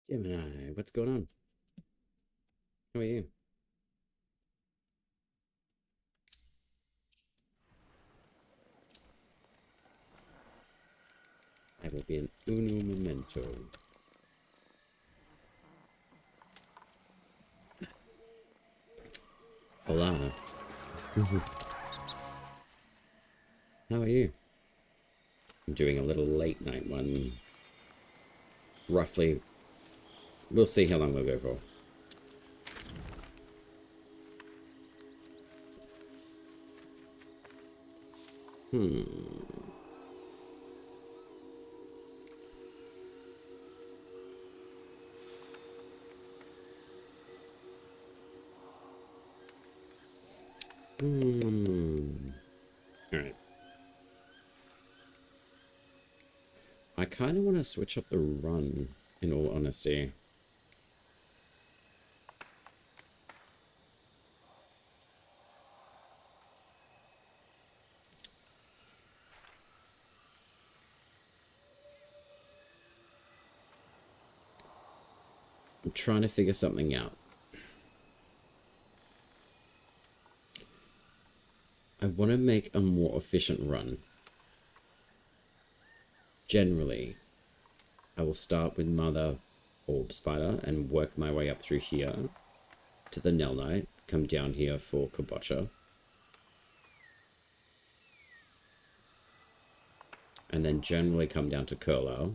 Gemini, what's going on? How are you? I will be an uno momento. Hola. How are you? I'm doing a little late night one. Roughly, we'll see how long we'll go for. Alright. I kind of want to switch up the run, in all honesty. I'm trying to figure something out. I want to make a more efficient run. Generally, I will start with Mother Orb Spider and work my way up through here to the Nell Knight, come down here for Kabocha, and then generally come down to Curlow.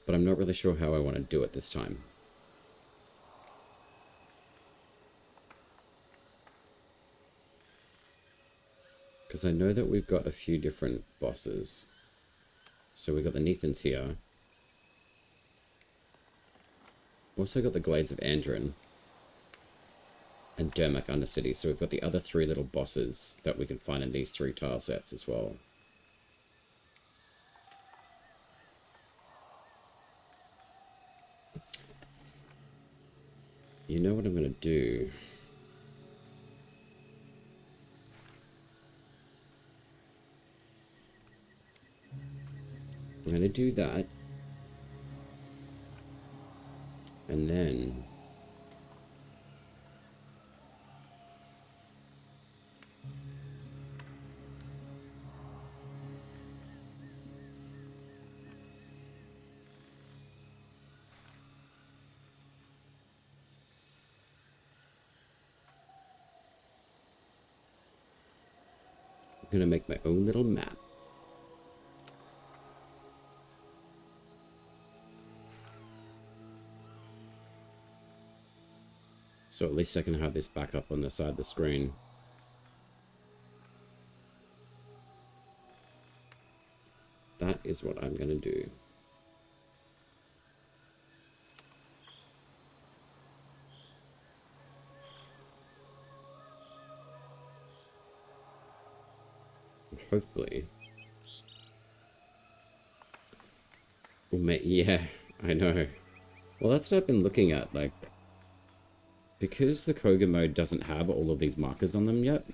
But I'm not really sure how I want to do it this time. Because I know that we've got a few different bosses. So we've got the Nethans here. Also got the Glades of Andrin. And Dermak Undercity. So we've got the other three little bosses that we can find in these three tile sets as well. You know what I'm going to do? I'm going to do that. And then I'm going to make my own little map. So at least I can have this back up on the side of the screen. That is what I'm going to do. Hopefully. Yeah, I know. Well, that's what I've been looking at, like, because the Cogah mode doesn't have all of these markers on them yet,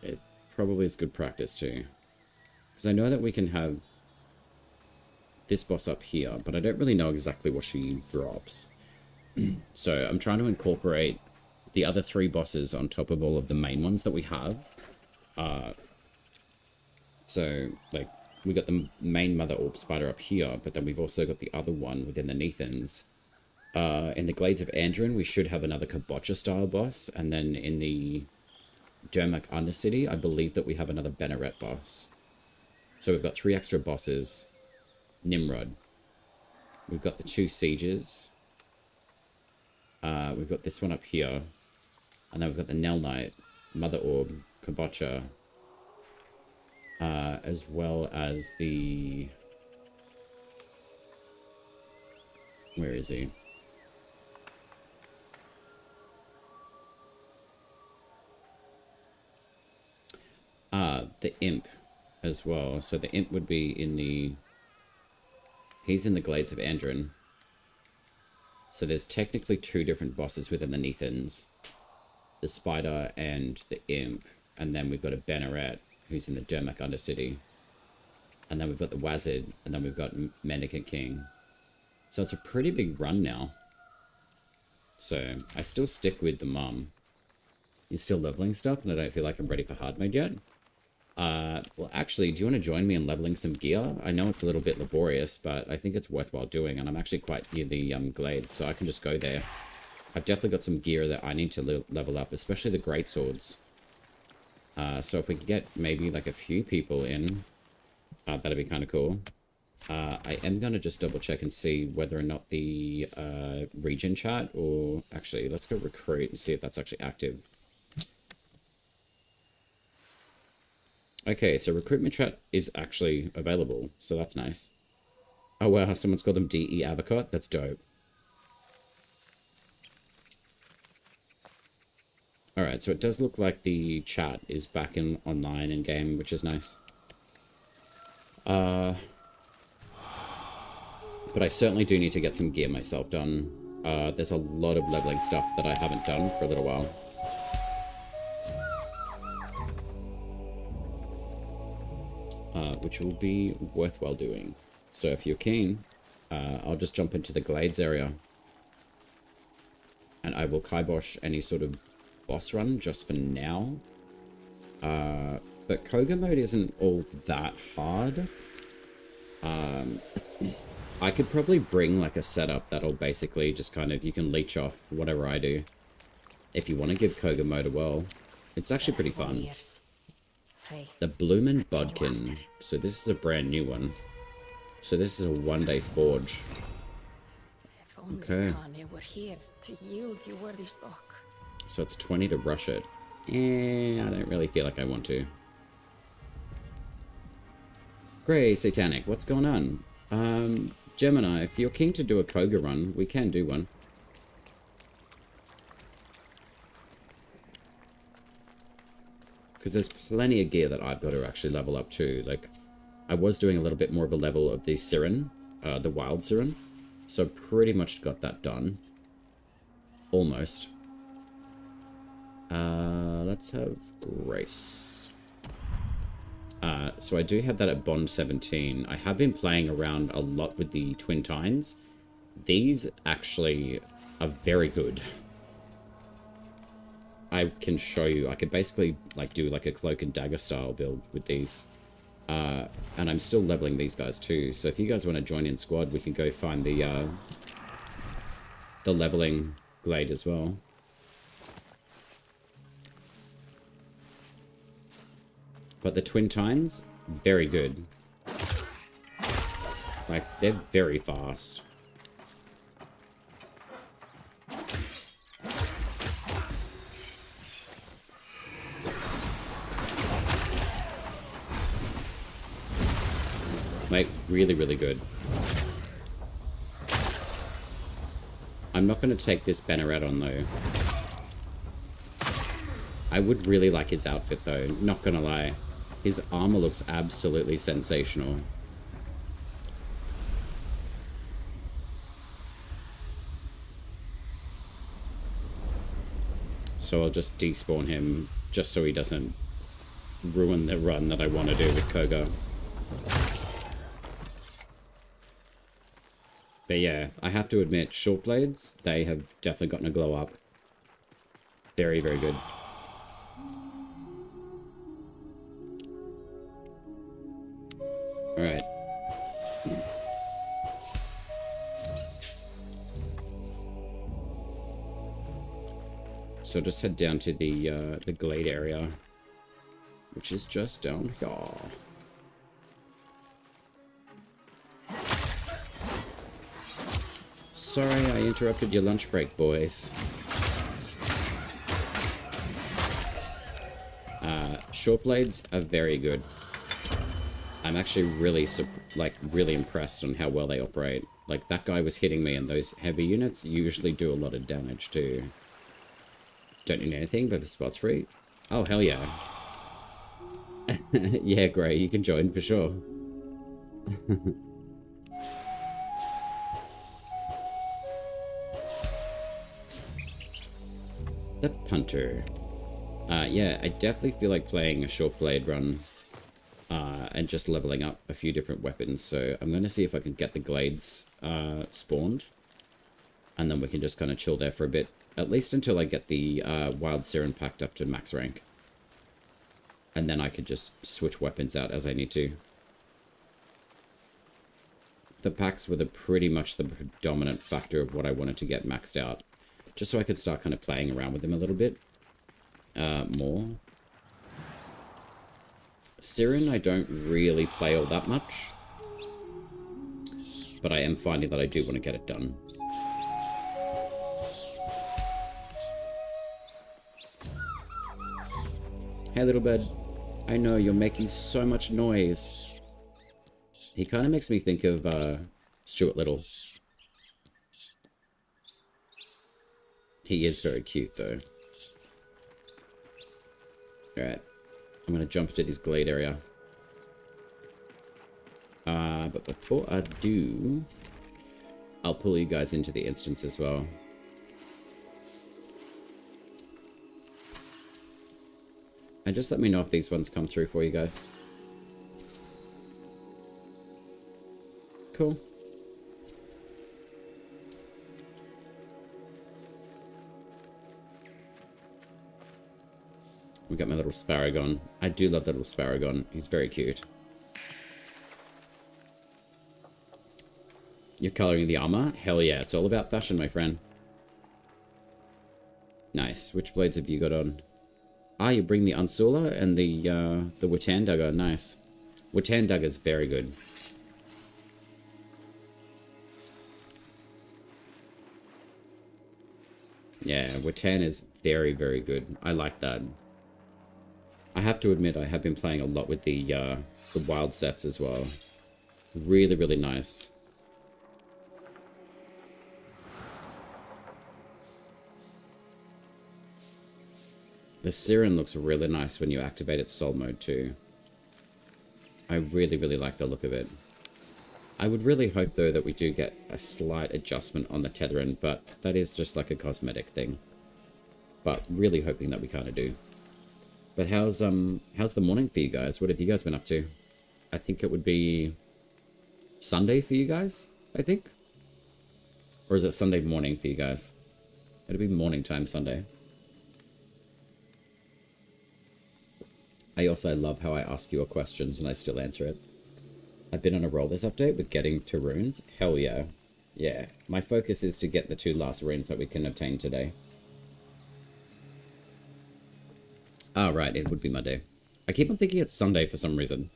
it probably is good practice too. Because I know that we can have this boss up here, but I don't really know exactly what she drops. So I'm trying to incorporate the other three bosses on top of all of the main ones that we have. So, like, we got the main Mother Orb Spider up here, but then we've also got the other one within the Nethans. In the Glades of Andrin, we should have another Kabocha-style boss, and then in the Dermak Undercity, I believe that we have another Banneret boss. So we've got 3 extra bosses. Nimrod. We've got the 2 Sieges. We've got this one up here. And then we've got the Nell Knight, Mother Orb, Kabocha, as well as the... Where is he? The Imp, as well. So the imp would be in the... He's in the Glades of Andron. So there's technically 2 different bosses within the Nethans. The Spider and the Imp. And then we've got a Banneret, who's in the Dermak Undercity. And then we've got the Wazard, and then we've got Mendicant King. So it's a pretty big run now. So I still stick with the mum. You're still leveling stuff, and I don't feel like I'm ready for hard mode yet. Well, actually, do you want to join me in leveling some gear? I know it's a little bit laborious, but I think it's worthwhile doing, and I'm actually quite near the glade, so I can just go there. I've definitely got some gear that I need to level up, especially the greatswords. So if we could get maybe like a few people in, that'd be kind of cool. I am going to just double check and see whether or not the region chat, or actually, let's go recruit and see if that's actually active. Okay, so recruitment chat is actually available, so that's nice. Oh wow, someone's called them DE Avocot. That's dope. Alright, so it does look like the chat is back in online in game, which is nice. But I certainly do need to get some gear myself done. There's a lot of leveling stuff that I haven't done for a little while. Which will be worthwhile doing. So if you're keen, I'll just jump into the Glades area. And I will kibosh any sort of boss run just for now. But Cogah mode isn't all that hard. I could probably bring like a setup that'll basically just kind of, you can leech off whatever I do. If you want to give Cogah mode a whirl. It's actually pretty fun. The Bloomin' Bodkin. So this is a brand new one. So this is a 1-day forge. Okay. So it's 20 to rush it. I don't really feel like I want to. Grey Satanic, what's going on? Gemini, if you're keen to do a Cogah run, we can do one. Because there's plenty of gear that I've got to actually level up too. Like, I was doing a little bit more of a level of the Siren, the Wild Siren. So pretty much got that done. Almost. Let's have Grace. So I do have that at Bond 17. I have been playing around a lot with the Twin Tines. These actually are very good. I can show you. I could basically like do like a cloak and dagger style build with these. And I'm still leveling these guys too. So if you guys want to join in squad, we can go find the leveling glade as well. But the Twin Tines, very good. Like, they're very fast. Like, really, really good. I'm not going to take this Banneret on, though. I would really like his outfit, though. Not going to lie. His armor looks absolutely sensational. So I'll just despawn him, just so he doesn't ruin the run that I want to do with Cogah. But yeah, I have to admit, short blades, they have definitely gotten a glow up. Very, very good. Alright. So just head down to the glade area, which is just down here. Sorry I interrupted your lunch break, boys. Short blades are very good. I'm actually really, really impressed on how well they operate. Like, that guy was hitting me, and those heavy units usually do a lot of damage too. Don't need anything, but the spot's free. Oh, hell yeah. Yeah, Gray, you can join for sure. The Punter. Yeah, I definitely feel like playing a short blade run and just leveling up a few different weapons. So I'm going to see if I can get the Glades spawned. And then we can just kind of chill there for a bit. At least until I get the Wild Siren packed up to max rank. And then I could just switch weapons out as I need to. The packs were pretty much the predominant factor of what I wanted to get maxed out. Just so I could start kind of playing around with them a little bit more. Siren, I don't really play all that much. But I am finding that I do want to get it done. Hey, little bird. I know, you're making so much noise. He kind of makes me think of Stuart Little. He is very cute, though. Alright. I'm going to jump into this glade area. But before I do, I'll pull you guys into the instance as well. And just let me know if these ones come through for you guys. Cool. We got my little Sparagon. I do love the little Sparagon. He's very cute. You're coloring the armor? Hell yeah, it's all about fashion, my friend. Nice. Which blades have you got on? Ah, you bring the Unsula and the Watan Dagger. Nice. Watan Dagger's very good. Yeah, Watan is very, very good. I like that. I have to admit, I have been playing a lot with the wild sets as well. Really, really nice. The Siren looks really nice when you activate its soul mode too. I really, really like the look of it. I would really hope though that we do get a slight adjustment on the tethering, but that is just like a cosmetic thing. But really hoping that we kind of do. But how's the morning for you guys? What have you guys been up to? I think it would be Sunday for you guys, I think. Or is it Sunday morning for you guys? It'll be morning time Sunday. I also love how I ask you questions and I still answer it. I've been on a roll this update with getting to runes. Hell yeah. Yeah. My focus is to get the 2 last runes that we can obtain today. Ah, right. It would be Monday. I keep on thinking it's Sunday for some reason.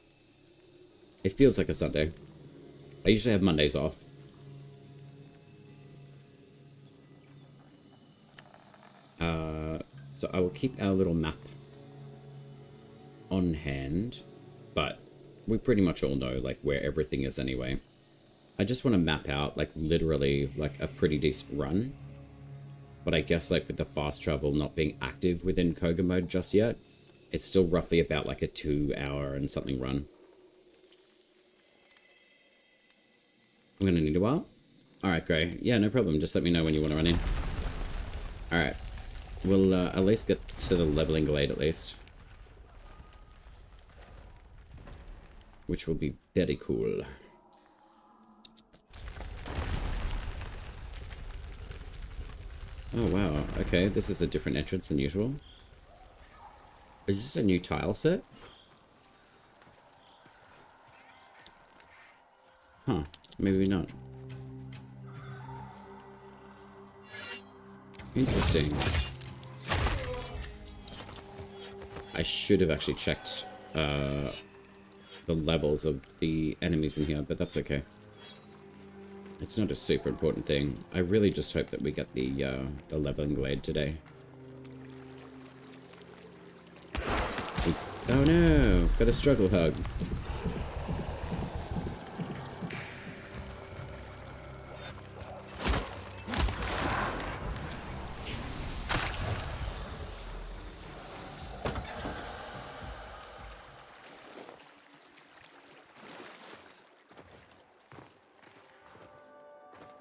It feels like a Sunday. I usually have Mondays off. So I will keep our little map on hand, but we pretty much all know like where everything is anyway. I just want to map out like literally like a pretty decent run, but I guess like with the fast travel not being active within Cogah mode just yet, it's still roughly about like a 2-hour and something run. I'm gonna need a while. All right, Gray. Yeah, no problem. Just let me know when you want to run in. All right, we'll at least get to the leveling glade at least. Which will be very cool. Oh wow, okay, this is a different entrance than usual. Is this a new tile set? Huh, maybe not. Interesting. I should have actually checked the levels of the enemies in here, but that's okay. It's not a super important thing. I really just hope that we get the leveling glade today. Oh no! Got a struggle hug.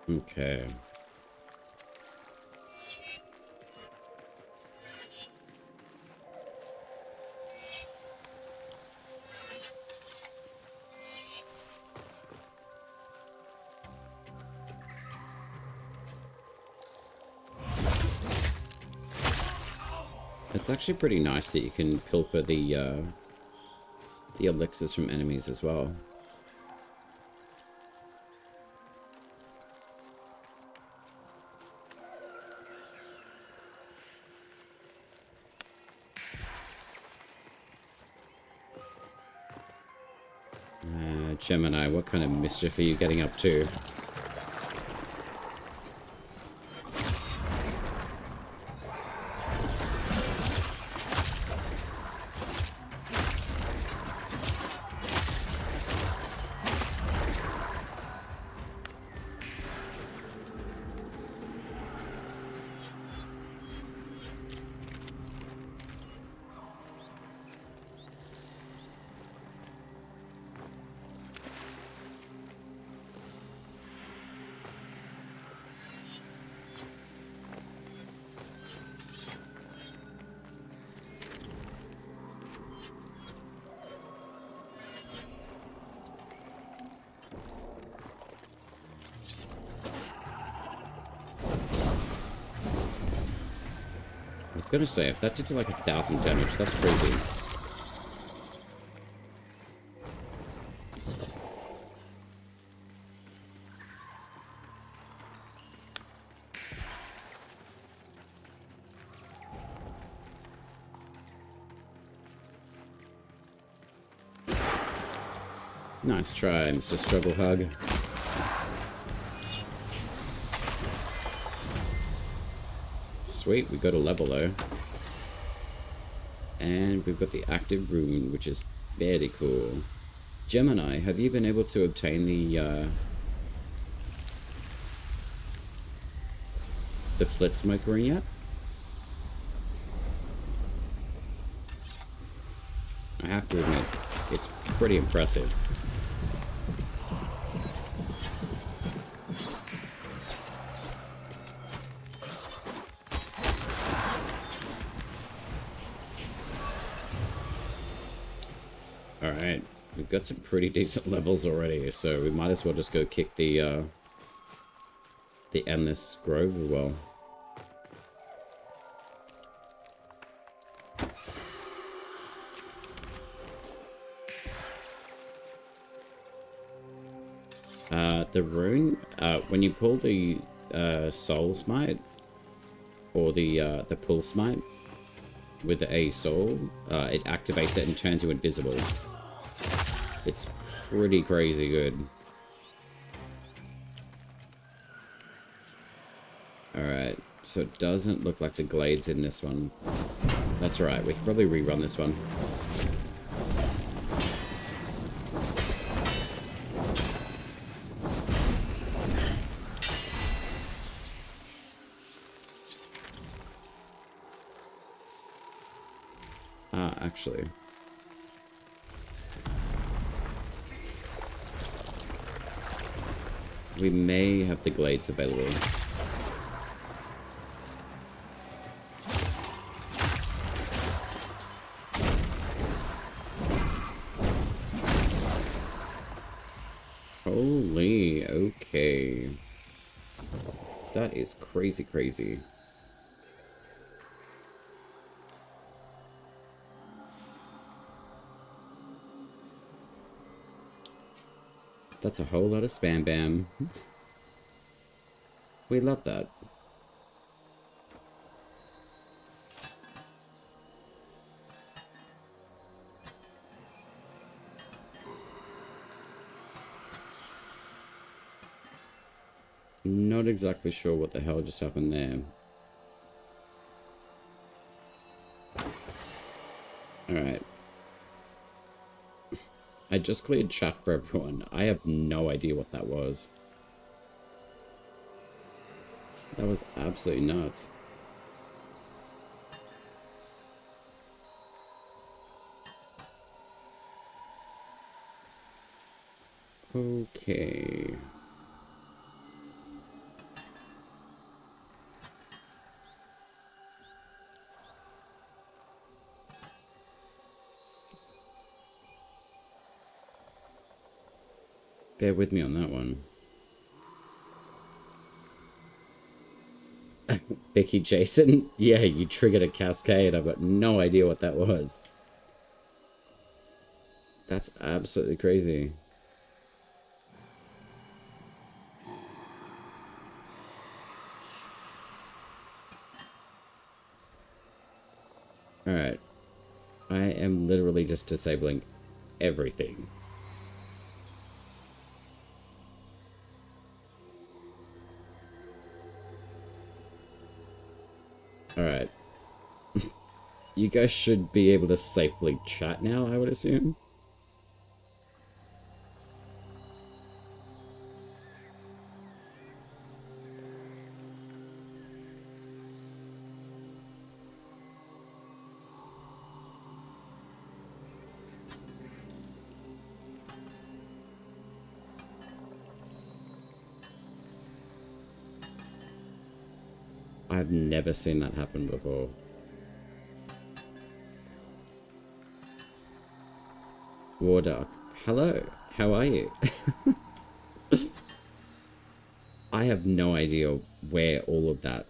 Okay. It's actually pretty nice that you can pilfer the elixirs from enemies as well. Gemini, what kind of mischief are you getting up to? I was gonna say, if that did like 1,000 damage, that's crazy. Nice try, Mr. Struggle Hug. Sweet, we got a level though. And we've got the active rune, which is very cool. Gemini, have you been able to obtain the flit smoke rune yet? I have to admit, it's pretty impressive. Alright, we've got some pretty decent levels already, so we might as well just go kick the Endless Grove as well. The rune, when you pull the Soul Smite, or the Pull Smite, with a soul, it activates it and turns you invisible. It's pretty crazy good. Alright, so it doesn't look like the glade's in this one. That's alright, we can probably rerun this one. Actually. We may have the glades available. Holy, okay. That is crazy, crazy. That's a whole lot of spam bam. We love that. Not exactly sure what the hell just happened there. Alright. I just cleared chat for everyone. I have no idea what that was. That was absolutely nuts. Okay. Bear with me on that one. Vicky Jason? Yeah, you triggered a cascade. I've got no idea what that was. That's absolutely crazy. Alright. I am literally just disabling everything. Alright. You guys should be able to safely chat now, I would assume. I've never seen that happen before. Wardark. Hello, how are you? I have no idea where all of that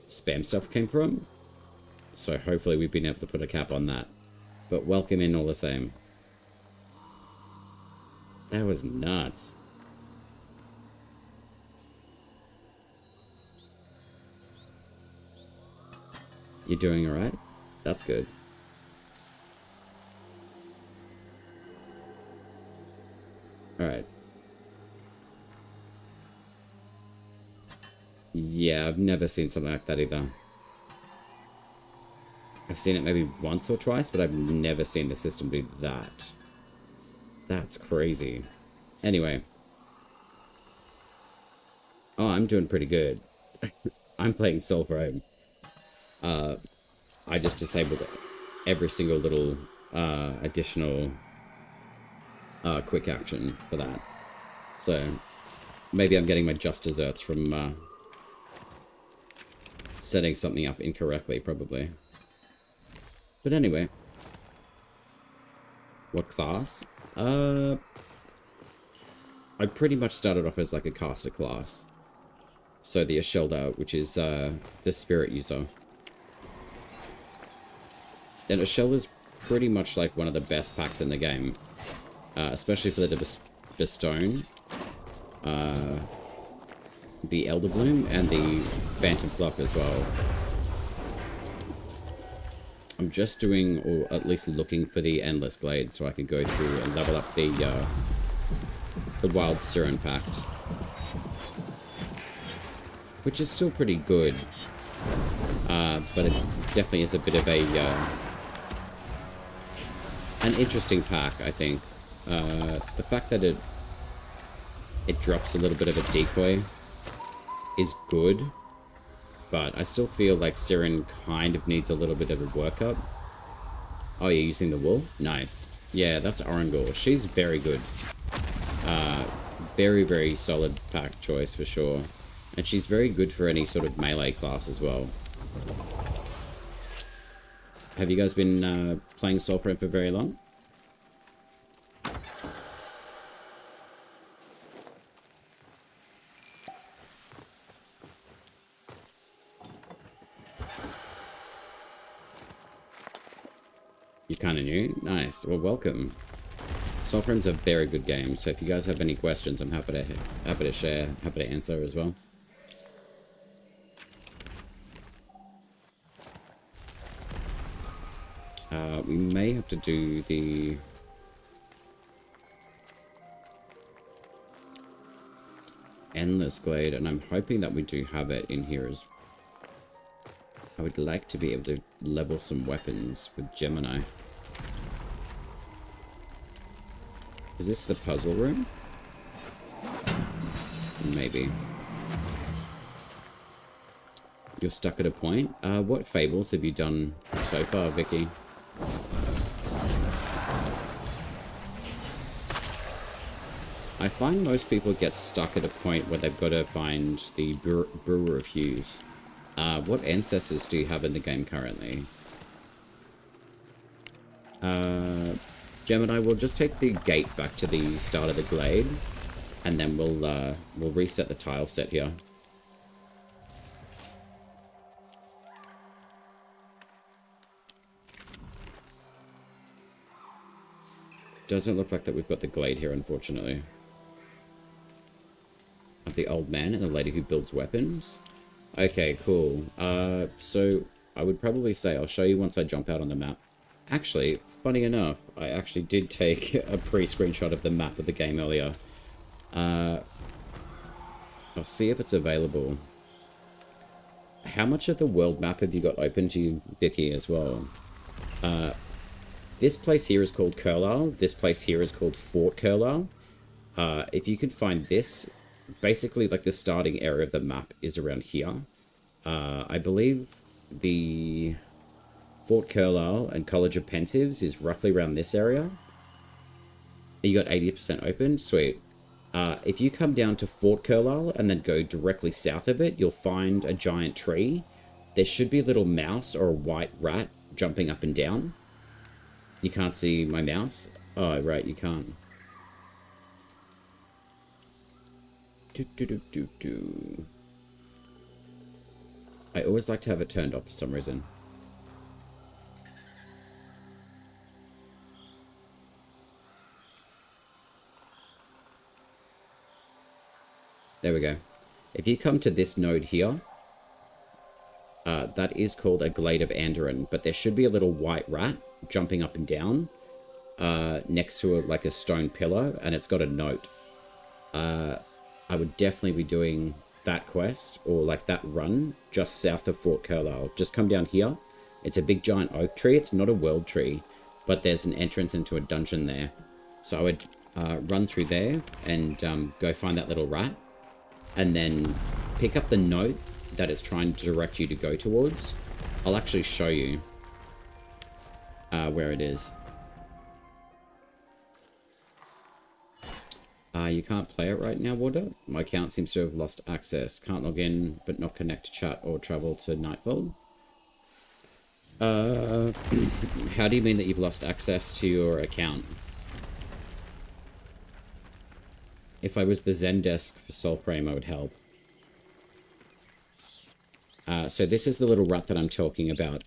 spam stuff came from. So hopefully we've been able to put a cap on that. But welcome in all the same. That was nuts. You doing alright? That's good. Alright. Yeah, I've never seen something like that either. I've seen it maybe once or twice, but I've never seen the system do that. That's crazy. Anyway. Oh, I'm doing pretty good. I'm playing Soulframe. I just disabled every single little additional quick action for that. So maybe I'm getting my just desserts from setting something up incorrectly, probably. But anyway. What class? I pretty much started off as like a caster class. So the Ashelda, which is the spirit user. And Ashelda's pretty much like one of the best packs in the game. Especially for the stone. The Elder Bloom and the Phantom Flock as well. I'm just doing, or at least looking for the Endless Glade so I can go through and level up the Wild Siren Pact. Which is still pretty good. But it definitely is a bit of a an interesting pack, I think. The fact that it drops a little bit of a decoy is good, but I still feel like Siren kind of needs a little bit of a workup. Oh, you're using the wool? Nice. Yeah, that's Orangor. She's very good. Very, very solid pack choice for sure. And she's very good for any sort of melee class as well. Have you guys been playing Soulframe for very long? You kind of new? Nice. Well, welcome. Soulframe's a very good game, so if you guys have any questions, I'm happy to share, happy to answer as well. We may have to do the Endless Glade, and I'm hoping that we do have it in here as I would like to be able to level some weapons with Gemini. Is this the puzzle room? Maybe. You're stuck at a point? What fables have you done so far, Vicky? I find most people get stuck at a point where they've got to find the Brewer of Hues. What ancestors do you have in the game currently? Gemini, we'll just take the gate back to the start of the glade. And then we'll reset the tile set here. Doesn't look like that we've got the glade here, unfortunately. Of the old man and the lady who builds weapons. Okay, cool. So I would probably say I'll show you once I jump out on the map. Actually, funny enough, I actually did take a pre-screenshot of the map of the game earlier. I'll see if it's available. How much of the world map have you got open to you, Vicky, as well? This place here is called Carlisle. This place here is called Fort Carlisle. If you can find this, basically like the starting area of the map is around here. I believe the Fort Carlisle and College of Pensives is roughly around this area. You got 80% open? Sweet. If you come down to Fort Carlisle and then go directly south of it, you'll find a giant tree. There should be a little mouse or a white rat jumping up and down. You can't see my mouse? Oh, right, you can't. I always like to have it turned off for some reason. There we go. If you come to this node here, that is called a Glade of Andoran, but there should be a little white rat jumping up and down next to like a stone pillar, and it's got a note. I would definitely be doing that quest, or like that run, just south of Fort Carlisle. Just come down here. It's a big giant oak tree. It's not a world tree, but there's an entrance into a dungeon there. So I would run through there and go find that little rat, and then pick up the note that it's trying to direct you to go towards. I'll actually show you where it is. You can't play it right now, Water. My account seems to have lost access. Can't log in, but not connect to chat or travel to Nightfall. How do you mean that you've lost access to your account? If I was the Zendesk for Soulframe, I would help. So this is the little rat that I'm talking about.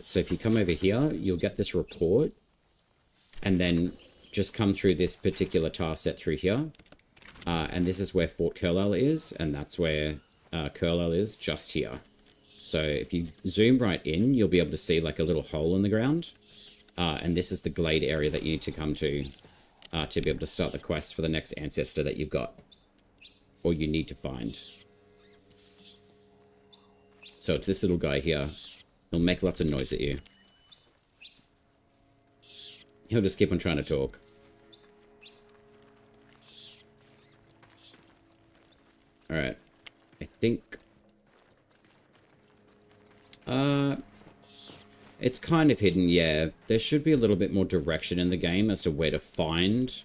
So if you come over here, you'll get this report, and then just come through this particular tile set through here. And this is where Fort Carlisle is, and that's where Carlisle is, just here. So if you zoom right in, you'll be able to see like a little hole in the ground. And this is the glade area that you need to come to be able to start the quest for the next ancestor that you've got, or you need to find. So it's this little guy here. He'll make lots of noise at you. He'll just keep on trying to talk. Alright. I think... it's kind of hidden, yeah. There should be a little bit more direction in the game as to where to find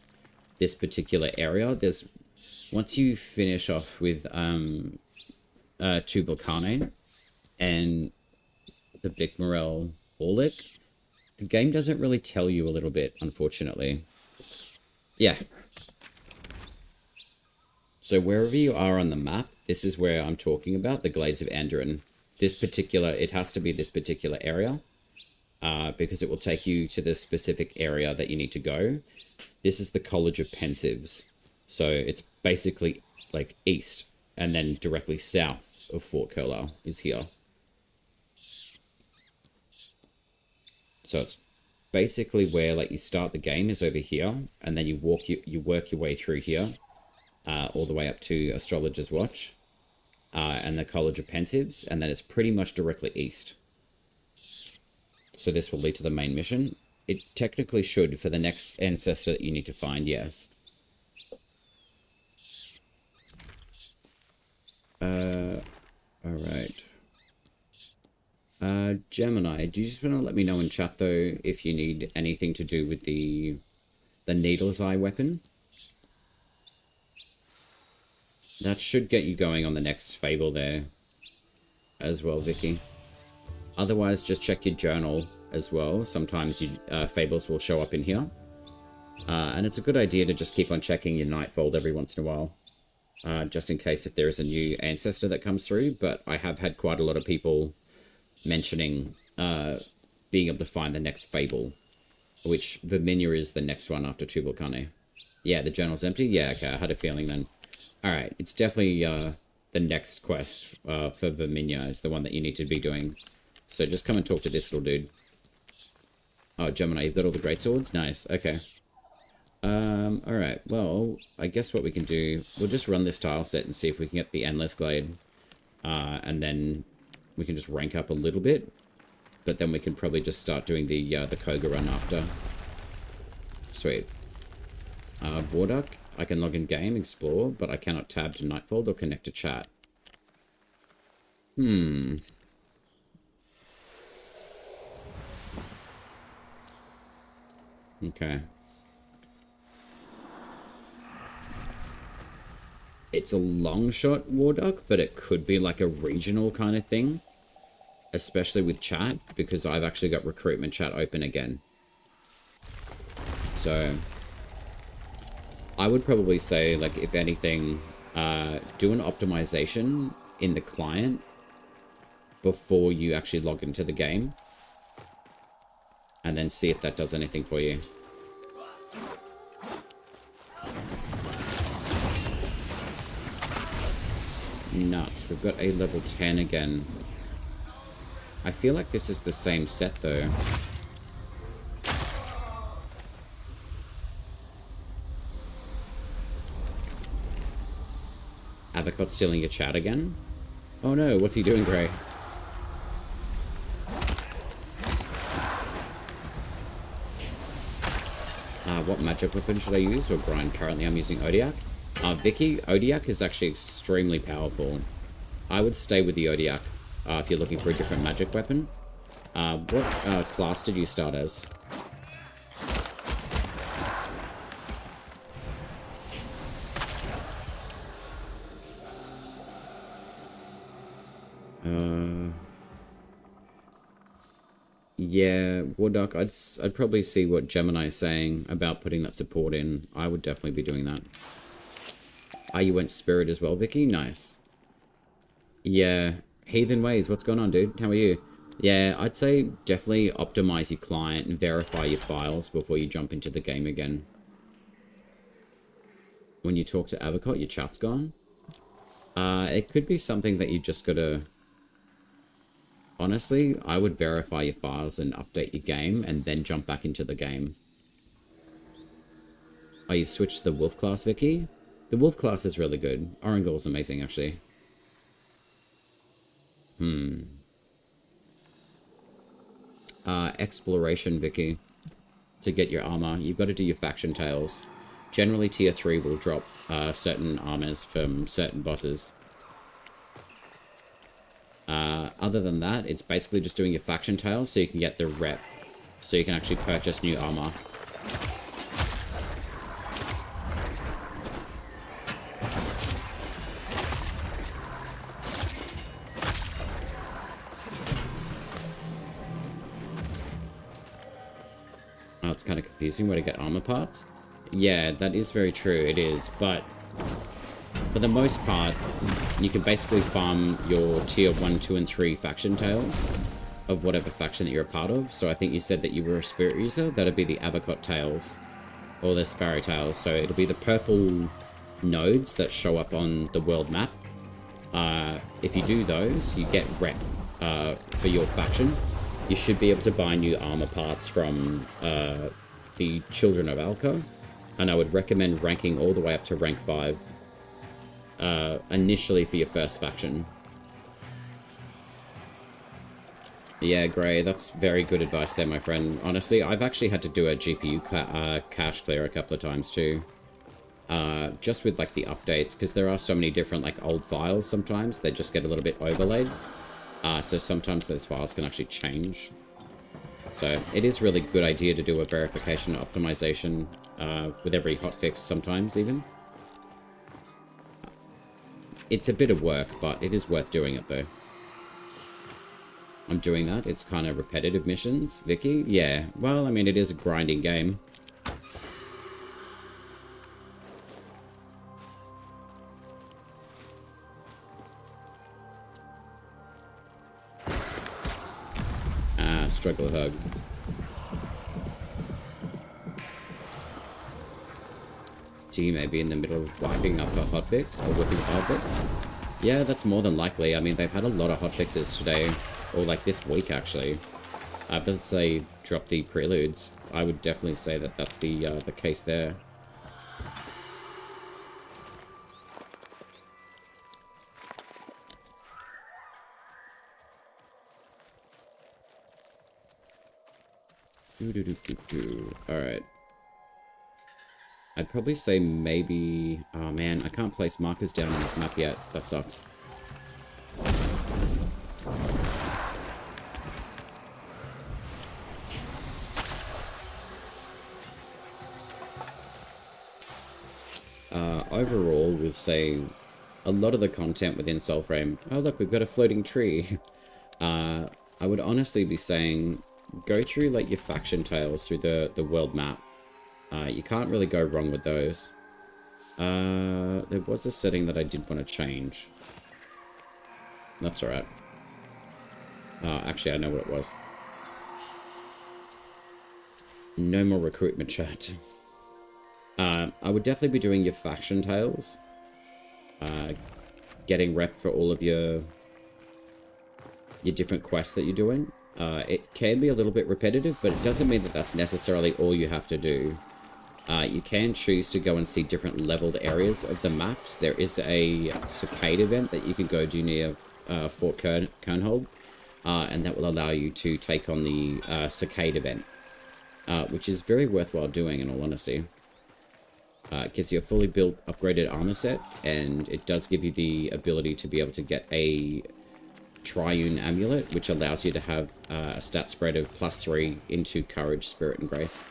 this particular area. There's... Once you finish off with Tubal-Cain and the Vic Morel Orlick, the game doesn't really tell you a little bit, unfortunately. Yeah. So wherever you are on the map, this is where I'm talking about, the Glades of Andoran. This particular, it has to be this particular area, because it will take you to the specific area that you need to go. This is the College of Pensives. So it's basically like east, and then directly south of Fort Carlisle is here. So it's basically where like you start the game is over here, and then you work your way through here, all the way up to Astrologer's Watch, and the College of Pensives, and then it's pretty much directly east. So this will lead to the main mission. It technically should for the next ancestor that you need to find, yes. Alright. Gemini, do you just want to let me know in chat, though, if you need anything to do with the Needle's Eye weapon? That should get you going on the next fable there as well, Vicky. Otherwise, just check your journal as well. Sometimes fables will show up in here. And it's a good idea to just keep on checking your Nightfold every once in a while. Just in case if there is a new ancestor that comes through. But I have had quite a lot of people mentioning being able to find the next Fable. Which Verminia is the next one after Tubalcane. Yeah, the journal's empty? Yeah, okay, I had a feeling then. Alright, it's definitely the next quest for Verminia is the one that you need to be doing. So just come and talk to this little dude. Oh, Gemini, you've got all the great swords? Nice, okay. Alright, well, I guess what we can do, we'll just run this tile set and see if we can get the Endless Glade. And then we can just rank up a little bit. But then we can probably just start doing the Cogah run after. Sweet. Warduck, I can log in game, explore, but I cannot tab to Nightfold or connect to chat. Okay. It's a long shot, Warduck, but it could be like a regional kind of thing. Especially with chat, because I've actually got recruitment chat open again. So, I would probably say, like, if anything, do an optimization in the client before you actually log into the game. And then see if that does anything for you. Nuts, we've got a level 10 again. I feel like this is the same set, though. Avocot stealing your chat again? Oh no, what's he doing, Gray? What magic weapon should I use or grind? Currently I'm using Odiak. Vicky, Odiak is actually extremely powerful. I would stay with the Odiak. If you're looking for a different magic weapon. What class did you start as? Yeah, Warduck, I'd probably see what Gemini is saying about putting that support in. I would definitely be doing that. You went Spirit as well, Vicky? Nice. Yeah. Heathen Ways, what's going on, dude? How are you? Yeah, I'd say definitely optimize your client and verify your files before you jump into the game again. When you talk to Avocot, your chat's gone. It could be something that you just gotta... Honestly, I would verify your files and update your game and then jump back into the game. Oh, you've switched to the Wolf class, Vicky? The Wolf class is really good. Orangle's amazing, actually. Exploration, Vicky. To get your armor, you've got to do your faction tales. Generally, tier 3 will drop certain armors from certain bosses. Other than that, it's basically just doing your faction tales so you can get the rep. So you can actually purchase new armor. Oh, it's kind of confusing where to get armor parts. Yeah, that is very true, it is, but for the most part, you can basically farm your tier 1, 2, and 3 faction tales of whatever faction that you're a part of. So I think you said that you were a spirit user, that'd be the Avocot tales, or the Sparrow tales. So it'll be the purple nodes that show up on the world map. If you do those, you get rep for your faction. You should be able to buy new armor parts from the Children of Alco, and I would recommend ranking all the way up to rank 5 initially for your first faction. Yeah, Gray, that's very good advice there, my friend. Honestly, I've actually had to do a GPU cache clear a couple of times too. Just with like the updates, because there are so many different like old files sometimes, they just get a little bit overlaid. So sometimes those files can actually change. So it is really good idea to do a verification and optimization with every hotfix sometimes even. It's a bit of work, but it is worth doing it though. I'm doing that. It's kind of repetitive missions. Vicky? Yeah. Well, I mean, it is a grinding game. struggle hug. Do you maybe in the middle of wiping up a hotfix or whipping a hotfix? Yeah, that's more than likely. I mean, they've had a lot of hotfixes today, or like this week actually. As they drop the Preludes, I would definitely say that that's the case there. Alright. I'd probably say maybe... Oh man, I can't place markers down on this map yet. That sucks. Overall, we'll say a lot of the content within Soulframe... Oh look, we've got a floating tree. I would honestly be saying... Go through like your faction tales through the world map. You can't really go wrong with those. There was a setting that I did want to change. That's alright. Actually, I know what it was. No more recruitment chat. I would definitely be doing your faction tales. Getting rep for all of your different quests that you're doing. It can be a little bit repetitive, but it doesn't mean that that's necessarily all you have to do. You can choose to go and see different leveled areas of the maps. There is a Cicade event that you can go do near Fort Kernhold, and that will allow you to take on the Cicade event, which is very worthwhile doing in all honesty. It gives you a fully built, upgraded armor set, and it does give you the ability to be able to get a Triune Amulet, which allows you to have a stat spread of +3 into Courage, Spirit, and Grace.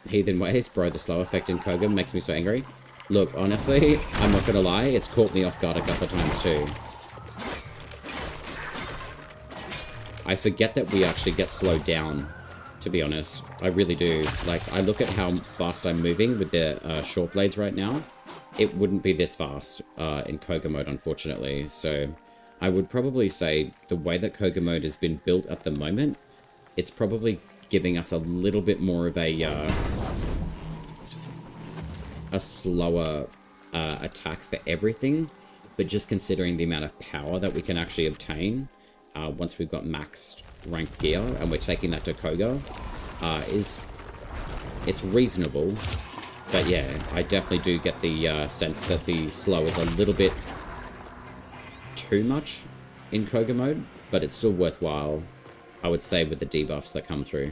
Heathen ways, bro, the slow effect in Cogah makes me so angry. Look, honestly, I'm not gonna lie, it's caught me off guard a couple of times too. I forget that we actually get slowed down, to be honest. I really do. Like, I look at how fast I'm moving with the short blades right now. It wouldn't be this fast in Cogah mode, unfortunately. So I would probably say the way that Cogah mode has been built at the moment, it's probably giving us a little bit more of a slower attack for everything. But just considering the amount of power that we can actually obtain once we've got maxed ranked gear and we're taking that to Cogah, it's reasonable. But yeah, I definitely do get the sense that the slow is a little bit too much in Cogah mode, but it's still worthwhile, I would say, with the debuffs that come through.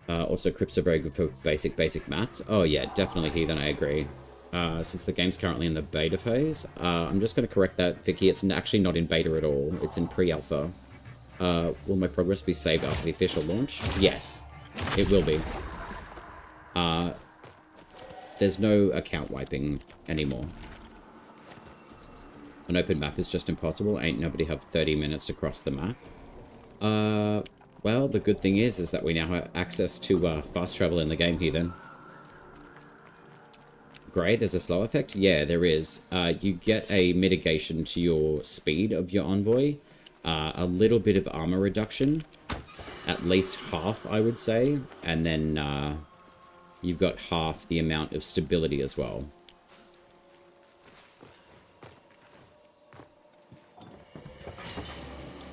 Also, crypts are very good for basic mats. Oh yeah, definitely Heathen, I agree. Since the game's currently in the beta phase, I'm just going to correct that, Vicky. It's actually not in beta at all. It's in pre-alpha. Will my progress be saved after the official launch? Yes, it will be. There's no account wiping anymore. An open map is just impossible. Ain't nobody have 30 minutes to cross the map. Well, the good thing is that we now have access to fast travel in the game here then. Great, there's a slow effect? Yeah, there is. You get a mitigation to your speed of your envoy. A little bit of armor reduction. At least half, I would say. And then you've got half the amount of stability as well.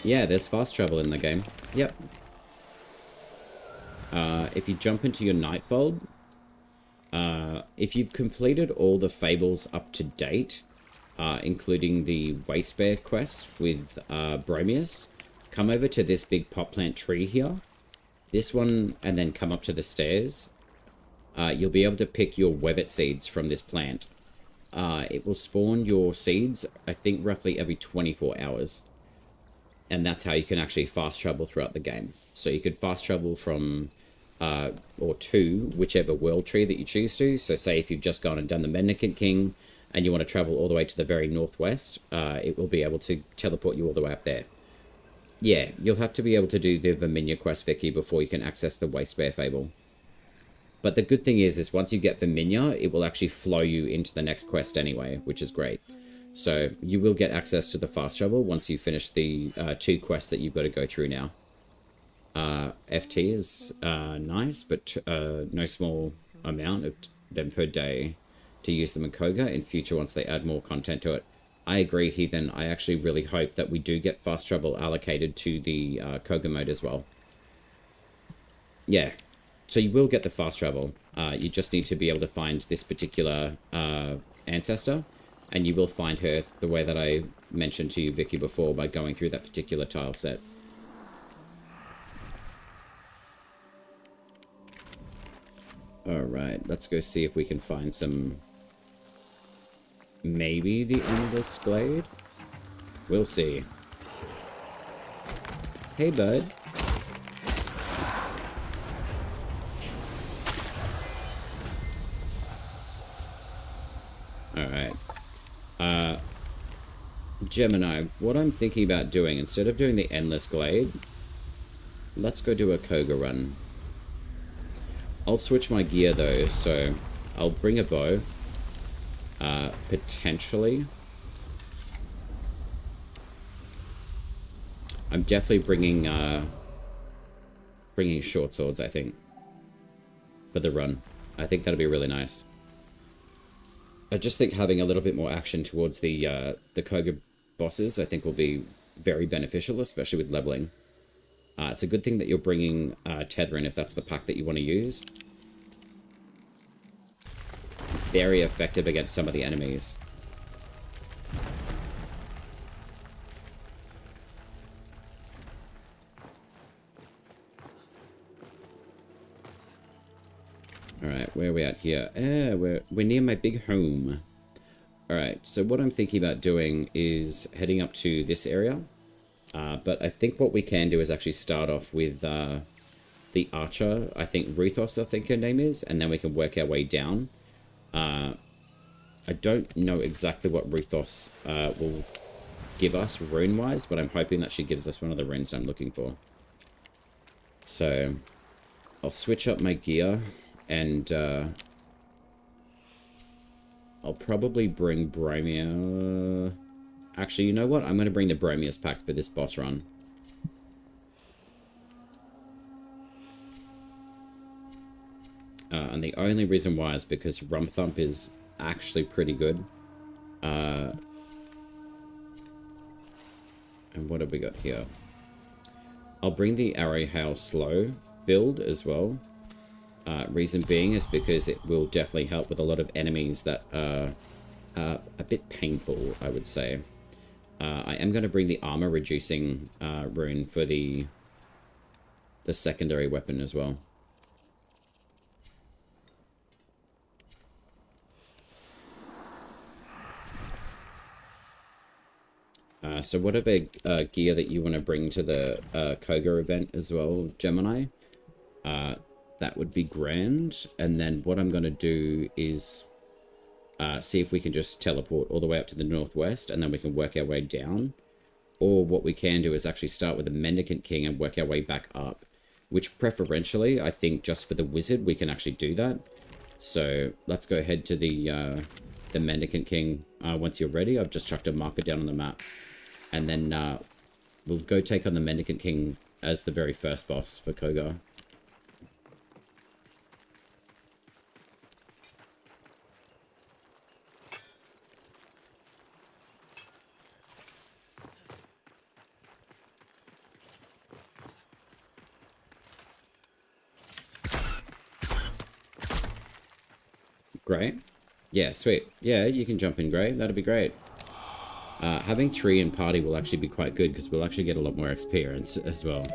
Yeah, there's fast travel in the game. Yep. If you jump into your Nightfold, if you've completed all the fables up to date, including the Waste Bear quest with Bromius, come over to this big pot plant tree here. This one, and then come up to the stairs. You'll be able to pick your Wevet seeds from this plant. It will spawn your seeds, I think, roughly every 24 hours. And that's how you can actually fast travel throughout the game. So you could fast travel from, or to, whichever world tree that you choose to. So say if you've just gone and done the Mendicant King, and you want to travel all the way to the very northwest, it will be able to teleport you all the way up there. Yeah, you'll have to be able to do the Verminia quest, Vicky, before you can access the Waste Bear Fable. But the good thing is once you get Verminia, it will actually flow you into the next quest anyway, which is great. So you will get access to the fast travel once you finish the 2 quests that you've got to go through now. FT is nice, but no small amount of them per day to use them in Cogah in future once they add more content to it. I agree, Heathen. I actually really hope that we do get fast travel allocated to the Cogah mode as well. Yeah, so you will get the fast travel. You just need to be able to find this particular ancestor, and you will find her the way that I mentioned to you, Vicky, before, by going through that particular tile set. Alright, let's go see if we can find some... Maybe the Endless Glade? We'll see. Hey, bud. Alright. Gemini, what I'm thinking about doing, instead of doing the Endless Glade, let's go do a Cogah run. I'll switch my gear though, so I'll bring a bow. Potentially. I'm definitely bringing short swords, I think, for the run. I think that'll be really nice. I just think having a little bit more action towards the Cogah bosses, I think, will be very beneficial, especially with leveling. It's a good thing that you're bringing Tether in if that's the pack that you want to use. Very effective against some of the enemies. Alright, where are we at here? We're near my big home. Alright, so what I'm thinking about doing is heading up to this area. But I think what we can do is actually start off with the archer. I think Ruthos, I think her name is. And then we can work our way down. I don't know exactly what Ruthos will give us rune-wise, but I'm hoping that she gives us one of the runes I'm looking for. So, I'll switch up my gear, and I'll probably bring Bromia... Actually, you know what? I'm going to bring the Bromius pack for this boss run. And the only reason why is because Rumthump is actually pretty good. And what have we got here? I'll bring the Arrow Hail Slow build as well. Reason being is because it will definitely help with a lot of enemies that are a bit painful, I would say. I am going to bring the armor reducing rune for the secondary weapon as well. So whatever gear that you want to bring to the Cogah event as well, Gemini, that would be grand. And then what I'm going to do is see if we can just teleport all the way up to the northwest, and then we can work our way down. Or what we can do is actually start with the Mendicant King and work our way back up, which preferentially, I think, just for the wizard, we can actually do that. So let's go ahead to the Mendicant King once you're ready. I've just chucked a marker down on the map. And then we'll go take on the Mendicant King as the very first boss for Cogah. Great. Yeah, sweet. Yeah, you can jump in, Gray. That'll be great. Having 3 in party will actually be quite good because we'll actually get a lot more experience as well.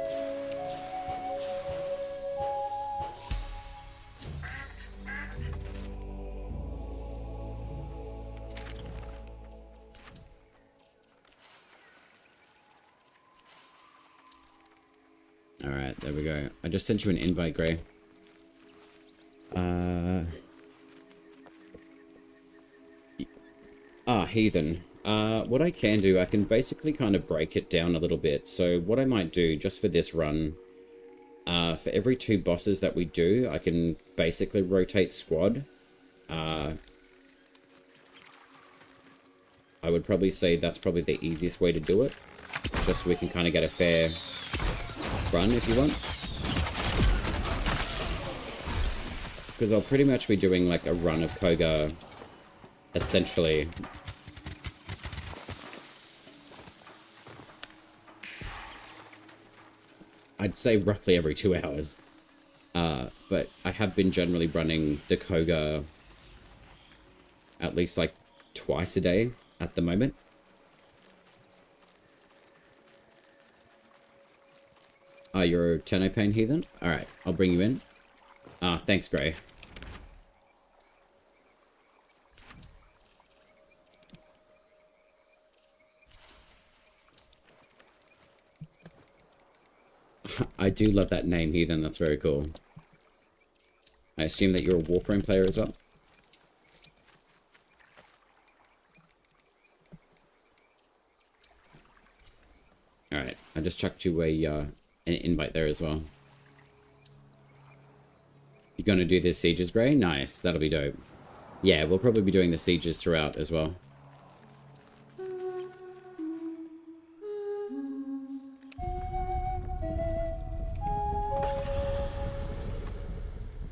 Alright, there we go. I just sent you an invite, Gray. Heathen. What I can do, I can basically kind of break it down a little bit. So what I might do, just for this run, for every 2 bosses that we do, I can basically rotate squad. I would probably say that's probably the easiest way to do it. Just so we can kind of get a fair run if you want. Because I'll pretty much be doing like a run of Cogah essentially. I'd say roughly every 2 hours. But I have been generally running the Cogah at least like twice a day at the moment. You're a Tenopane heathen? Alright, I'll bring you in. Thanks, Gray. I do love that name, heathen. That's very cool. I assume that you're a Warframe player as well? Alright, I just chucked you an invite there as well. You gonna do the sieges, Gray? Nice, that'll be dope. Yeah, we'll probably be doing the sieges throughout as well.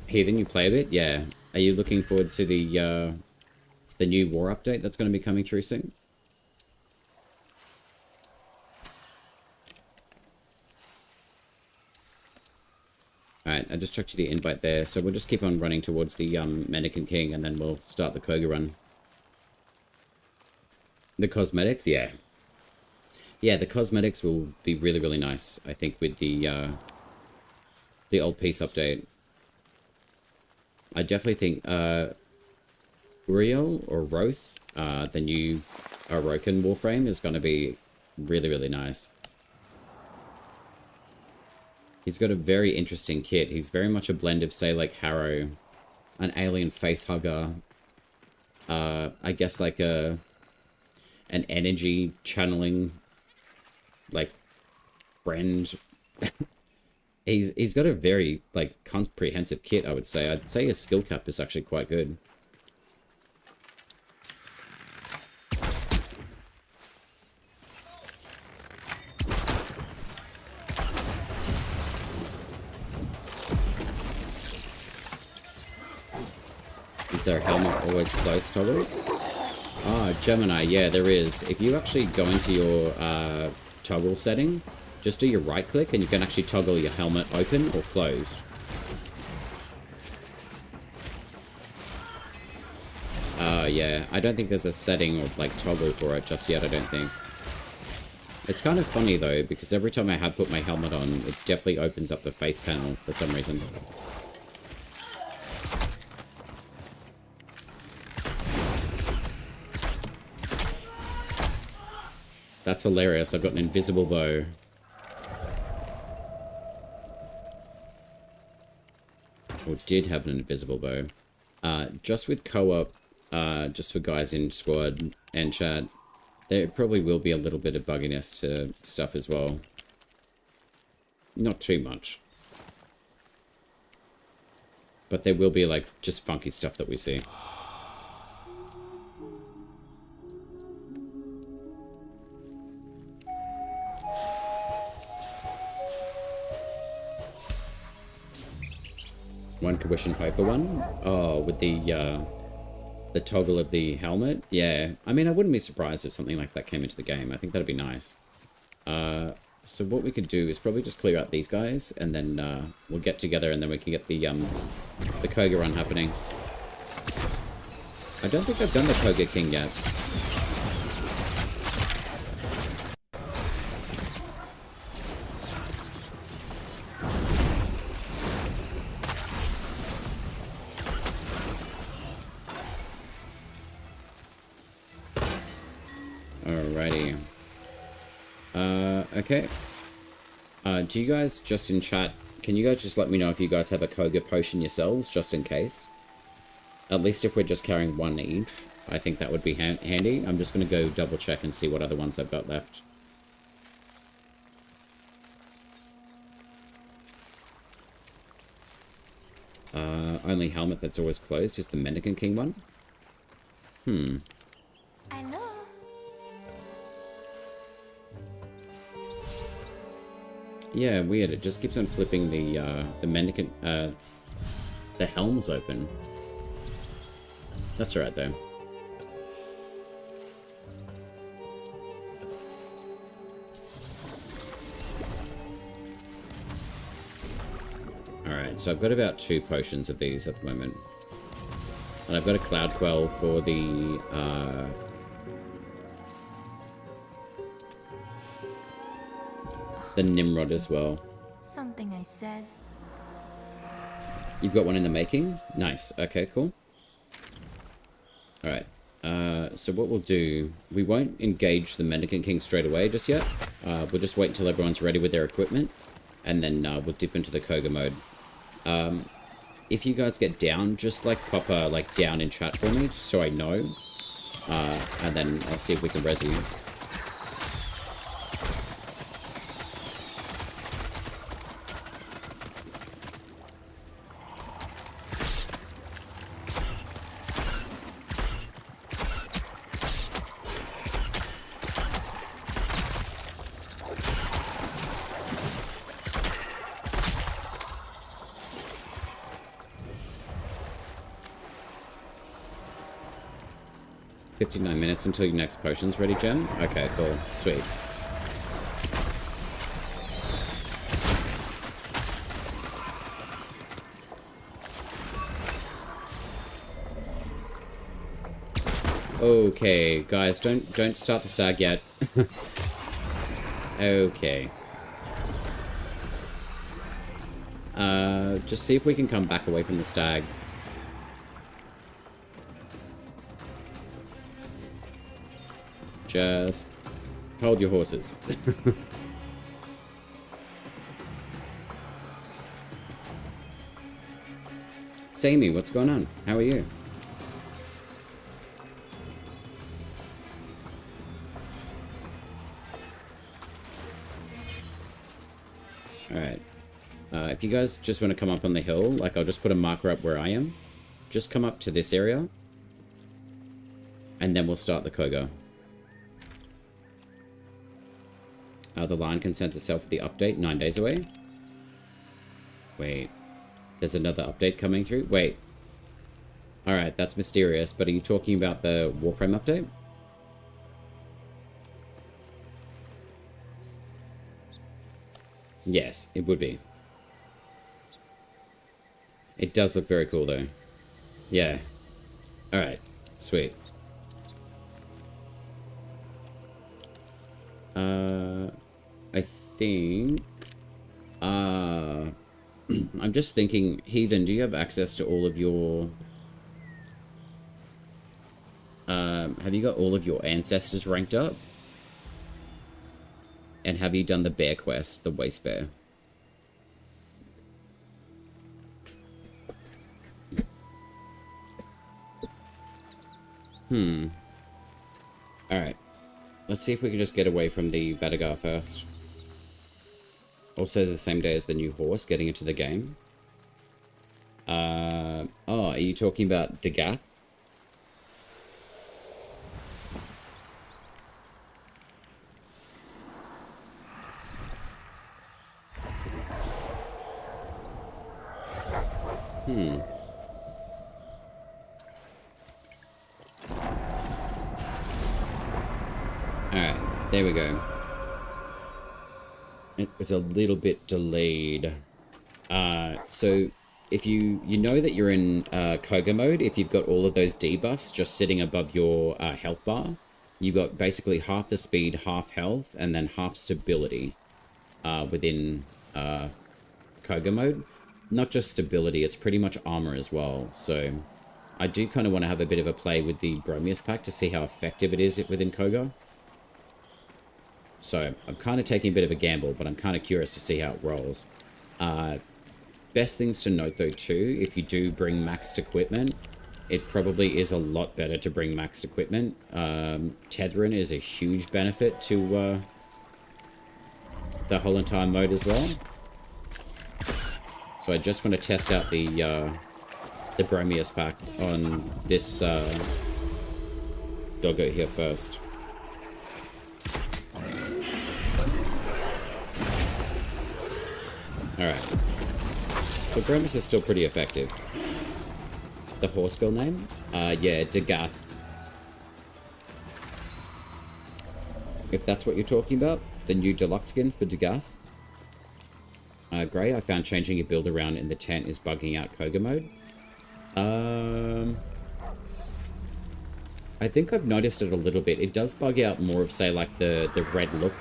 Heathen, you play a bit? Yeah. Are you looking forward to the new war update that's going to be coming through soon? Alright, I just chucked you the invite there, so we'll just keep on running towards the Mannequin King, and then we'll start the Cogah run. The cosmetics? Yeah. Yeah, the cosmetics will be really, really nice, I think, with the old peace update. I definitely think Uriel or Roth, the new Orokin Warframe, is going to be really, really nice. He's got a very interesting kit. He's very much a blend of, say, like Harrow, an alien facehugger, I guess like an energy channeling, like, friend. He's got a very, like, comprehensive kit, I would say. I'd say his skill cap is actually quite good. Is there a helmet always close toggle? Ah, Gemini, yeah, there is. If you actually go into your toggle setting, just do your right click and you can actually toggle your helmet open or closed. Yeah, I don't think there's a setting or like toggle for it just yet, I don't think. It's kind of funny though, because every time I have put my helmet on, it definitely opens up the face panel for some reason. That's hilarious, I've got an invisible bow. Or did have an invisible bow. Just with co-op, just for guys in squad and chat, there probably will be a little bit of bugginess to stuff as well. Not too much. But there will be, like, just funky stuff that we see. One Acquistion Hyper one? Oh, with the toggle of the helmet? Yeah. I mean, I wouldn't be surprised if something like that came into the game. I think that'd be nice. So what we could do is probably just clear out these guys, and then we'll get together, and then we can get the Cogah run happening. I don't think I've done the Cogah King yet. Alrighty. Okay. Do you guys, just in chat, can you guys just let me know if you guys have a Cogah potion yourselves, just in case? At least if we're just carrying one each, I think that would be handy. I'm just going to go double check and see what other ones I've got left. Only helmet that's always closed is the Mannequin King one. I know. Yeah, weird. It just keeps on flipping the mendicant, the helms open. That's alright though. Alright, so I've got about 2 potions of these at the moment. And I've got a Cloud Quell for the Nimrod as well. Something I said. You've got one in the making? Nice. Okay, cool. Alright. So what we'll do... We won't engage the Mendicant King straight away just yet. We'll just wait until everyone's ready with their equipment. And then we'll dip into the Cogah mode. If you guys get down, just like pop a down in chat for me, just so I know. And then I'll see if we can res you. Until your next potion's ready, Jen? Okay, cool. Sweet. Okay, guys, don't start the stag yet. Okay. Just see if we can come back away from the stag. Just hold your horses. Sammy, what's going on? How are you? Alright. If you guys just want to come up on the hill, like I'll just put a marker up where I am. Just come up to this area. And then we'll start the Cogah. The line consents itself with the update 9 days away. Wait. There's another update coming through? Wait. Alright, that's mysterious, but are you talking about the Warframe update? Yes, it would be. It does look very cool, though. Yeah. Alright. Sweet. I think... I'm just thinking, Heathen, do you have access to all of your... have you got all of your ancestors ranked up? And have you done the bear quest, the waste bear? Alright. Let's see if we can just get away from the Vadagar first. Also the same day as the new horse getting into the game. Oh, are you talking about Dagath? Alright, there we go. It was a little bit delayed. So if you know that you're in Cogah mode, if you've got all of those debuffs just sitting above your health bar, you've got basically half the speed, half health, and then half stability within Cogah mode. Not just stability, it's pretty much armor as well. So I do kind of want to have a bit of a play with the Bromius pack to see how effective it is within Cogah. So I'm kind of taking a bit of a gamble, but I'm kind of curious to see how it rolls. Best things to note though too, if you do bring maxed equipment, it probably is a lot better to bring maxed equipment. Tethering is a huge benefit to the whole entire mode as well. So I just want to test out the Bromius pack on this doggo here first. Alright. So Bromus is still pretty effective. The horse girl name? Yeah, Degath. If that's what you're talking about, the new deluxe skin for Degath. Grey, I found changing your build around in the tent is bugging out Cogah mode. I think I've noticed it a little bit. It does bug out more of, say, like the red look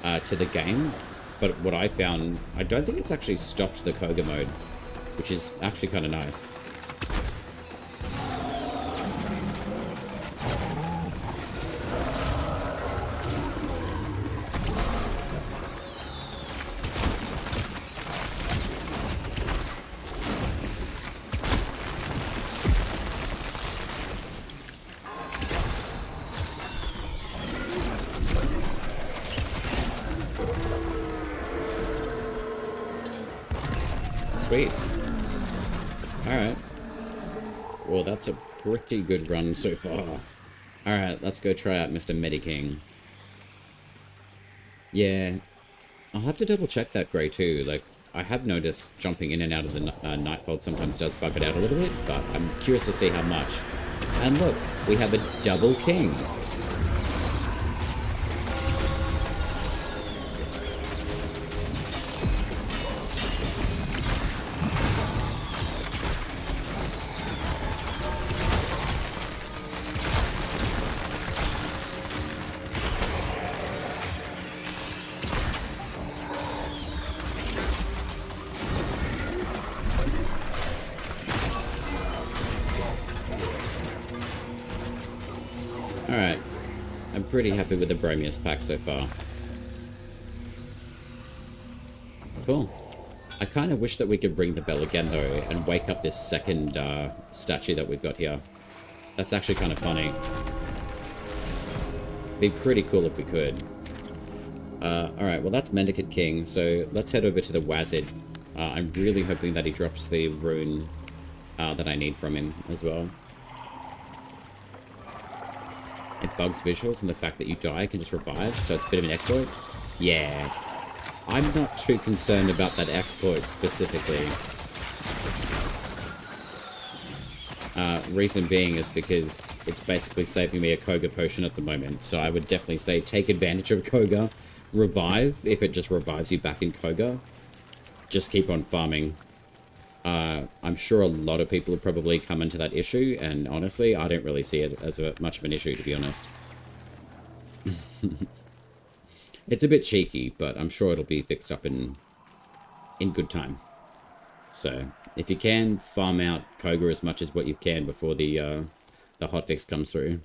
to the game. But what I found, I don't think it's actually stopped the Cogah mode, which is actually kind of nice. Sweet. Alright. Well, that's a pretty good run so far. Alright, let's go try out Mr. Mediking. Yeah. I'll have to double check that Grey too. Like, I have noticed jumping in and out of the Nightfold sometimes does bug it out a little bit, but I'm curious to see how much. And look, we have a double king. Alright, I'm pretty happy with the Bromius pack so far. Cool. I kind of wish that we could ring the bell again though, and wake up this second statue that we've got here. That's actually kind of funny. Be pretty cool if we could. Alright, well that's Mendicant King, so let's head over to the Wazid. I'm really hoping that he drops the rune that I need from him as well. It bugs visuals and the fact that you die can just revive, so it's a bit of an exploit. Yeah. I'm not too concerned about that exploit specifically. Reason being is because it's basically saving me a Cogah potion at the moment, so I would definitely say take advantage of Cogah. Revive, if it just revives you back in Cogah. Just keep on farming. I'm sure a lot of people have probably come into that issue, and honestly, I don't really see it as much of an issue, to be honest. It's a bit cheeky, but I'm sure it'll be fixed up in good time. So, if you can, farm out Cogah as much as what you can before the hotfix comes through.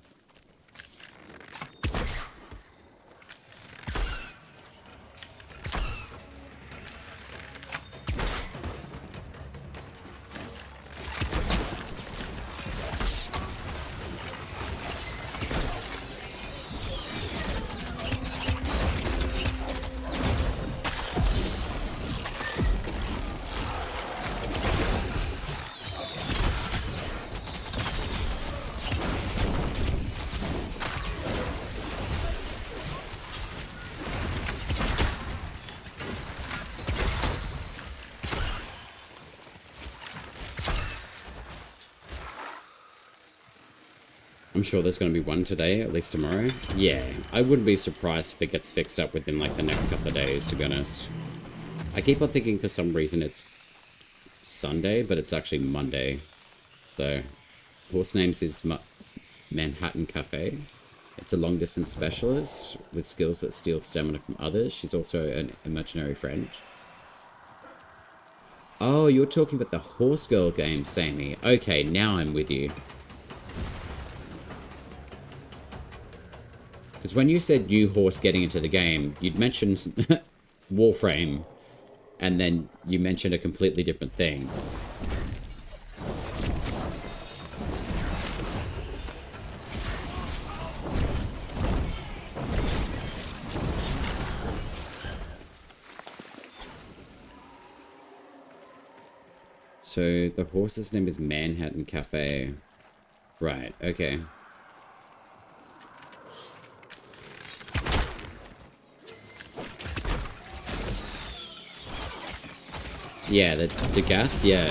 I'm sure there's going to be one today, at least tomorrow. Yeah, I wouldn't be surprised if it gets fixed up within like the next couple of days, to be honest. I keep on thinking for some reason it's Sunday, but it's actually Monday. So, horse names is Manhattan Cafe. It's a long-distance specialist with skills that steal stamina from others. She's also an imaginary friend. Oh, you're talking about the Horse Girl game, Sammy. Okay, now I'm with you. Because when you said new horse getting into the game, you'd mentioned Warframe, and then you mentioned a completely different thing. So the horse's name is Manhattan Cafe. Right, okay. Yeah, the Degath, yeah.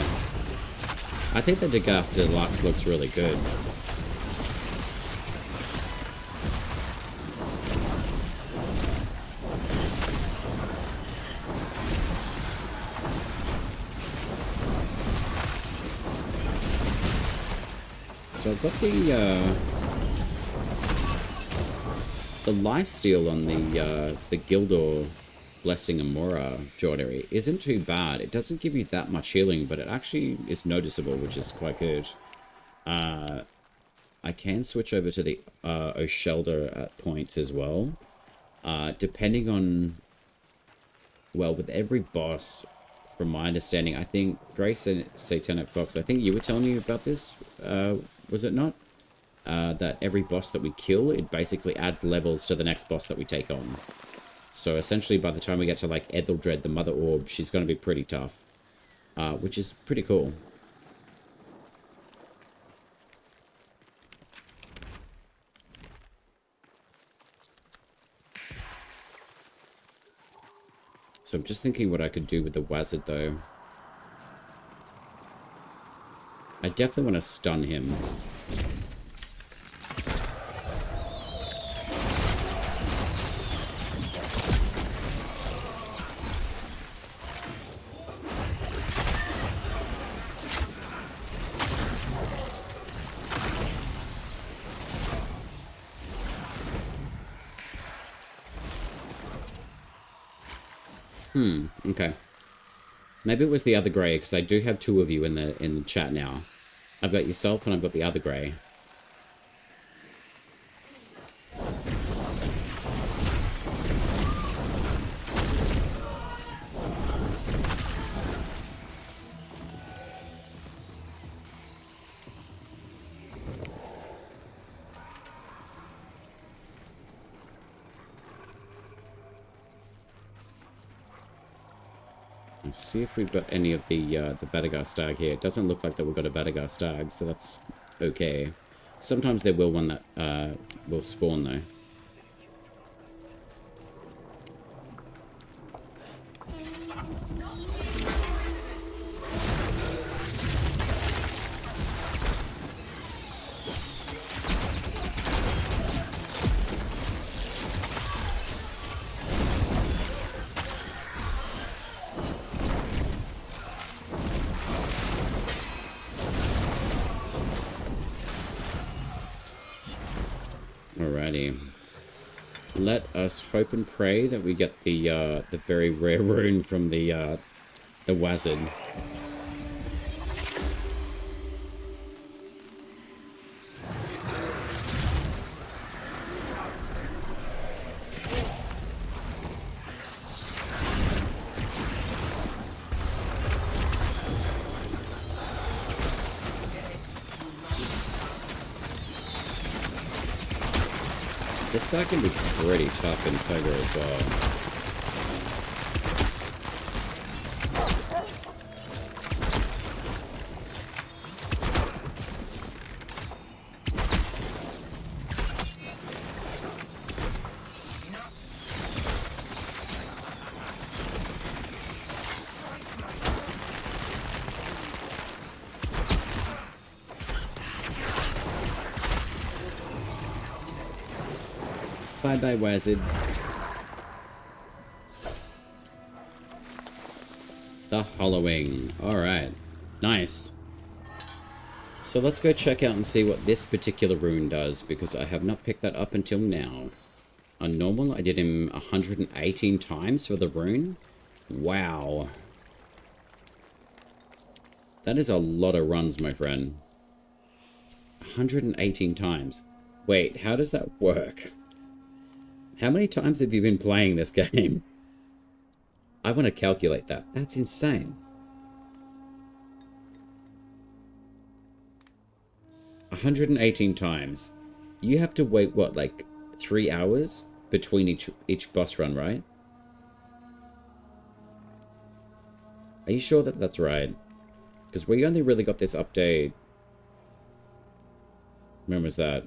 I think the Degath Deluxe looks really good. So I've got the lifesteal on the Gildor Blessing Amora joinery isn't too bad. It doesn't give you that much healing, but it actually is noticeable, which is quite good. I can switch over to the Oshelder at points as well. Depending on... Well, with every boss, from my understanding, I think Grace and Satanic Fox, I think you were telling me about this, was it not? That every boss that we kill, it basically adds levels to the next boss that we take on. So essentially, by the time we get to like Etheldred, the Mother Orb, she's going to be pretty tough, which is pretty cool. So I'm just thinking what I could do with the Wazard, though. I definitely want to stun him. Okay. Maybe it was the other grey, because I do have two of you in the chat now. I've got yourself and I've got the other grey. Let's see if we've got any of the Badagar Stag here. It doesn't look like that we've got a Badagar Stag, so that's okay. Sometimes there will one that will spawn, though. Alrighty. Let us hope and pray that we get the very rare rune from the Wazard. This guy can be pretty tough in Cogah as well. Bye-bye, Wazard. The Hollowing. Alright. Nice. So let's go check out and see what this particular rune does, because I have not picked that up until now. On normal, I did him 118 times for the rune. Wow. That is a lot of runs, my friend. 118 times. Wait, how does that work? How many times have you been playing this game? I want to calculate that. That's insane. 118 times. You have to wait, what, like 3 hours between each boss run, right? Are you sure that that's right? Because we only really got this update... When was that?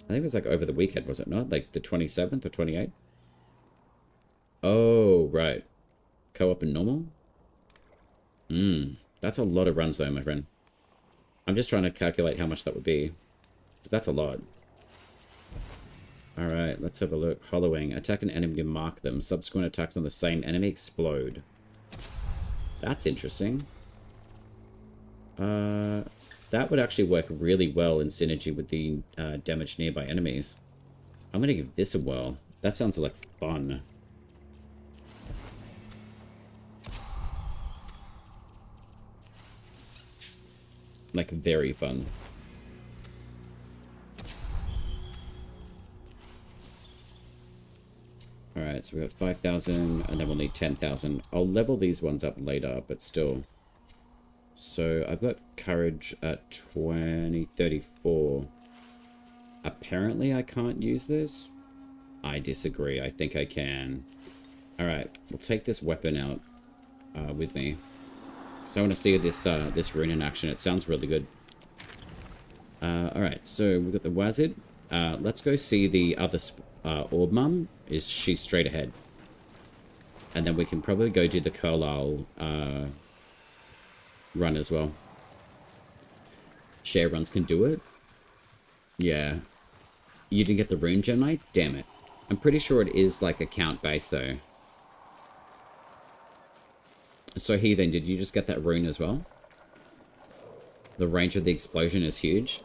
I think it was like over the weekend, was it not? Like the 27th or 28th? Oh, right. Co-op and normal? That's a lot of runs though, my friend. I'm just trying to calculate how much that would be. Because that's a lot. Alright, let's have a look. Hollowing. Attack an enemy to mark them. Subsequent attacks on the same enemy explode. That's interesting. That would actually work really well in synergy with the damage nearby enemies. I'm going to give this a whirl. That sounds like fun. Like, very fun. Alright, so we got 5,000, and then we'll need 10,000. I'll level these ones up later, but still. So, I've got courage at 2034. Apparently I can't use this. I disagree. I think I can. Alright, we'll take this weapon out with me. So I want to see this rune in action. It sounds really good. Alright, so we've got the wizard. Let's go see the other orb mum. She's straight ahead. And then we can probably go do the Carlisle run as well. Share runs can do it. Yeah. You didn't get the rune gem, mate? Damn it. I'm pretty sure it is like account based though. So Heathen, did you just get that rune as well? The range of the explosion is huge.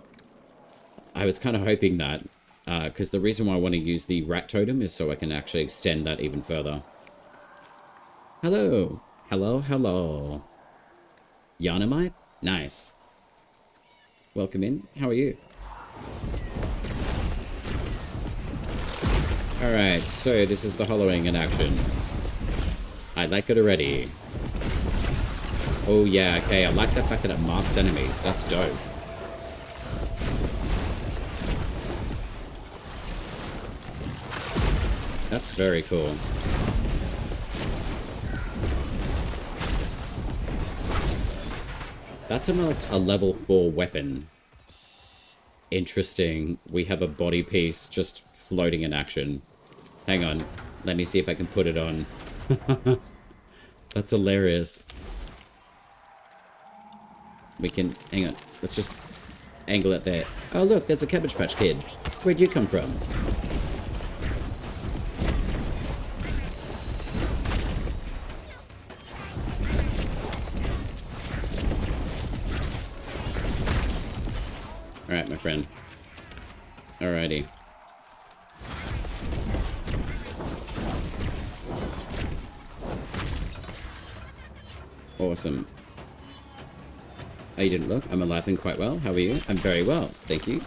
I was kind of hoping that, because the reason why I want to use the rat totem is so I can actually extend that even further. Hello. Hello, hello. Yanamite? Nice. Welcome in. How are you? Alright, so this is the hollowing in action. I like it already. Oh yeah, okay, I like the fact that it marks enemies. That's dope. That's very cool. That's a level 4 weapon. Interesting. We have a body piece just floating in action. Hang on. Let me see if I can put it on. That's hilarious. We can... Hang on. Let's just angle it there. Oh, look. There's a Cabbage Patch Kid. Where'd you come from? Alright, my friend. Alrighty. Awesome. Oh, you didn't look? I'm alive and quite well. How are you? I'm very well, thank you.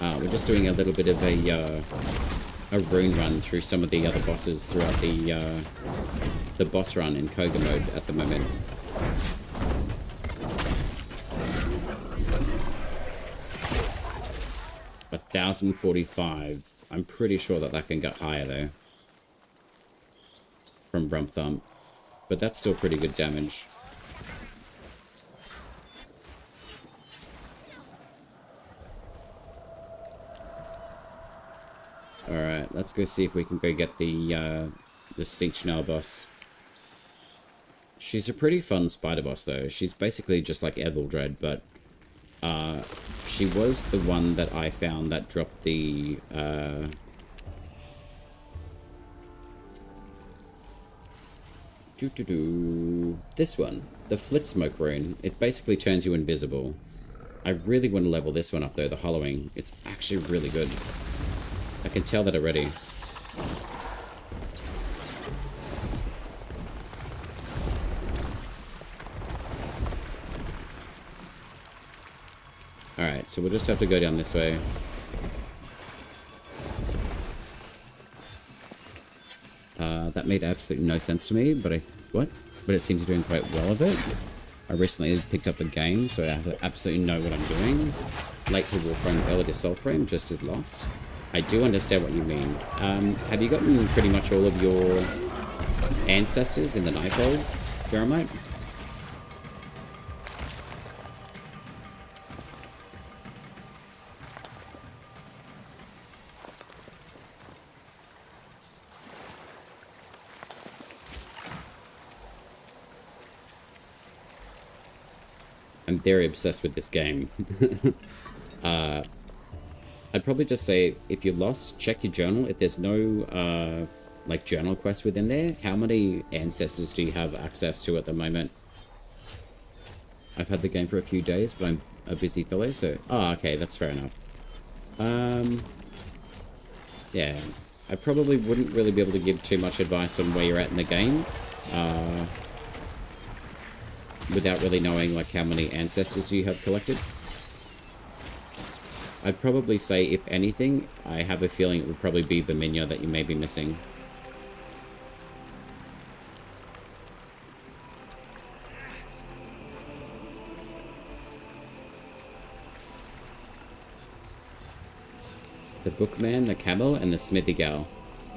We're just doing a little bit of a rune run through some of the other bosses throughout the boss run in Cogah mode at the moment. $1,045. I'm pretty sure that can get higher though. From Brump Thump. But that's still pretty good damage. Alright, let's go see if we can go get the Siege-Nail boss. She's a pretty fun spider boss though. She's basically just like Etheldred, but she was the one that I found that dropped the this one, the Flit Smoke rune. It basically turns you invisible. I really want to level this one up though, the Hollowing. It's actually really good. I can tell that already. Alright, so we'll just have to go down this way. That made absolutely no sense to me, but But it seems doing quite well of it. I recently picked up the game, so I absolutely know what I'm doing. Late to Warframe, early to Soulframe, just as lost. I do understand what you mean. Have you gotten pretty much all of your ancestors in the Nightfold, Jeremite? I'm very obsessed with this game. I'd probably just say, if you're lost, check your journal. If there's no, like, journal quest within there, how many ancestors do you have access to at the moment? I've had the game for a few days, but I'm a busy fellow, so... Oh, okay, that's fair enough. Yeah, I probably wouldn't really be able to give too much advice on where you're at in the game. Without really knowing, like, how many ancestors you have collected. I'd probably say, if anything, I have a feeling it would probably be Verminia that you may be missing. The Bookman, the Camel, and the Smithy Gal.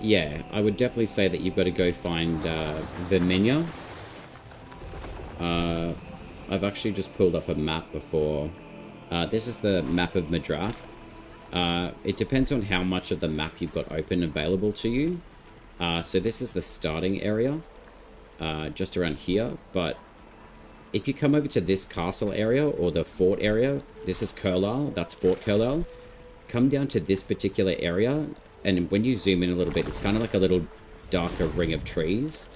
Yeah, I would definitely say that you've got to go find Verminia. I've actually just pulled up a map before. This is the map of Madrath. It depends on how much of the map you've got open available to you. So this is the starting area, just around here. But if you come over to this castle area, or the fort area, this is Curlal, that's Fort Curlal. Come down to this particular area, and when you zoom in a little bit, it's kind of like a little darker ring of trees.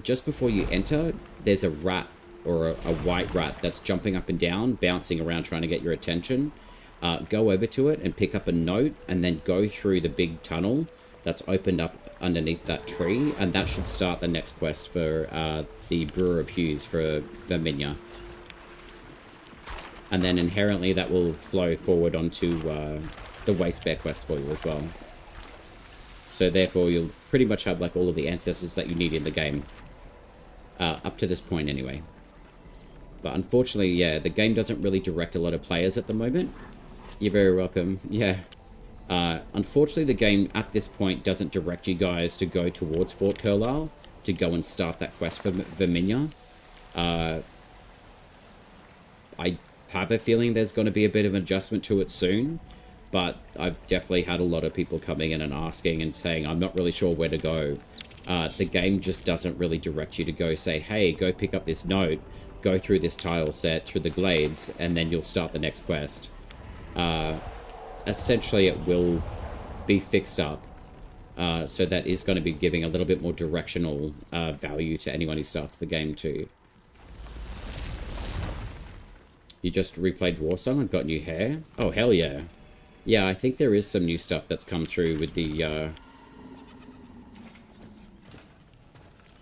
Just before you enter, there's a rat, or a white rat, that's jumping up and down, bouncing around trying to get your attention. Go over to it and pick up a note, and then go through the big tunnel that's opened up underneath that tree, and that should start the next quest for the Brewer of Hughes for Verminia. And then inherently that will flow forward onto the Waste Bear quest for you as well. So therefore you'll pretty much have like all of the ancestors that you need in the game. Up to this point anyway. But unfortunately, yeah, the game doesn't really direct a lot of players at the moment. You're very welcome. Yeah. Unfortunately, the game at this point doesn't direct you guys to go towards Fort Curlal to go and start that quest for Verminia. I have a feeling there's going to be a bit of an adjustment to it soon, but I've definitely had a lot of people coming in and asking and saying, I'm not really sure where to go. The game just doesn't really direct you to go say, hey, go pick up this note, go through this tile set, through the glades, and then you'll start the next quest. Essentially, it will be fixed up, so that is going to be giving a little bit more directional value to anyone who starts the game too. You just replayed Warsong and got new hair? Oh, hell yeah. Yeah, I think there is some new stuff that's come through with the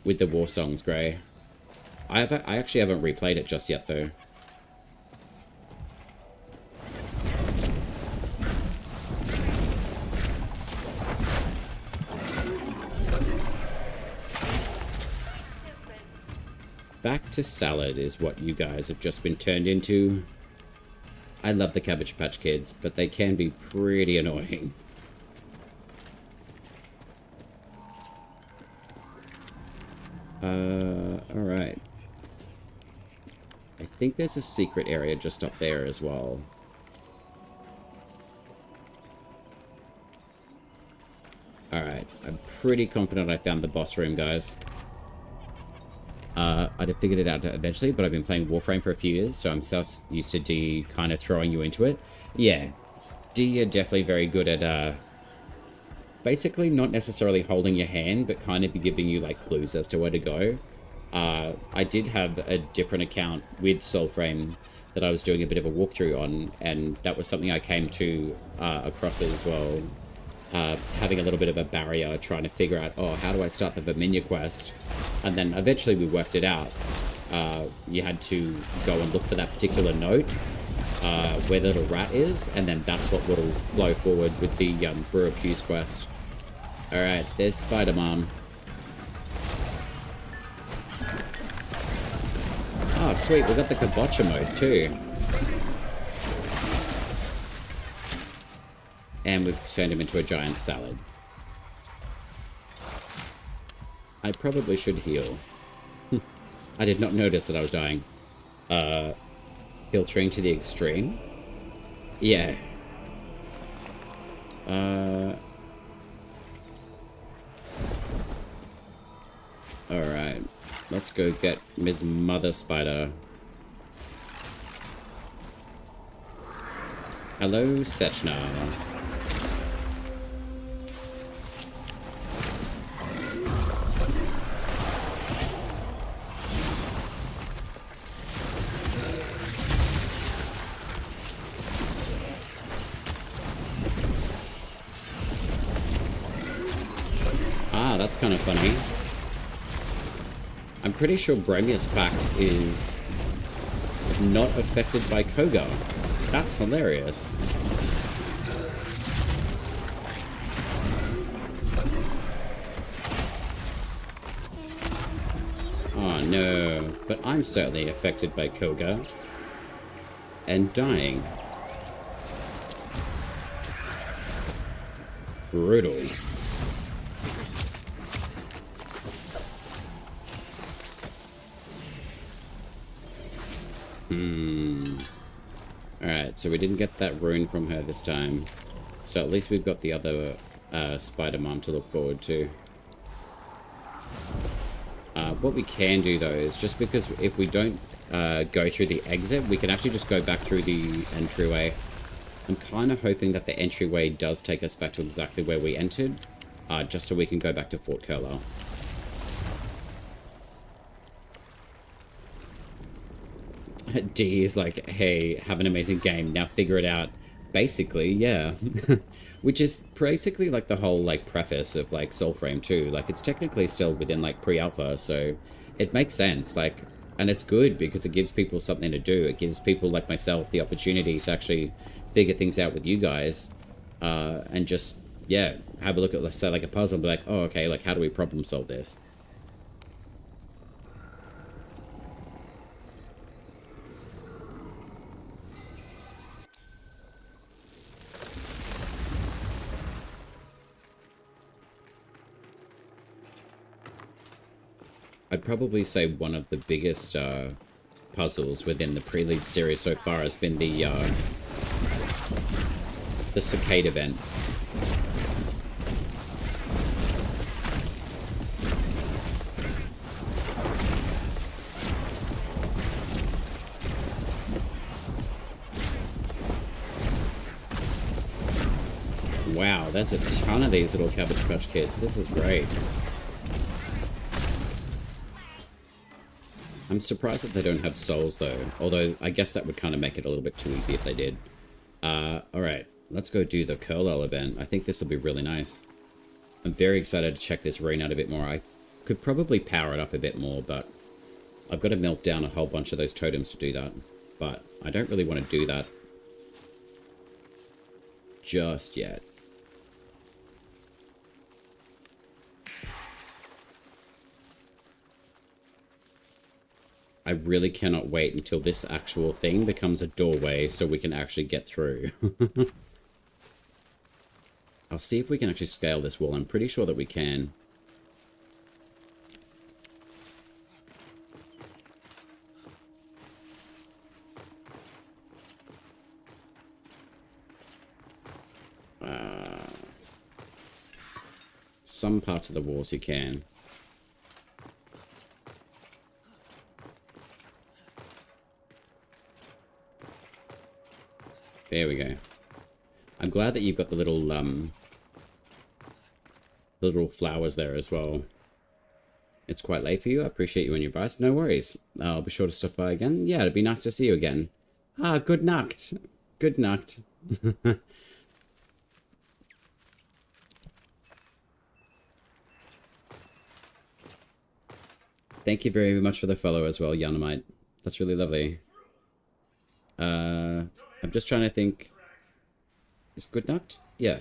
Warsongs, Grey. I actually haven't replayed it just yet, though. Back to salad is what you guys have just been turned into. I love the Cabbage Patch Kids, but they can be pretty annoying. Alright. I think there's a secret area just up there as well. Alright, I'm pretty confident I found the boss room, guys. I'd have figured it out eventually, but I've been playing Warframe for a few years, so I'm so used to D kind of throwing you into it. Yeah, D are definitely very good at, basically not necessarily holding your hand, but kind of giving you, like, clues as to where to go. I did have a different account with Soulframe that I was doing a bit of a walkthrough on, and that was something I came to across as well. Having a little bit of a barrier, trying to figure out, oh, how do I start the Verminia quest? And then eventually we worked it out. You had to go and look for that particular note, where the little rat is, and then that's what will flow forward with the Brewer of Hughes quest. Alright, there's Spider-Man. Oh, sweet, we got the Kabocha mode too. And we've turned him into a giant salad. I probably should heal. I did not notice that I was dying. Filtering to the extreme? Yeah. Alright. Let's go get Ms. Mother Spider. Hello, Sechna. Ah, that's kind of funny. I'm pretty sure Bromius Pact is not affected by Cogah. That's hilarious. Oh no, but I'm certainly affected by Cogah. And dying. Brutal. Alright, so we didn't get that rune from her this time. So at least we've got the other spider mom to look forward to. What we can do though is just because if we don't go through the exit, we can actually just go back through the entryway. I'm kind of hoping that the entryway does take us back to exactly where we entered, just so we can go back to Fort Curler. D is like, hey, have an amazing game, now figure it out. Basically, yeah. Which is basically like the whole like preface of like Soulframe too. Like it's technically still within like pre-alpha, so it makes sense. Like, and it's good because it gives people something to do. It gives people like myself the opportunity to actually figure things out with you guys, and just, yeah, have a look at, let's say, like a puzzle and be like, oh, okay, like how do we problem solve this? I'd probably say one of the biggest puzzles within the Preludes series so far has been the cicada event. Wow, that's a ton of these little Cabbage Patch Kids. This is great. I'm surprised that they don't have souls, though. Although, I guess that would kind of make it a little bit too easy if they did. Alright. Let's go do the Curl event. I think this will be really nice. I'm very excited to check this rune out a bit more. I could probably power it up a bit more, but I've got to melt down a whole bunch of those totems to do that. But I don't really want to do that just yet. I really cannot wait until this actual thing becomes a doorway so we can actually get through. I'll see if we can actually scale this wall. I'm pretty sure that we can. Some parts of the walls you can. There we go. I'm glad that you've got the little flowers there as well. It's quite late for you. I appreciate you and your advice. No worries. I'll be sure to stop by again. Yeah, it'd be nice to see you again. Ah, good night. Good night. Thank you very much for the follow as well, Yanamite. That's really lovely. I'm just trying to think. Is good night? Yeah.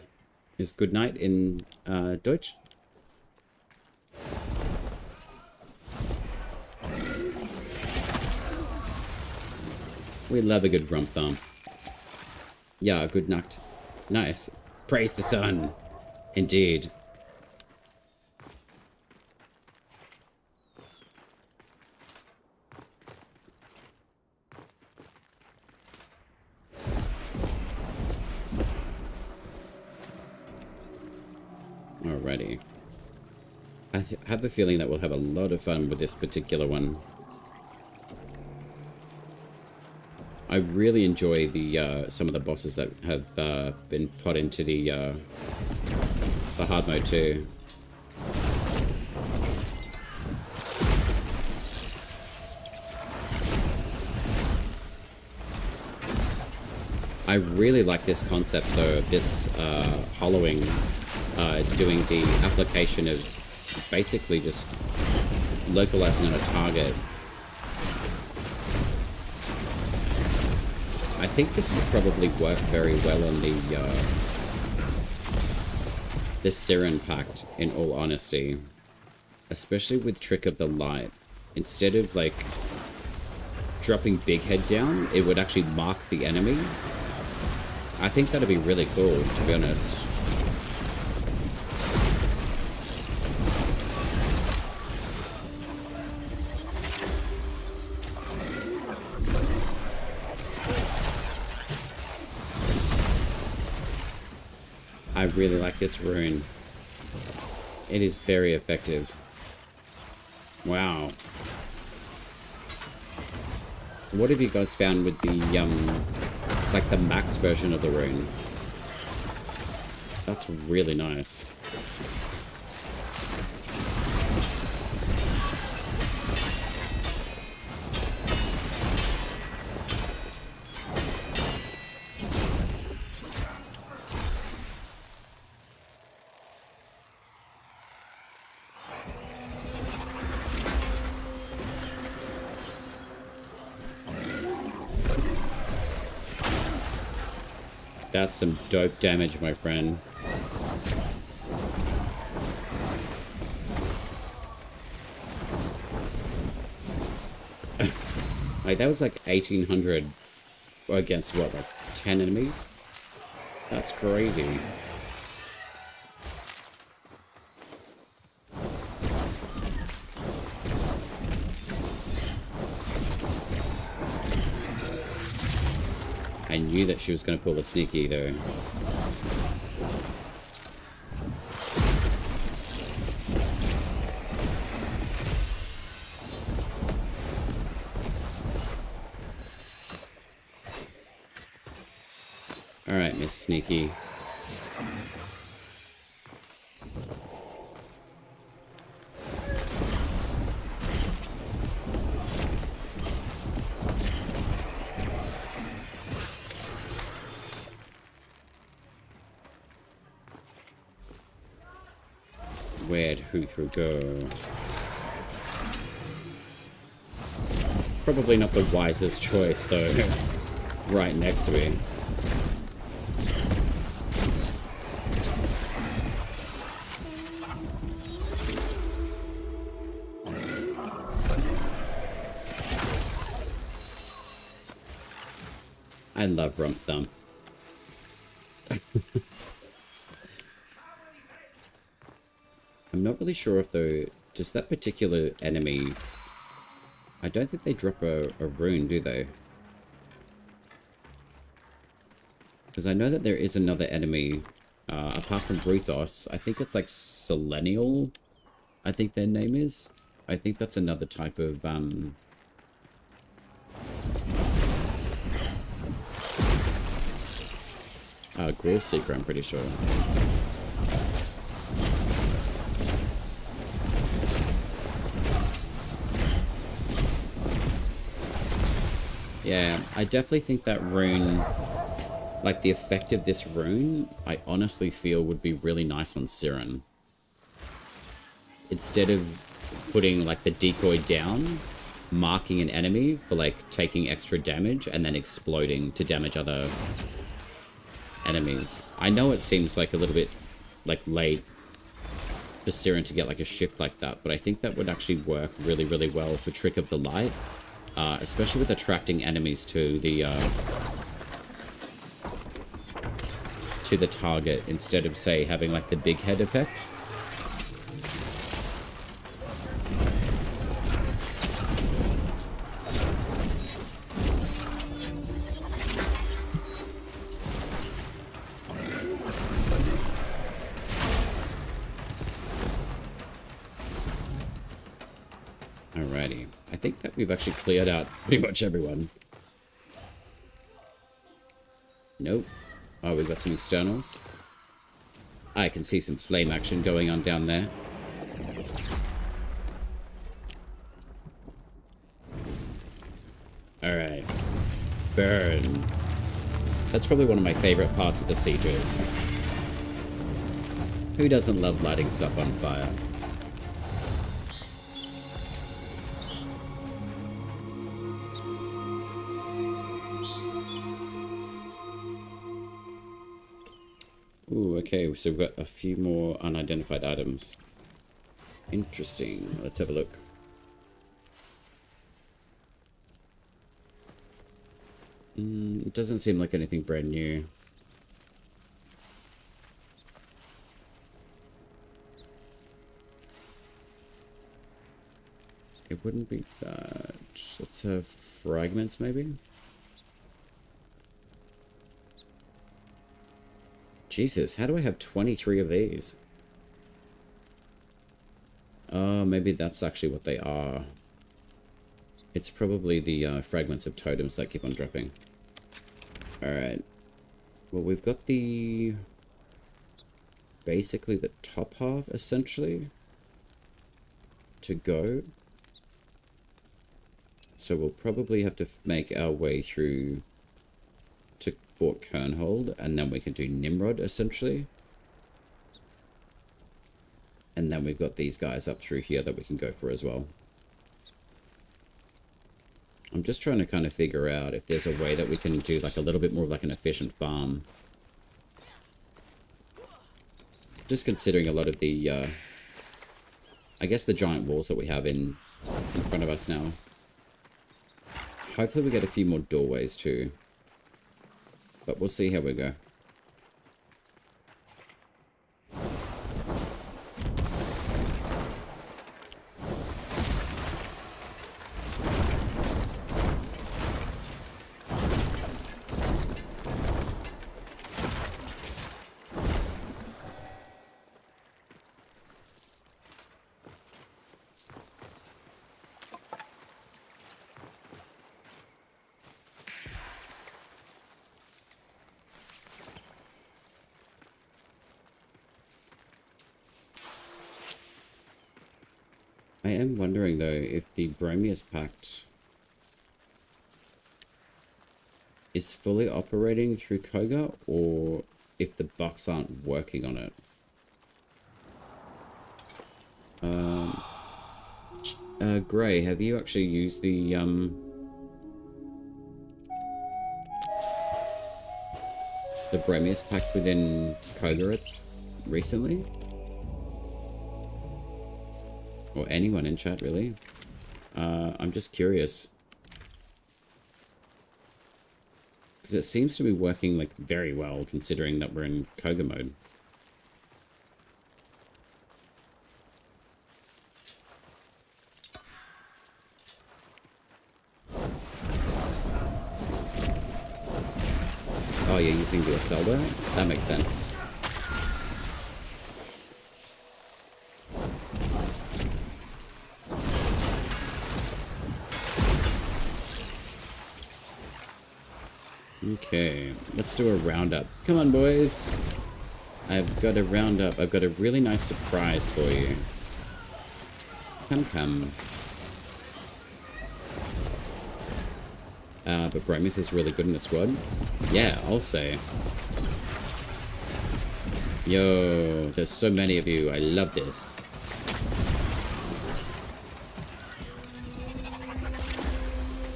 Is good night in Deutsch? We love a good rump thump. Yeah, good night. Nice. Praise the sun. Indeed. Alrighty. I have a feeling that we'll have a lot of fun with this particular one. I really enjoy the some of the bosses that have been put into the hard mode too. I really like this concept though, of this hollowing, doing the application of basically just localizing on a target. I think this would probably work very well on the Siren Pact, in all honesty. Especially with Trick of the Light. Instead of, like, dropping Big Head down, it would actually mark the enemy. I think that'd be really cool, to be honest. I really like this rune. It is very effective. Wow. What have you guys found with the, like the max version of the rune? That's really nice. That's some dope damage, my friend. Like, that was like 1800 against what, like 10 enemies? That's crazy. I knew that she was going to pull a sneaky, though. Alright, Miss Sneaky. Where'd Huthru go? Probably not the wisest choice, though. Right next to me. I love Rump Thump. I'm not really sure if, though, just that particular enemy... I don't think they drop a rune, do they? Because I know that there is another enemy, apart from Bruthos. I think it's like Selenial, I think their name is. I think that's another type of, Grill Seeker, I'm pretty sure. Yeah, I definitely think that rune, like the effect of this rune, I honestly feel would be really nice on Siren. Instead of putting like the decoy down, marking an enemy for like taking extra damage and then exploding to damage other enemies. I know it seems like a little bit like late for Siren to get like a shift like that, but I think that would actually work really, really well for Trick of the Light, especially with attracting enemies to the target instead of, say, having like the big head effect. Alrighty. I think that we've actually cleared out pretty much everyone. Nope. Oh, we've got some externals. I can see some flame action going on down there. Alright. Burn. That's probably one of my favorite parts of the sieges. Who doesn't love lighting stuff on fire? Ooh, okay, so we've got a few more unidentified items. Interesting. Let's have a look. It doesn't seem like anything brand new. It wouldn't be that. Let's have fragments, maybe? Jesus, how do I have 23 of these? Oh, maybe that's actually what they are. It's probably the fragments of totems that keep on dropping. Alright. Well, we've got the... basically the top half, essentially, to go. So we'll probably have to make our way through to Fort Kernhold, and then we can do Nimrod, essentially. And then we've got these guys up through here that we can go for as well. I'm just trying to kind of figure out if there's a way that we can do like a little bit more of like an efficient farm. Just considering a lot of the, I guess the giant walls that we have in front of us now. Hopefully we get a few more doorways too. But we'll see how we go. I am wondering though if the Bromius Pact is fully operating through Cogah or if the bucks aren't working on it. Gray, have you actually used the Bromius Pact within Cogah recently? Or anyone in chat, really? I'm just curious. Because it seems to be working, like, very well, considering that we're in Cogah mode. Oh, you're using the Zelda? That makes sense. Okay, let's do a roundup. Come on, boys. I've got a roundup. I've got a really nice surprise for you. Come. But Bromius is really good in the squad. Yeah, I'll say. Yo, there's so many of you. I love this.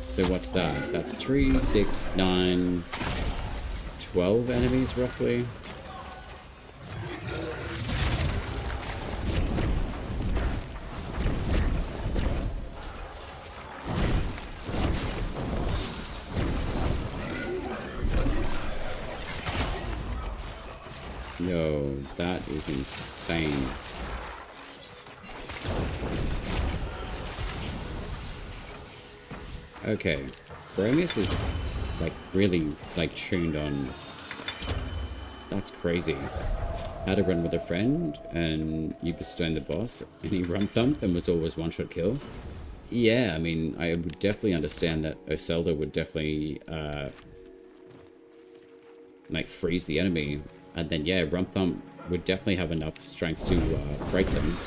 So what's that? That's 3, 6, 9, 12 enemies, roughly. Yo, that is insane. Okay, Bromius is like really like tuned on. That's crazy. How to run with a friend, and you bestone the boss, and he run thump and was always one-shot kill. Yeah, I mean, I would definitely understand that Zelda would definitely like freeze the enemy. And then, yeah, Rump Thump would definitely have enough strength to break them.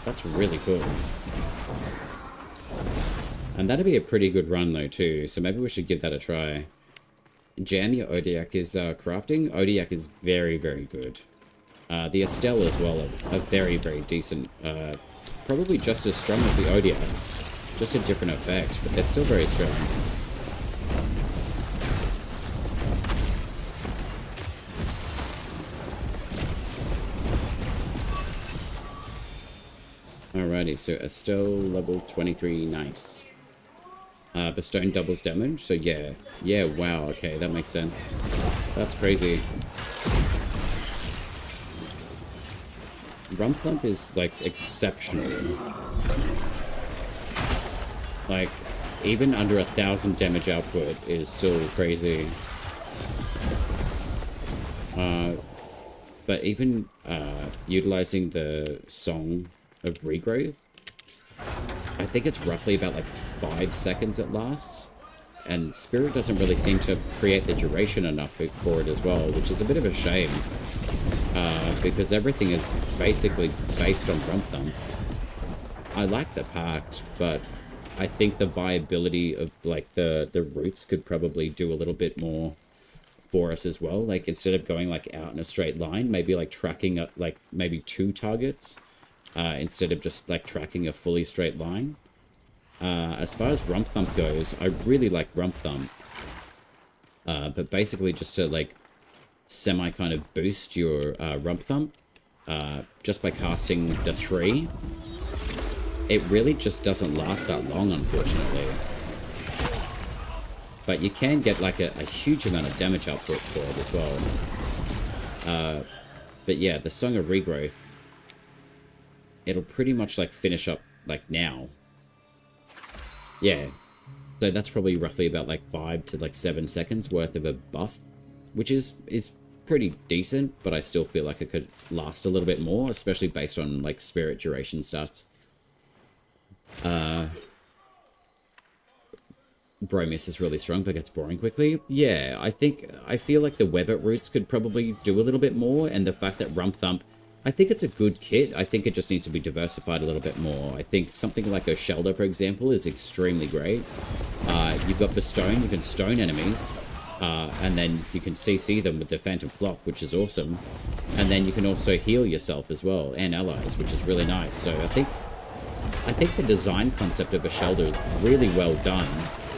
That's really cool. And that'd be a pretty good run, though, too. So maybe we should give that a try. Jam, your Odiak is crafting. Odiak is very, very good. The Estelle as well are very, very decent. Probably just as strong as the Odiak. Just a different effect, but they're still very strong. Alrighty, so Estelle level 23, nice. Bestone doubles damage, so yeah. Yeah, wow, okay, that makes sense. That's crazy. Rump Thump is, like, exceptional. Like, even under 1,000 damage output is still crazy. But even utilizing the Song of Regrowth, I think it's roughly about like 5 seconds it lasts, and Spirit doesn't really seem to create the duration enough for it as well, which is a bit of a shame, because everything is basically based on Rump Thump. I like the pact, but I think the viability of like the roots could probably do a little bit more for us as well. Like instead of going like out in a straight line, maybe like tracking up like maybe 2 targets. Instead of just like tracking a fully straight line. As far as Rump Thump goes, I really like Rump Thump. But basically just to like semi kind of boost your Rump Thump, just by casting the 3, it really just doesn't last that long, unfortunately. But you can get like a huge amount of damage output for it as well. But yeah, the Song of Regrowth, it'll pretty much like finish up like now. Yeah. So that's probably roughly about like 5 to like 7 seconds worth of a buff, which is pretty decent, but I still feel like it could last a little bit more, especially based on like spirit duration stats. Bromius is really strong but gets boring quickly. Yeah, I feel like the Webbit roots could probably do a little bit more, and the fact that Rump Thump, I think it's a good kit. I think it just needs to be diversified a little bit more. I think something like Oshelda, for example, is extremely great. You've got the Stone, you can stone enemies, and then you can CC them with the Phantom Flock, which is awesome. And then you can also heal yourself as well, and allies, which is really nice. So I think the design concept of Oshelda is really well done.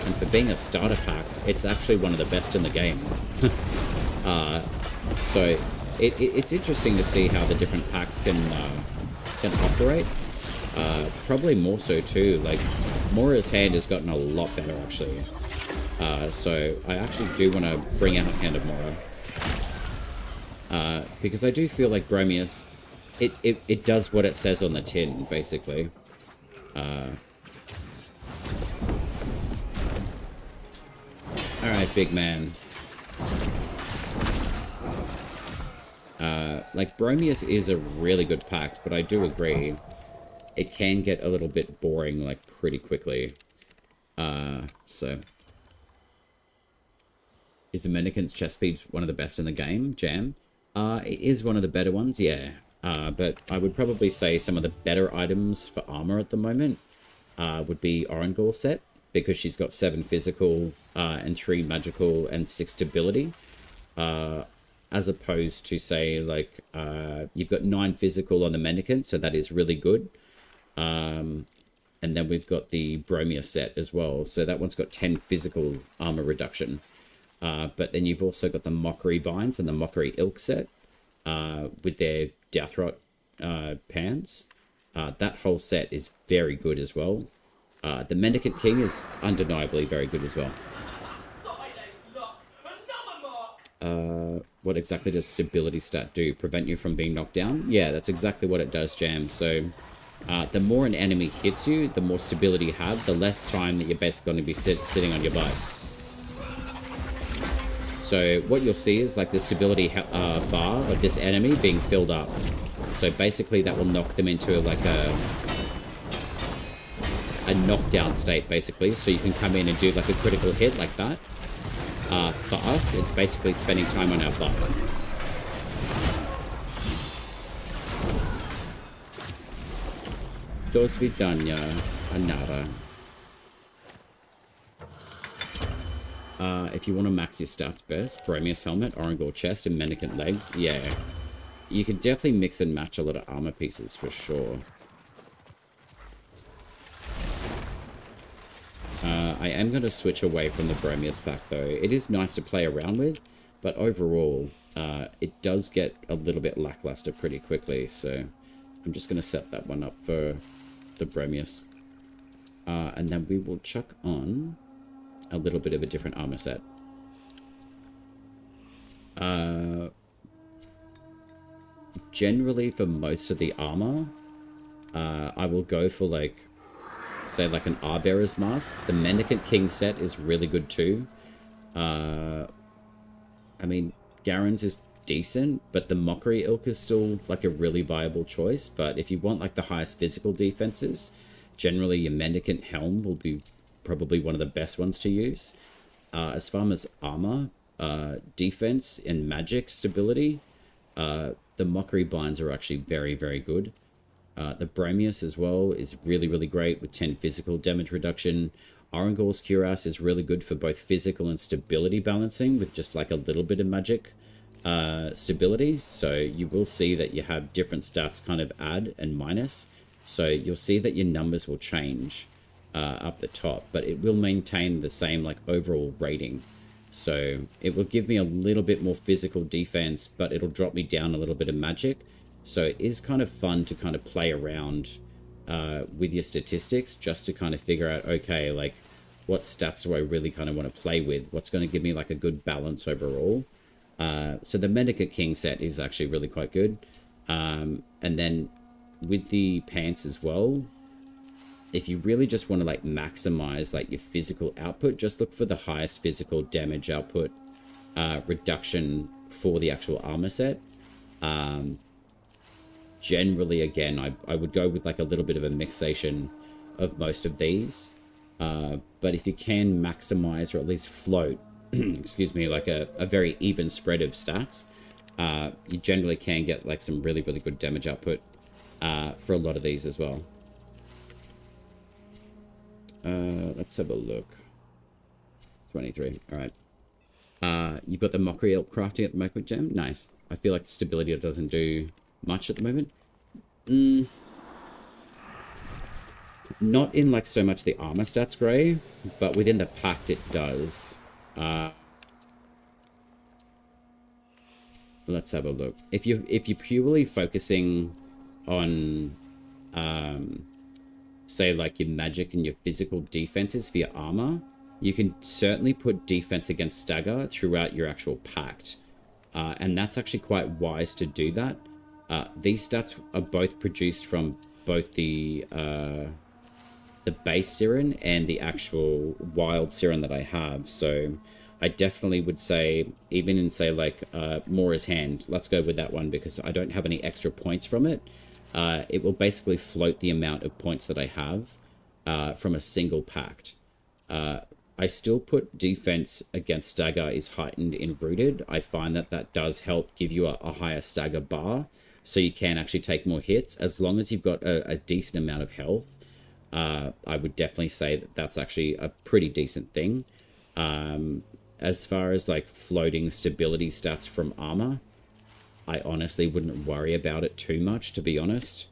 And for being a starter pack, it's actually one of the best in the game. So it's interesting to see how the different packs can operate. Probably more so too. Like Mora's hand has gotten a lot better actually. So I actually do want to bring out Hand of Mora, because I do feel like Bromius, it does what it says on the tin basically. Alright, big man. Like, Bromius is a really good pact, but I do agree it can get a little bit boring, like, pretty quickly. So. Is the Mendicant's chest speed one of the best in the game, Jam? It is one of the better ones, yeah. But I would probably say some of the better items for armor at the moment would be Orangor set, because she's got 7 physical and 3 magical and 6 stability. As opposed to, say, like, you've got 9 physical on the Mendicant, so that is really good. And then we've got the Bromia set as well, so that one's got 10 physical armor reduction. But then you've also got the Mockery Binds and the Mockery Ilk set with their Deathrot pans. That whole set is very good as well. The Mendicant King is undeniably very good as well. What exactly does stability stat do? Prevent you from being knocked down? Yeah, that's exactly what it does, Jam. So the more an enemy hits you, the more stability you have, the less time that you're basically going to be sitting on your butt. So what you'll see is like the stability bar of this enemy being filled up. So basically that will knock them into like a knockdown state basically. So you can come in and do like a critical hit like that. For us, it's basically spending time on our butt. Do svidania, Anara. If you want to max your stats best, Bromius Helmet, Orangor Chest, and Mendicant Legs, yeah. You can definitely mix and match a lot of armor pieces for sure. I am going to switch away from the Bromius pack though. It is nice to play around with, but overall, it does get a little bit lackluster pretty quickly, so I'm just going to set that one up for the Bromius. And then we will chuck on a little bit of a different armor set. Generally, for most of the armor, I will go for like, say like an Arbearer's Mask. The Mendicant King set is really good too. I mean, Garen's is decent, but the Mockery Ilk is still like a really viable choice. But if you want like the highest physical defenses, generally your Mendicant Helm will be probably one of the best ones to use. As far as armor, defense, and magic stability, the Mockery Binds are actually very, very good. The Bromius as well is really, really great with 10 physical damage reduction. Orangor's Cuirass is really good for both physical and stability balancing with just like a little bit of magic stability. So you will see that you have different stats kind of add and minus. So you'll see that your numbers will change up the top, but it will maintain the same like overall rating. So it will give me a little bit more physical defense, but it'll drop me down a little bit of magic. So it is kind of fun to kind of play around with your statistics just to kind of figure out, okay, like what stats do I really kind of want to play with? What's going to give me like a good balance overall? So the Mendicant King set is actually really quite good. And then with the pants as well, if you really just want to like maximize like your physical output, just look for the highest physical damage output reduction for the actual armor set. Generally, again, I would go with like a little bit of a mixation of most of these. But if you can maximize or at least float, excuse me, like a very even spread of stats, you generally can get like some really, really good damage output for a lot of these as well. Let's have a look. 23. All right. You've got the Mockery Elk crafting at the Magma Gem. Nice. I feel like the stability doesn't do much at the moment. Not in like so much the armor stats gray, but within the pact it does. Let's have a look. If you're purely focusing on say like your magic and your physical defenses for your armor, you can certainly put defense against stagger throughout your actual pact. And that's actually quite wise to do that. These stats are both produced from both the base Siren and the actual wild Siren that I have. So I definitely would say, even in say like Mora's Hand, let's go with that one because I don't have any extra points from it. It will basically float the amount of points that I have from a single pact. I still put defense against stagger is heightened in Rooted. I find that that does help give you a higher stagger bar, so you can actually take more hits as long as you've got a decent amount of health. I would definitely say that that's actually a pretty decent thing. As far as like floating stability stats from armor, I honestly wouldn't worry about it too much, to be honest,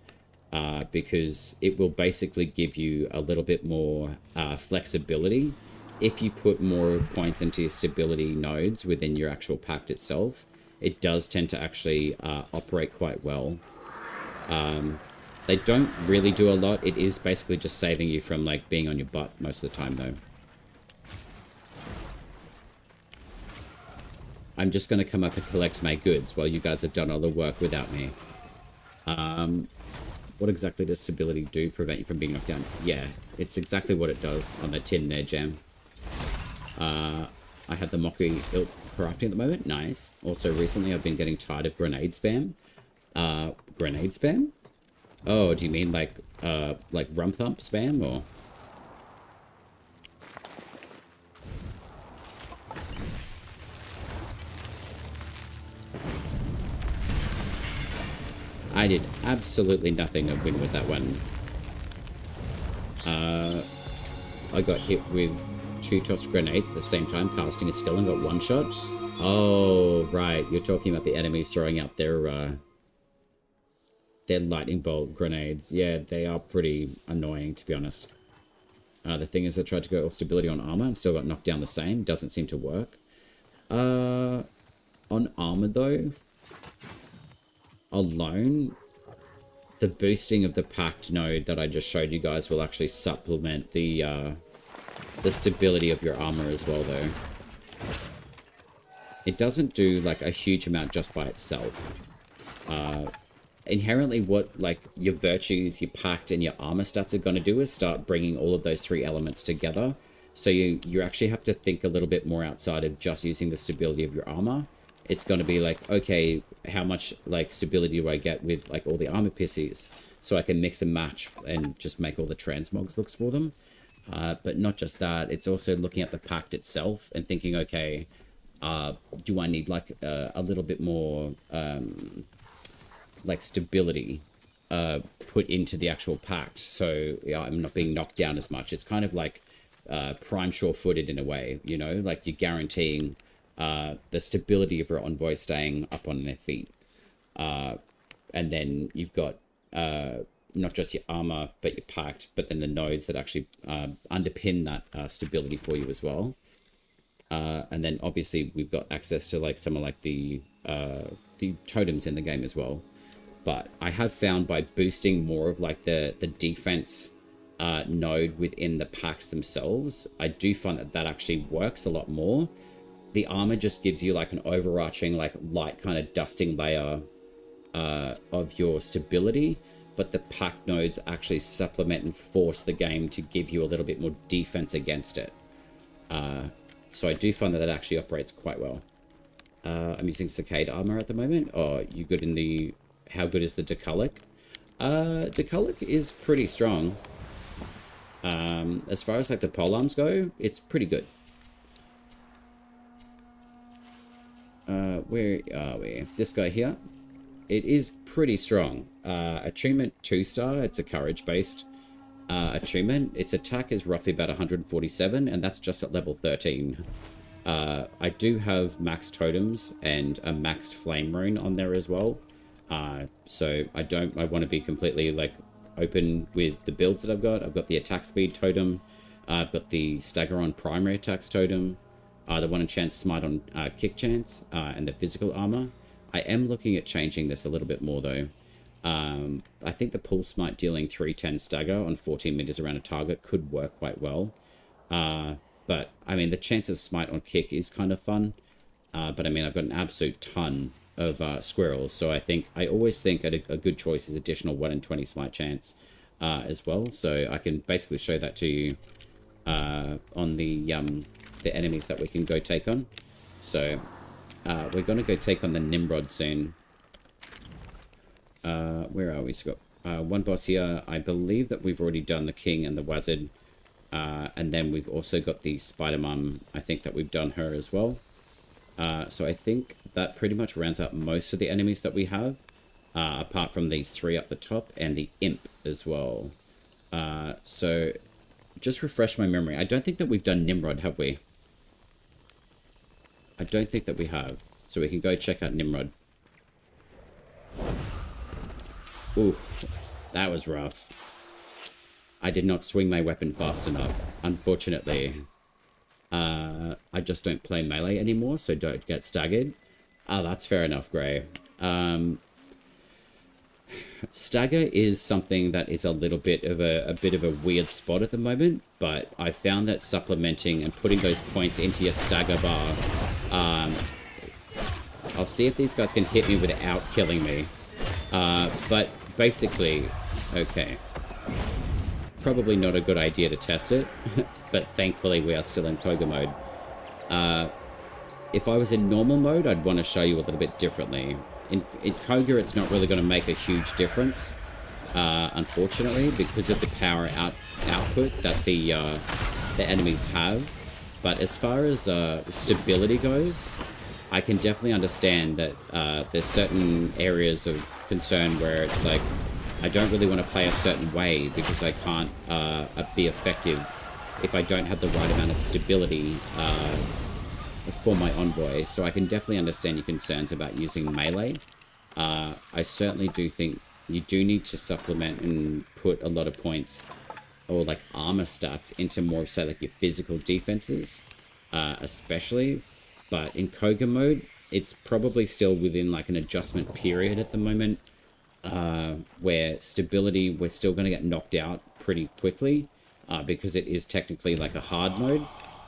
because it will basically give you a little bit more flexibility if you put more points into your stability nodes within your actual pact itself. It does tend to actually operate quite well. They don't really do a lot. It is basically just saving you from like being on your butt most of the time though. I'm just going to come up and collect my goods while you guys have done all the work without me. What exactly does stability do? Prevent you from being knocked down? Yeah, it's exactly what it does on the tin there, Jam. I had the Mockery Ilk crafting at the moment. Nice. Also, recently I've been getting tired of grenade spam. Grenade spam? Oh, do you mean like rump thump spam, or? I did absolutely nothing to win with that one. I got hit with 2 tossed grenades at the same time, casting a skill, and got 1 shot. Oh, right. You're talking about the enemies throwing out their lightning bolt grenades. Yeah, they are pretty annoying, to be honest. The thing is, I tried to go all stability on armor and still got knocked down the same. Doesn't seem to work. On armor, though, alone, the boosting of the packed node that I just showed you guys will actually supplement the stability of your armor as well, though. It doesn't do, like, a huge amount just by itself. Inherently, what, like, your virtues, your pact, and your armor stats are going to do is start bringing all of those 3 elements together. So you actually have to think a little bit more outside of just using the stability of your armor. It's going to be like, okay, how much, like, stability do I get with, like, all the armor pieces? So I can mix and match and just make all the transmogs looks for them. But not just that, it's also looking at the pact itself and thinking, okay, do I need, like, a little bit more, like, stability put into the actual pact, so yeah, I'm not being knocked down as much. It's kind of like prime sure-footed in a way, you know, like you're guaranteeing the stability of your envoy staying up on their feet. And then you've got not just your armor, but your pact, but then the nodes that actually underpin that stability for you as well. And then obviously we've got access to, like, some of, like, the totems in the game as well. But I have found by boosting more of, like, the defense node within the packs themselves, I do find that actually works a lot more. The armor just gives you, like, an overarching, like, light kind of dusting layer of your stability, but the pack nodes actually supplement and force the game to give you a little bit more defense against it. So I do find that actually operates quite well. I'm using Cicada armor at the moment. Oh, you good in the... How good is the Decalic? Decalic is pretty strong. As far as, like, the polearms go, it's pretty good. Where are we? This guy here. It is pretty strong. Achievement 2-star. It's a courage-based achievement. Its attack is roughly about 147, and that's just at level 13. I do have maxed totems and a maxed flame rune on there as well. So I want to be completely, like, open with the builds that I've got. I've got the attack speed totem. I've got the stagger on primary attacks totem. The 1 in chance smite on kick chance, and the physical armor. I am looking at changing this a little bit more, though. I think the pull smite dealing 310 stagger on 14 meters around a target could work quite well. But, I mean, the chance of smite on kick is kind of fun. But, I mean, I've got an absolute ton of squirrels, so I always think a good choice is additional 1 in 20 smite chance as well. So I can basically show that to you on the enemies that we can go take on. So we're going to go take on the Nimrod soon. Where are we? So we've got one boss here. I believe that we've already done the King and the Wazard, and then we've also got the Spider-Mum. I think that we've done her as well. So I think that pretty much rounds up most of the enemies that we have, apart from these 3 up the top and the Imp as well. So just refresh my memory. I don't think that we've done Nimrod, have we? I don't think that we have. So we can go check out Nimrod. Ooh, that was rough. I did not swing my weapon fast enough, unfortunately. I just don't play melee anymore, so don't get staggered. That's fair enough, Gray. Stagger is something that is a little bit of a weird spot at the moment, but I found that supplementing and putting those points into your stagger bar. I'll see if these guys can hit me without killing me. But basically, okay. Probably not a good idea to test it, but thankfully we are still in Cogah mode. If I was in normal mode, I'd want to show you a little bit differently. In Cogah, it's not really going to make a huge difference, unfortunately, because of the power output that the enemies have. But as far as stability goes, I can definitely understand that there's certain areas of concern where it's like, I don't really want to play a certain way because I can't be effective if I don't have the right amount of stability for my envoy. So I can definitely understand your concerns about using melee. I certainly do think you do need to supplement and put a lot of points or like armor stats into more, say, like your physical defenses, especially. But in Cogah mode, it's probably still within like an adjustment period at the moment, where stability, we're still going to get knocked out pretty quickly, because it is technically like a hard mode.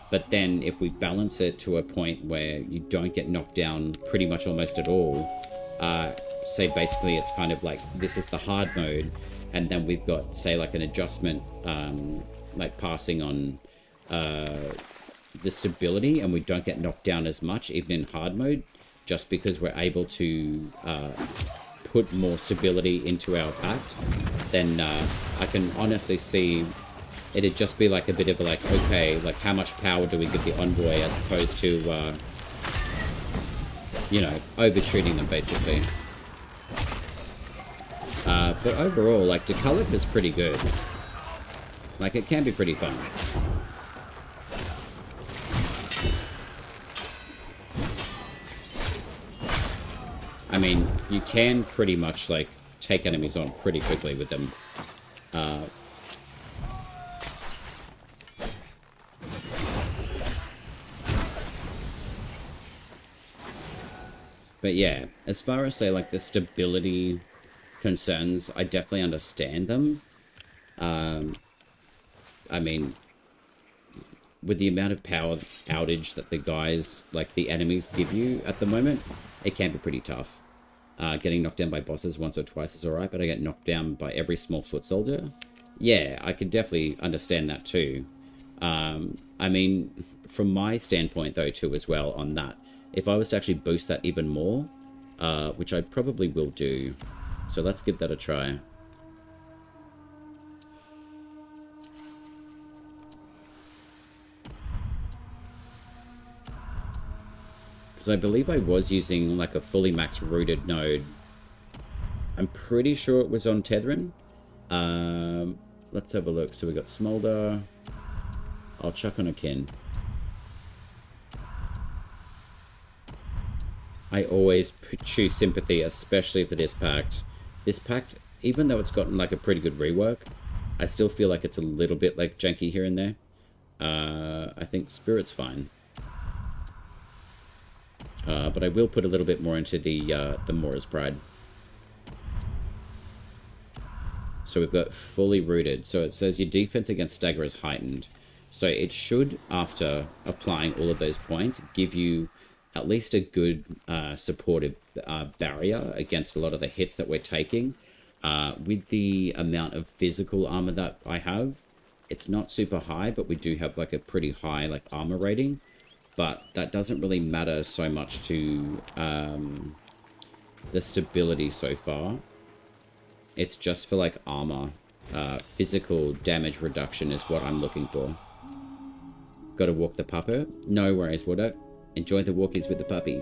But then if we balance it to a point where you don't get knocked down pretty much almost at all, say basically it's kind of like this is the hard mode, and then we've got, say, like an adjustment, like passing on the stability, and we don't get knocked down as much even in hard mode, just because we're able to put more stability into our pact. Then I can honestly see it'd just be like a bit of a like, okay, like how much power do we give the envoy as opposed to you know, over-treating them basically. But overall, like, Decalic is pretty good. Like, it can be pretty fun. I mean, you can pretty much, like, take enemies on pretty quickly with them. But yeah, as far as, say, like, the stability concerns, I definitely understand them. I mean, with the amount of power outage that the guys, like, the enemies give you at the moment, it can be pretty tough. Getting knocked down by bosses once or twice is alright, but I get knocked down by every small foot soldier. Yeah, I could definitely understand that too. I mean, from my standpoint, though, too, as well, on that, if I was to actually boost that even more, which I probably will do, so let's give that a try. Because I believe I was using like a fully max rooted node. I'm pretty sure it was on Tethrin. Let's have a look. So we got Smolder. I'll chuck on a Kin. I always choose Sympathy, especially for this pact. This pact, even though it's gotten like a pretty good rework, I still feel like it's a little bit like janky here and there. I think Spirit's fine. But I will put a little bit more into the Mora's Pride. So we've got fully rooted. So it says your defense against stagger is heightened. So it should, after applying all of those points, give you at least a good supportive barrier against a lot of the hits that we're taking. With the amount of physical armor that I have, it's not super high, but we do have like a pretty high like armor rating. But that doesn't really matter so much to the stability so far. It's just for like armor. Physical damage reduction is what I'm looking for. Got to walk the pupper? No worries, Water. Enjoy the walkies with the puppy.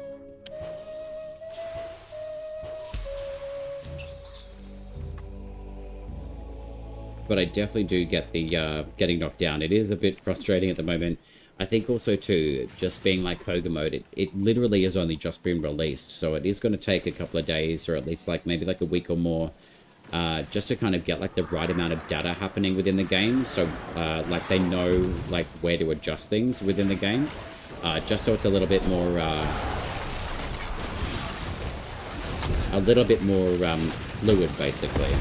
But I definitely do get the getting knocked down. It is a bit frustrating at the moment. I think also too, just being like Cogah mode, it literally has only just been released. So it is going to take a couple of days, or at least like maybe like a week or more, just to kind of get like the right amount of data happening within the game. So like they know like where to adjust things within the game. Just so it's a little bit more fluid, basically.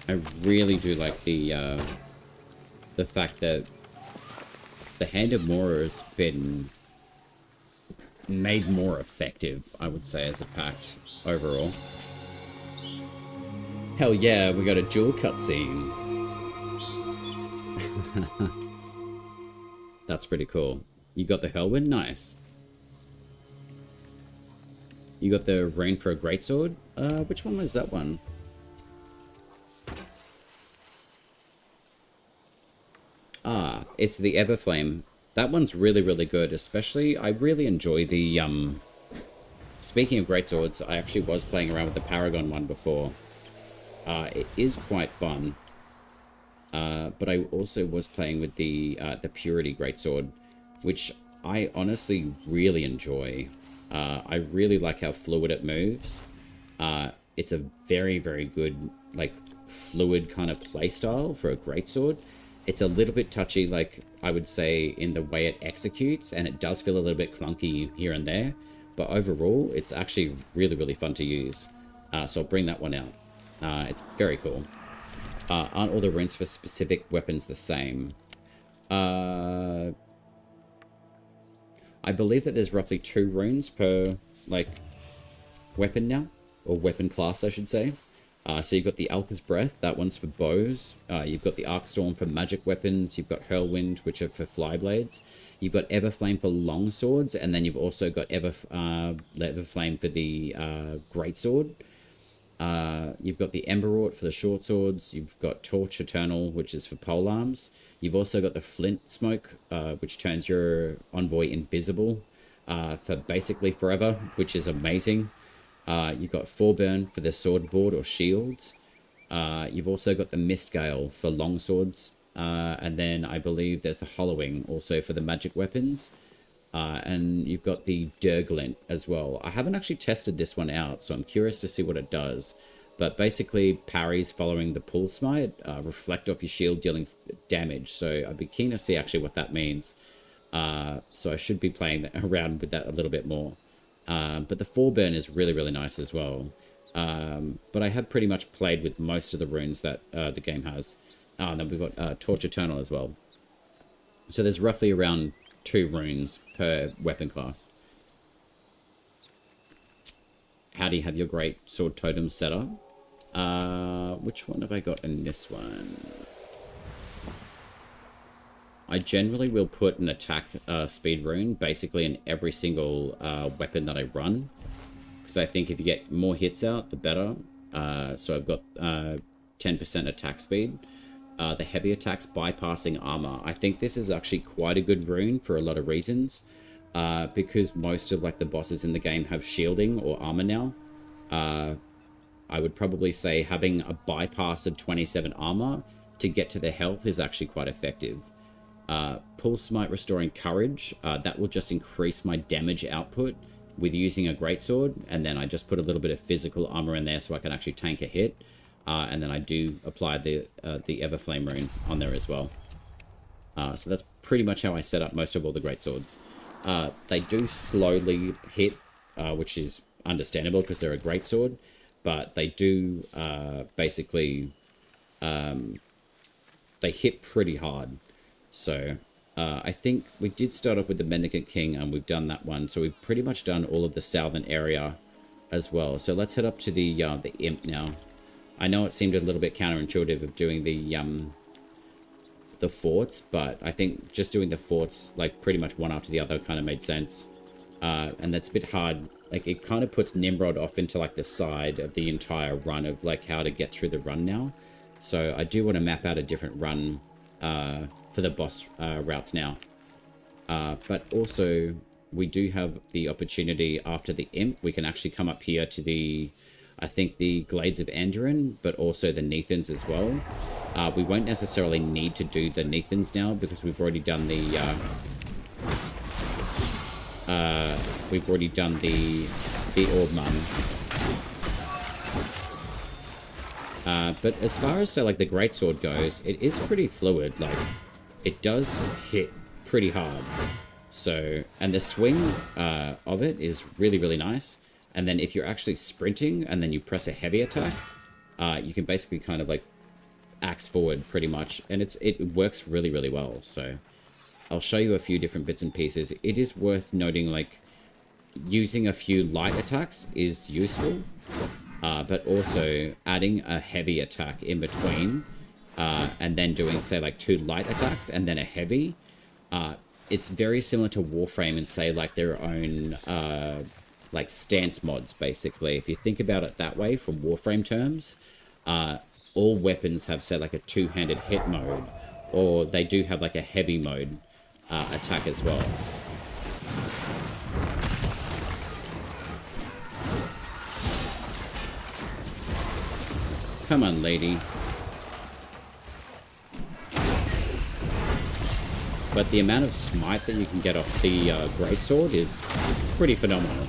I really do like the fact that the Hand of Mora has been made more effective, I would say, as a pact overall. Hell yeah, we got a dual cutscene. That's pretty cool. You got the Hellwind? Nice. You got the Rain for a Greatsword? Which one was that one? Ah, it's the Everflame. That one's really, really good. Especially, I really enjoy the, Speaking of Greatswords, I actually was playing around with the Paragon one before. It is quite fun. But I also was playing with the Purity Greatsword, which I honestly really enjoy. I really like how fluid it moves. It's a very, very good, like, fluid kind of playstyle for a greatsword. It's a little bit touchy, like, I would say, in the way it executes, and it does feel a little bit clunky here and there. But overall, it's actually really, really fun to use. So I'll bring that one out. It's very cool. Aren't all the runes for specific weapons the same? I believe that there's roughly 2 runes per, like, weapon now. Or weapon class, I should say. So you've got the Alka's Breath, that one's for bows. You've got the Arcstorm for magic weapons. You've got Hurlwind, which are for flyblades. You've got Everflame for long swords, and then you've also got Everflame for the greatsword. You've got the Emberwort for the short swords. You've got Torch Eternal, which is for polearms. You've also got the Flint Smoke, which turns your envoy invisible for basically forever, which is amazing. You've got Forburn for the swordboard or shields. You've also got the Mistgale for longswords. And then I believe there's the Hollowing also for the magic weapons. And you've got the Durglint as well. I haven't actually tested this one out, so I'm curious to see what it does. But basically, parries following the pull smite reflect off your shield, dealing damage. So I'd be keen to see actually what that means. So I should be playing around with that a little bit more. But the Forburn is really, really nice as well. But I have pretty much played with most of the runes that the game has. And then we've got Torch Eternal as well. So there's roughly around 2 runes per weapon class. How do you have your great sword totem set up? Which one have I got in this one? I generally will put an attack speed rune basically in every single weapon that I run. Because I think if you get more hits out, the better. So I've got 10% attack speed. The heavy attacks bypassing armor. I think this is actually quite a good rune for a lot of reasons. Because most of like the bosses in the game have shielding or armor now. I would probably say having a bypass of 27 armor to get to the health is actually quite effective. Pull Smite restoring courage. That will just increase my damage output with using a greatsword. And then I just put a little bit of physical armor in there so I can actually tank a hit. And then I do apply the Everflame rune on there as well. So that's pretty much how I set up most of all the greatswords. They do slowly hit, which is understandable because they're a greatsword. But they do basically... they hit pretty hard. So I think we did start off with the Mendicant King and we've done that one. So we've pretty much done all of the southern area as well. So let's head up to the Imp now. I know it seemed a little bit counterintuitive of doing the forts, but I think just doing the forts like pretty much one after the other kind of made sense. And that's a bit hard. Like it kind of puts Nimrod off into like the side of the entire run of like how to get through the run now. So I do want to map out a different run for the boss routes now. But also we do have the opportunity after the Imp, we can actually come up here to the, I think the Glades of Andurin, but also the Nethans as well. We won't necessarily need to do the Nethans now because we've already done the Orb Mum. But as far as, say, like, the Greatsword goes, it is pretty fluid. Like, it does hit pretty hard. So, and the swing of it is really, really nice. And then if you're actually sprinting and then you press a heavy attack, you can basically kind of, like, axe forward pretty much. And it works really, really well. So, I'll show you a few different bits and pieces. It is worth noting, like, using a few light attacks is useful, but also adding a heavy attack in between, and then doing, say, like 2 light attacks and then a heavy. It's very similar to Warframe and, say, like their own like stance mods, basically. If you think about it that way from Warframe terms, all weapons have, say, like a 2-handed hit mode, or they do have like a heavy mode attack as well. Come on, lady. But the amount of smite that you can get off the greatsword is pretty phenomenal.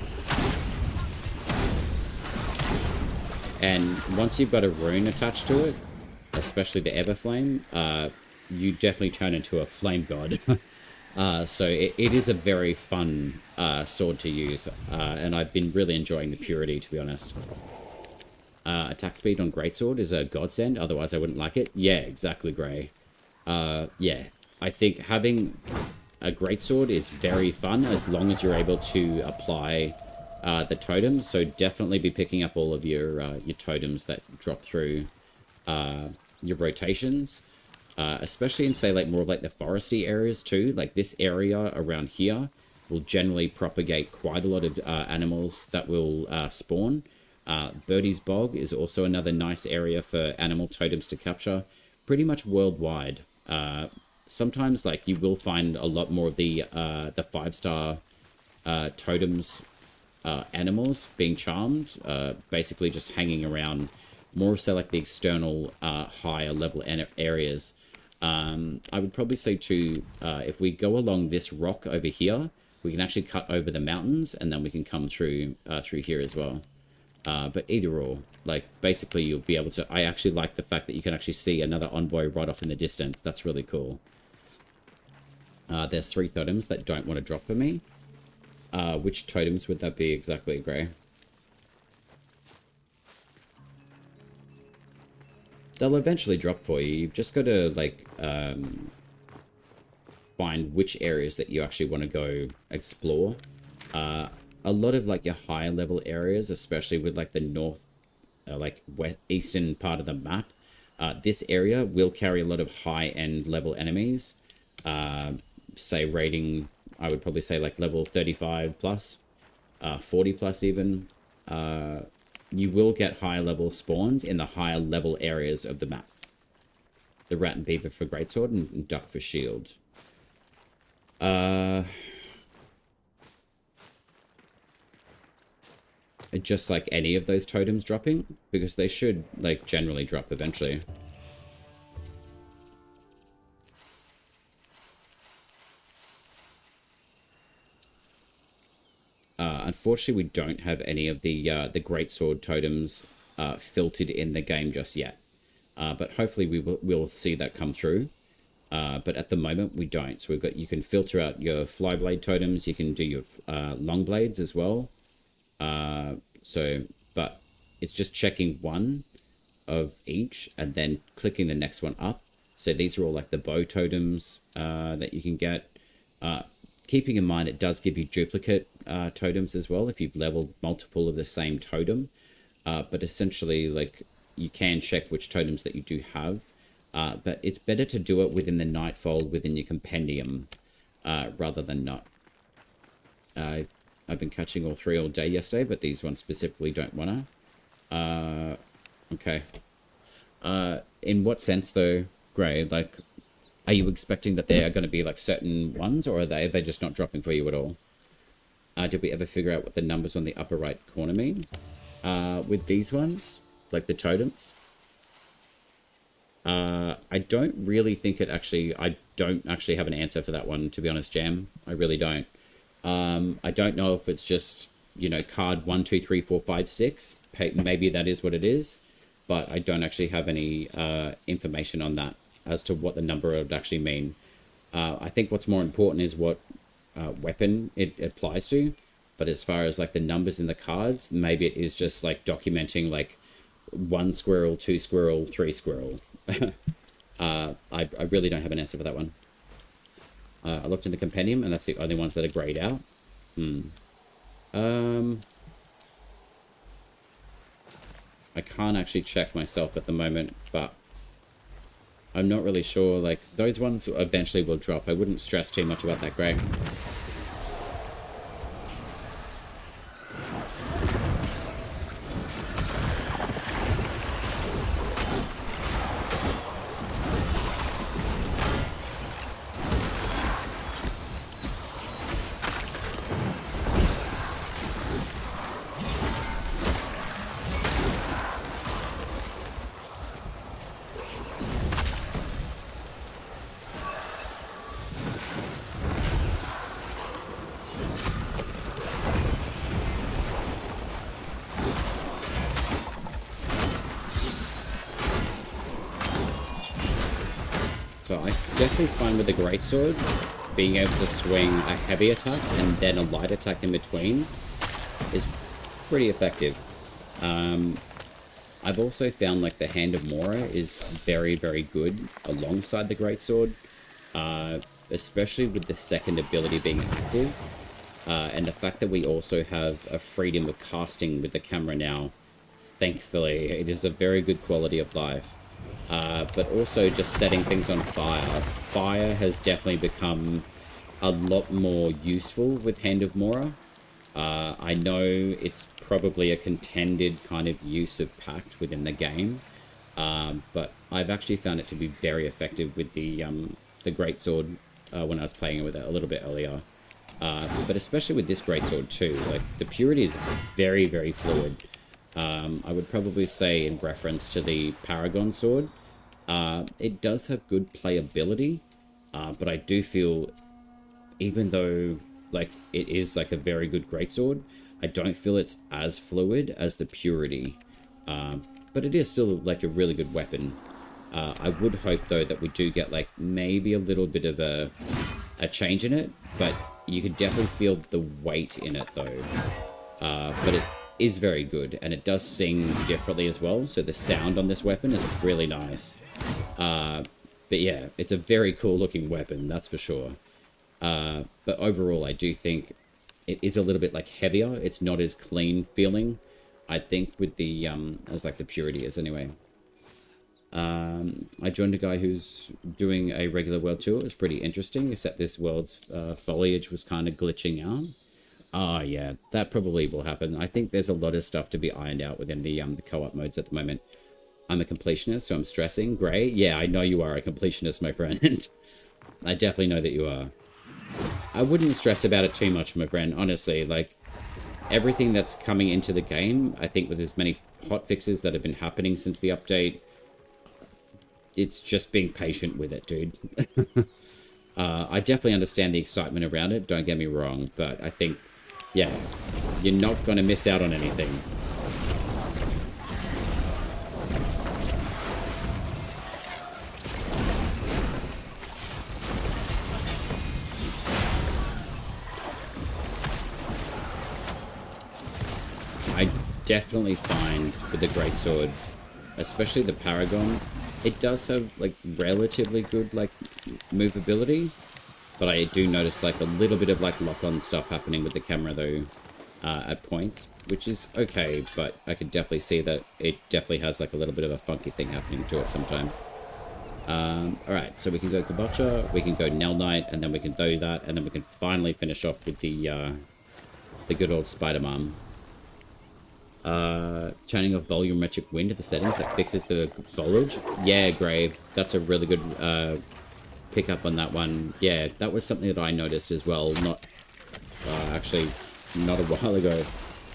And once you've got a rune attached to it, especially the Everflame, you definitely turn into a flame god. So it is a very fun sword to use, and I've been really enjoying the purity, to be honest. Attack speed on greatsword is a godsend, otherwise I wouldn't like it. Yeah, exactly, Grey. Yeah, I think having a greatsword is very fun as long as you're able to apply the totems. So definitely be picking up all of your totems that drop through your rotations, especially in, say, like more of like the foresty areas too. Like this area around here will generally propagate quite a lot of animals that will spawn. Birdie's Bog is also another nice area for animal totems to capture, pretty much worldwide. Sometimes, like, you will find a lot more of the 5-star totems animals being charmed, basically just hanging around more so like the external higher level areas. I would probably say too, if we go along this rock over here, we can actually cut over the mountains and then we can come through here as well. But either or, like, basically you'll be able to... I actually like the fact that you can actually see another envoy right off in the distance. That's really cool. There's 3 totems that don't want to drop for me. Which totems would that be exactly, Grey? They'll eventually drop for you. You've just got to, like, find which areas that you actually want to go explore. A lot of, like, your higher level areas, especially with, like, the north, like, eastern part of the map, this area will carry a lot of high-end level enemies. Say, rating, I would probably say, like, level 35 plus, 40 plus even. You will get higher level spawns in the higher level areas of the map. The Rat and Beaver for Greatsword and Duck for Shield. Just like any of those totems dropping, because they should, like, generally drop eventually. Unfortunately, we don't have any of the greatsword totems filtered in the game just yet, but hopefully we'll see that come through. But at the moment we don't. So you can filter out your flyblade totems. You can do your long blades as well. But it's just checking one of each and then clicking the next one up. So these are all like the bow totems that you can get. Keeping in mind, it does give you duplicate totems as well if you've leveled multiple of the same totem. But essentially, like, you can check which totems that you do have. But it's better to do it within the Nightfold, within your compendium, rather than not. I've been catching all 3 all day yesterday, but these ones specifically don't want to. Okay. In what sense, though, Grey? Like, are you expecting that there are going to be, like, certain ones, or are they just not dropping for you at all? Did we ever figure out what the numbers on the upper right corner mean? With these ones? Like the totems? I don't really think it actually... I don't actually have an answer for that one, to be honest, Jam. I really don't. I don't know if it's just, you know, card 1, 2, 3, 4, 5, 6. Maybe that is what it is. But I don't actually have any information on that as to what the number would actually mean. I think what's more important is what weapon it applies to. But as far as, like, the numbers in the cards, maybe it is just, like, documenting, like, 1 squirrel, 2 squirrel, 3 squirrel. I really don't have an answer for that one. I looked in the compendium, and that's the only ones that are grayed out. I can't actually check myself at the moment, but I'm not really sure. Like, those ones eventually will drop. I wouldn't stress too much about that, Greg. So I definitely find with the greatsword, being able to swing a heavy attack and then a light attack in between is pretty effective. I've also found like the Hand of Mora is very, very good alongside the greatsword, especially with the second ability being active, and the fact that we also have a freedom of casting with the camera now. Thankfully, it is a very good quality of life. But also just setting things on fire. Fire has definitely become a lot more useful with Hand of Mora. I know it's probably a contended kind of use of Pact within the game, but I've actually found it to be very effective with the greatsword when I was playing with it a little bit earlier. But especially with this greatsword too, like the purity is very, very fluid. I would probably say in reference to the Paragon sword, it does have good playability, but I do feel, even though like it is like a very good greatsword, I don't feel it's as fluid as the purity, but it is still like a really good weapon. I would hope though that we do get like maybe a little bit of a change in it, but you could definitely feel the weight in it though. But it is very good, and it does sing differently as well, so the sound on this weapon is really nice. But yeah, it's a very cool looking weapon, that's for sure. But overall, I do think it is a little bit like heavier. It's not as clean feeling, I think, with the as like the purity is anyway. I joined a guy who's doing a regular world tour. It was pretty interesting, except this world's foliage was kind of glitching out. Oh yeah, that probably will happen. I think there's a lot of stuff to be ironed out within the co-op modes at the moment. I'm a completionist, so I'm stressing. Gray? Yeah, I know you are a completionist, my friend. I definitely know that you are. I wouldn't stress about it too much, my friend, honestly. Like, everything that's coming into the game, I think with as many hotfixes that have been happening since the update, it's just being patient with it, dude. I definitely understand the excitement around it, don't get me wrong, but I think, yeah, you're not going to miss out on anything. I definitely find with the greatsword, especially the Paragon, it does have like relatively good like movability, but I do notice like a little bit of like lock-on stuff happening with the camera though at points, which is okay, but I could definitely see that it definitely has like a little bit of a funky thing happening to it sometimes. Alright, so we can go Kabocha, we can go Nell Knight, and then we can do that, and then we can finally finish off with the good old Spider-Man. Turning off volumetric wind to the settings that fixes the foliage. Yeah, Grave, that's a really good pick up on that one. Yeah, that was something that I noticed as well. Not actually, not a while ago.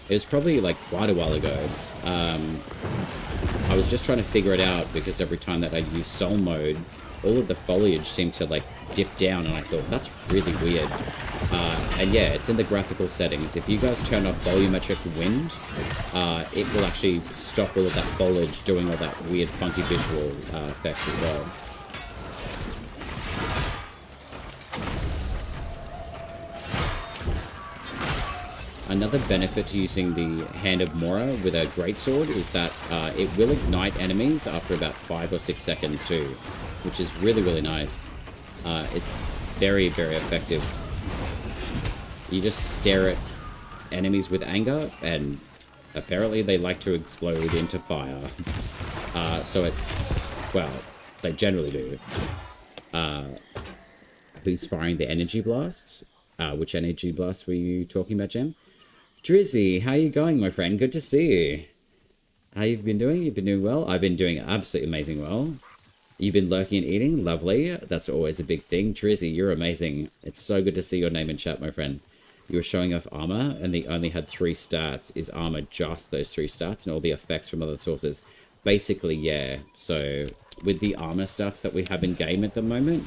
It was probably like quite a while ago. I was just trying to figure it out because every time that I use soul mode, all of the foliage seemed to like dip down, and I thought that's really weird. And yeah, it's in the graphical settings. If you guys turn off volumetric wind, it will actually stop all of that foliage doing all that weird funky visual effects as well. Another benefit to using the Hand of Mora with a greatsword is that it will ignite enemies after about 5 or 6 seconds too, which is really, really nice. It's very, very effective. You just stare at enemies with anger, and apparently they like to explode into fire. So it, well, they generally do. Who's firing the energy blasts? Which energy blasts were you talking about, Jem? Drizzy, how you going, my friend? Good to see you. How you've been doing? You've been doing well? I've been doing absolutely amazing well. You've been lurking and eating? Lovely. That's always a big thing. Drizzy, you're amazing. It's so good to see your name in chat, my friend. You were showing off armor, and they only had 3 stats. Is armor just those 3 stats and all the effects from other sources? Basically, yeah. So, with the armor stats that we have in game at the moment,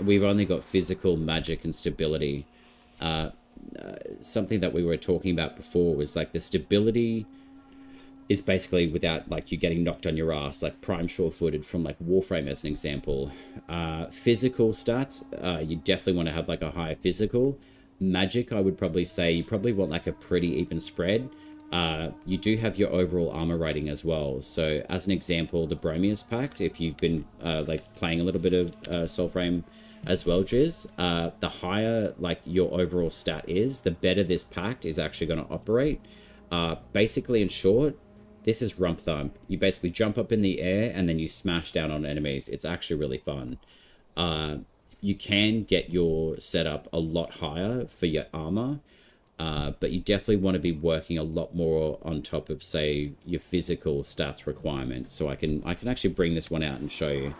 we've only got physical, magic, and stability. Something that we were talking about before was like the stability is basically without like you getting knocked on your ass, like prime sure-footed from like Warframe as an example. Physical stats, you definitely want to have like a higher physical. Magic, I would probably say you probably want like a pretty even spread. You do have your overall armor rating as well. So as an example, the Bromius Pact, if you've been like playing a little bit of Soulframe as well, Driz, the higher like your overall stat is, the better this pact is actually going to operate. Basically, in short, this is rump thump. You basically jump up in the air and then you smash down on enemies. It's actually really fun. You can get your setup a lot higher for your armor, but you definitely want to be working a lot more on top of, say, your physical stats requirement. So I can actually bring this one out and show you.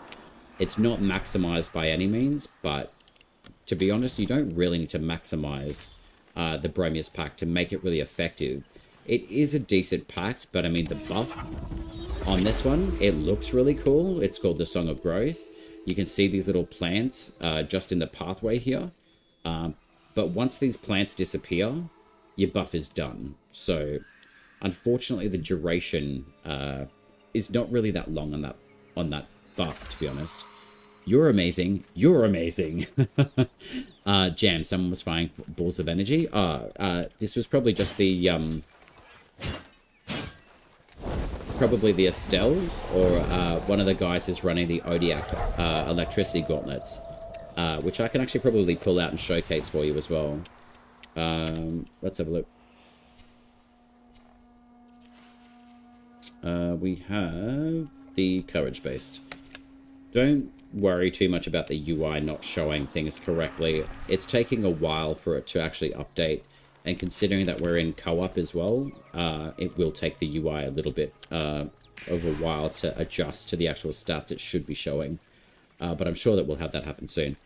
It's not maximized by any means, but to be honest, you don't really need to maximize the Bromius Pact to make it really effective. It is a decent pact, but I mean, the buff on this one, it looks really cool. It's called the Song of Growth. You can see these little plants just in the pathway here. But once these plants disappear, your buff is done. So, unfortunately, the duration is not really that long on that buff, to be honest. You're amazing. You're amazing. Jam, someone was firing balls of energy. This was probably just the probably the Estelle, or one of the guys is running the Odiak electricity gauntlets, which I can actually probably pull out and showcase for you as well. Let's have a look. We have the courage based. Don't worry too much about the UI not showing things correctly. It's taking a while for it to actually update. And considering that we're in co-op as well, it will take the UI a little bit of a while to adjust to the actual stats it should be showing. But I'm sure that we'll have that happen soon.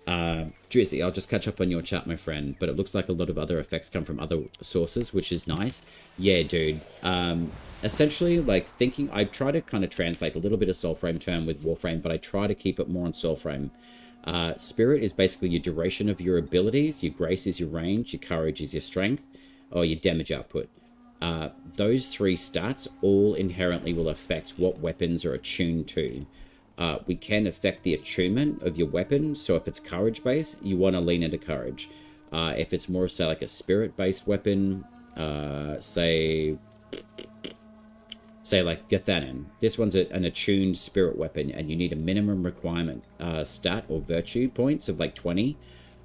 Drizzy, I'll just catch up on your chat, my friend. But it looks like a lot of other effects come from other sources, which is nice. Yeah, dude. Essentially, like, thinking... I try to kind of translate a little bit of Soulframe term with Warframe, but I try to keep it more on Soulframe. Spirit is basically your duration of your abilities, your grace is your range, your courage is your strength, or your damage output. Those 3 stats all inherently will affect what weapons are attuned to. We can affect the attunement of your weapon, so if it's courage based, you want to lean into courage. If it's more, say, like a spirit based weapon, say like Gathanan. This one's an attuned spirit weapon, and you need a minimum requirement stat or virtue points of like 20.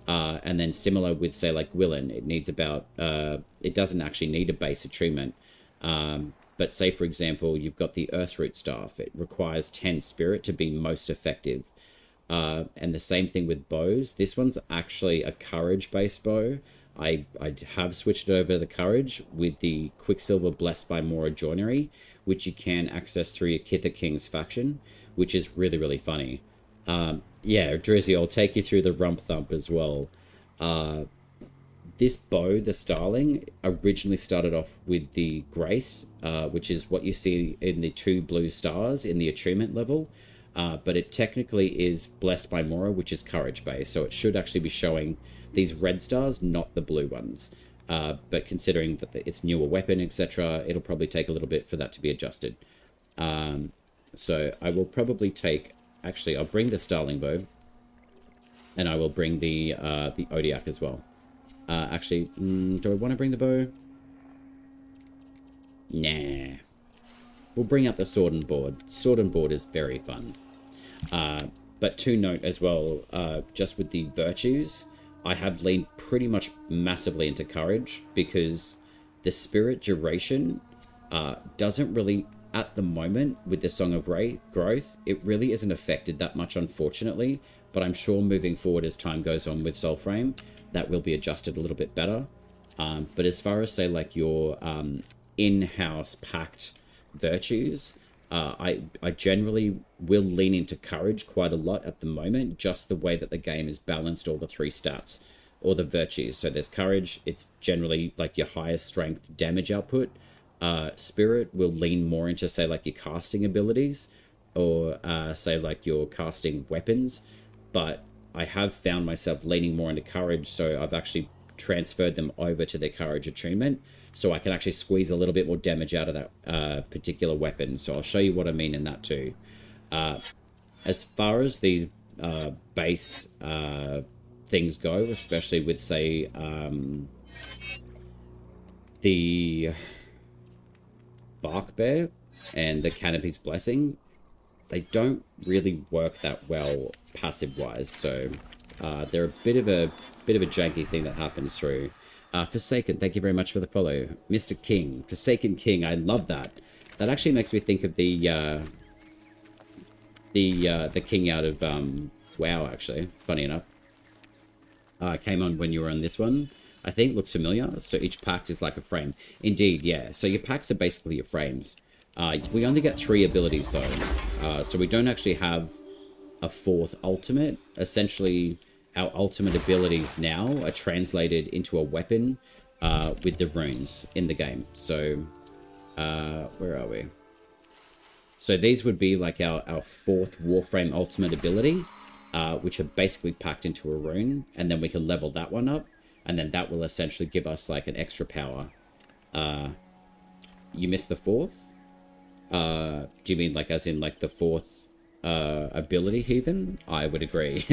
And then similar with, say, like Willen, it needs about, it doesn't actually need a base attunement. But say, for example, you've got the Earthroot Staff. It requires 10 spirit to be most effective. And the same thing with bows. This one's actually a courage-based bow. I have switched over the courage with the Quicksilver Blessed by Mora Joinery, which you can access through your Kitha King's faction, which is really, really funny. Yeah, Drizzy, I'll take you through the Rump Thump as well. This bow, the Starling, originally started off with the Grace, which is what you see in the 2 blue stars in the attunement level. But it technically is Blessed by Mora, which is courage-based, so it should actually be showing these red stars, not the blue ones. But considering that it's newer weapon, etc., it'll probably take a little bit for that to be adjusted. So I will probably take... Actually, I'll bring the Starling Bow, and I will bring the Odiak as well. Actually, do I want to bring the bow? Nah. We'll bring out the Sword and Board. Sword and Board is very fun. But to note as well, just with the virtues, I have leaned pretty much massively into courage, because the spirit duration doesn't really, at the moment, with the Song of Growth, it really isn't affected that much, unfortunately. But I'm sure moving forward as time goes on with Soulframe, that will be adjusted a little bit better. But as far as, say, like your in-house packed virtues, I generally will lean into courage quite a lot at the moment, just the way that the game has balanced all the 3 stats, or the virtues. So there's courage, it's generally like your highest strength damage output. Spirit will lean more into, say, like your casting abilities, or say like your casting weapons. But I have found myself leaning more into courage, so I've actually transferred them over to their courage attunement, so I can actually squeeze a little bit more damage out of that particular weapon. So I'll show you what I mean in that too. As far as these base things go, especially with, say, the Bark Bear and the Canopy's Blessing, they don't really work that well passive wise, so they're a bit of a janky thing that happens through. Forsaken, thank you very much for the follow. Mr. King, Forsaken King, I love that. That actually makes me think of the king out of WoW, actually, funny enough. Came on when you were on this one. I think looks familiar. So each pack is like a frame. Indeed, yeah. So your packs are basically your frames. We only get 3 abilities though. So we don't actually have a 4th ultimate. Essentially, our ultimate abilities now are translated into a weapon with the runes in the game. So, where are we? So these would be like our 4th Warframe ultimate ability, which are basically packed into a rune, and then we can level that one up, and then that will essentially give us like an extra power. You missed the 4th? Do you mean like as in like the 4th ability, Heathen? I would agree.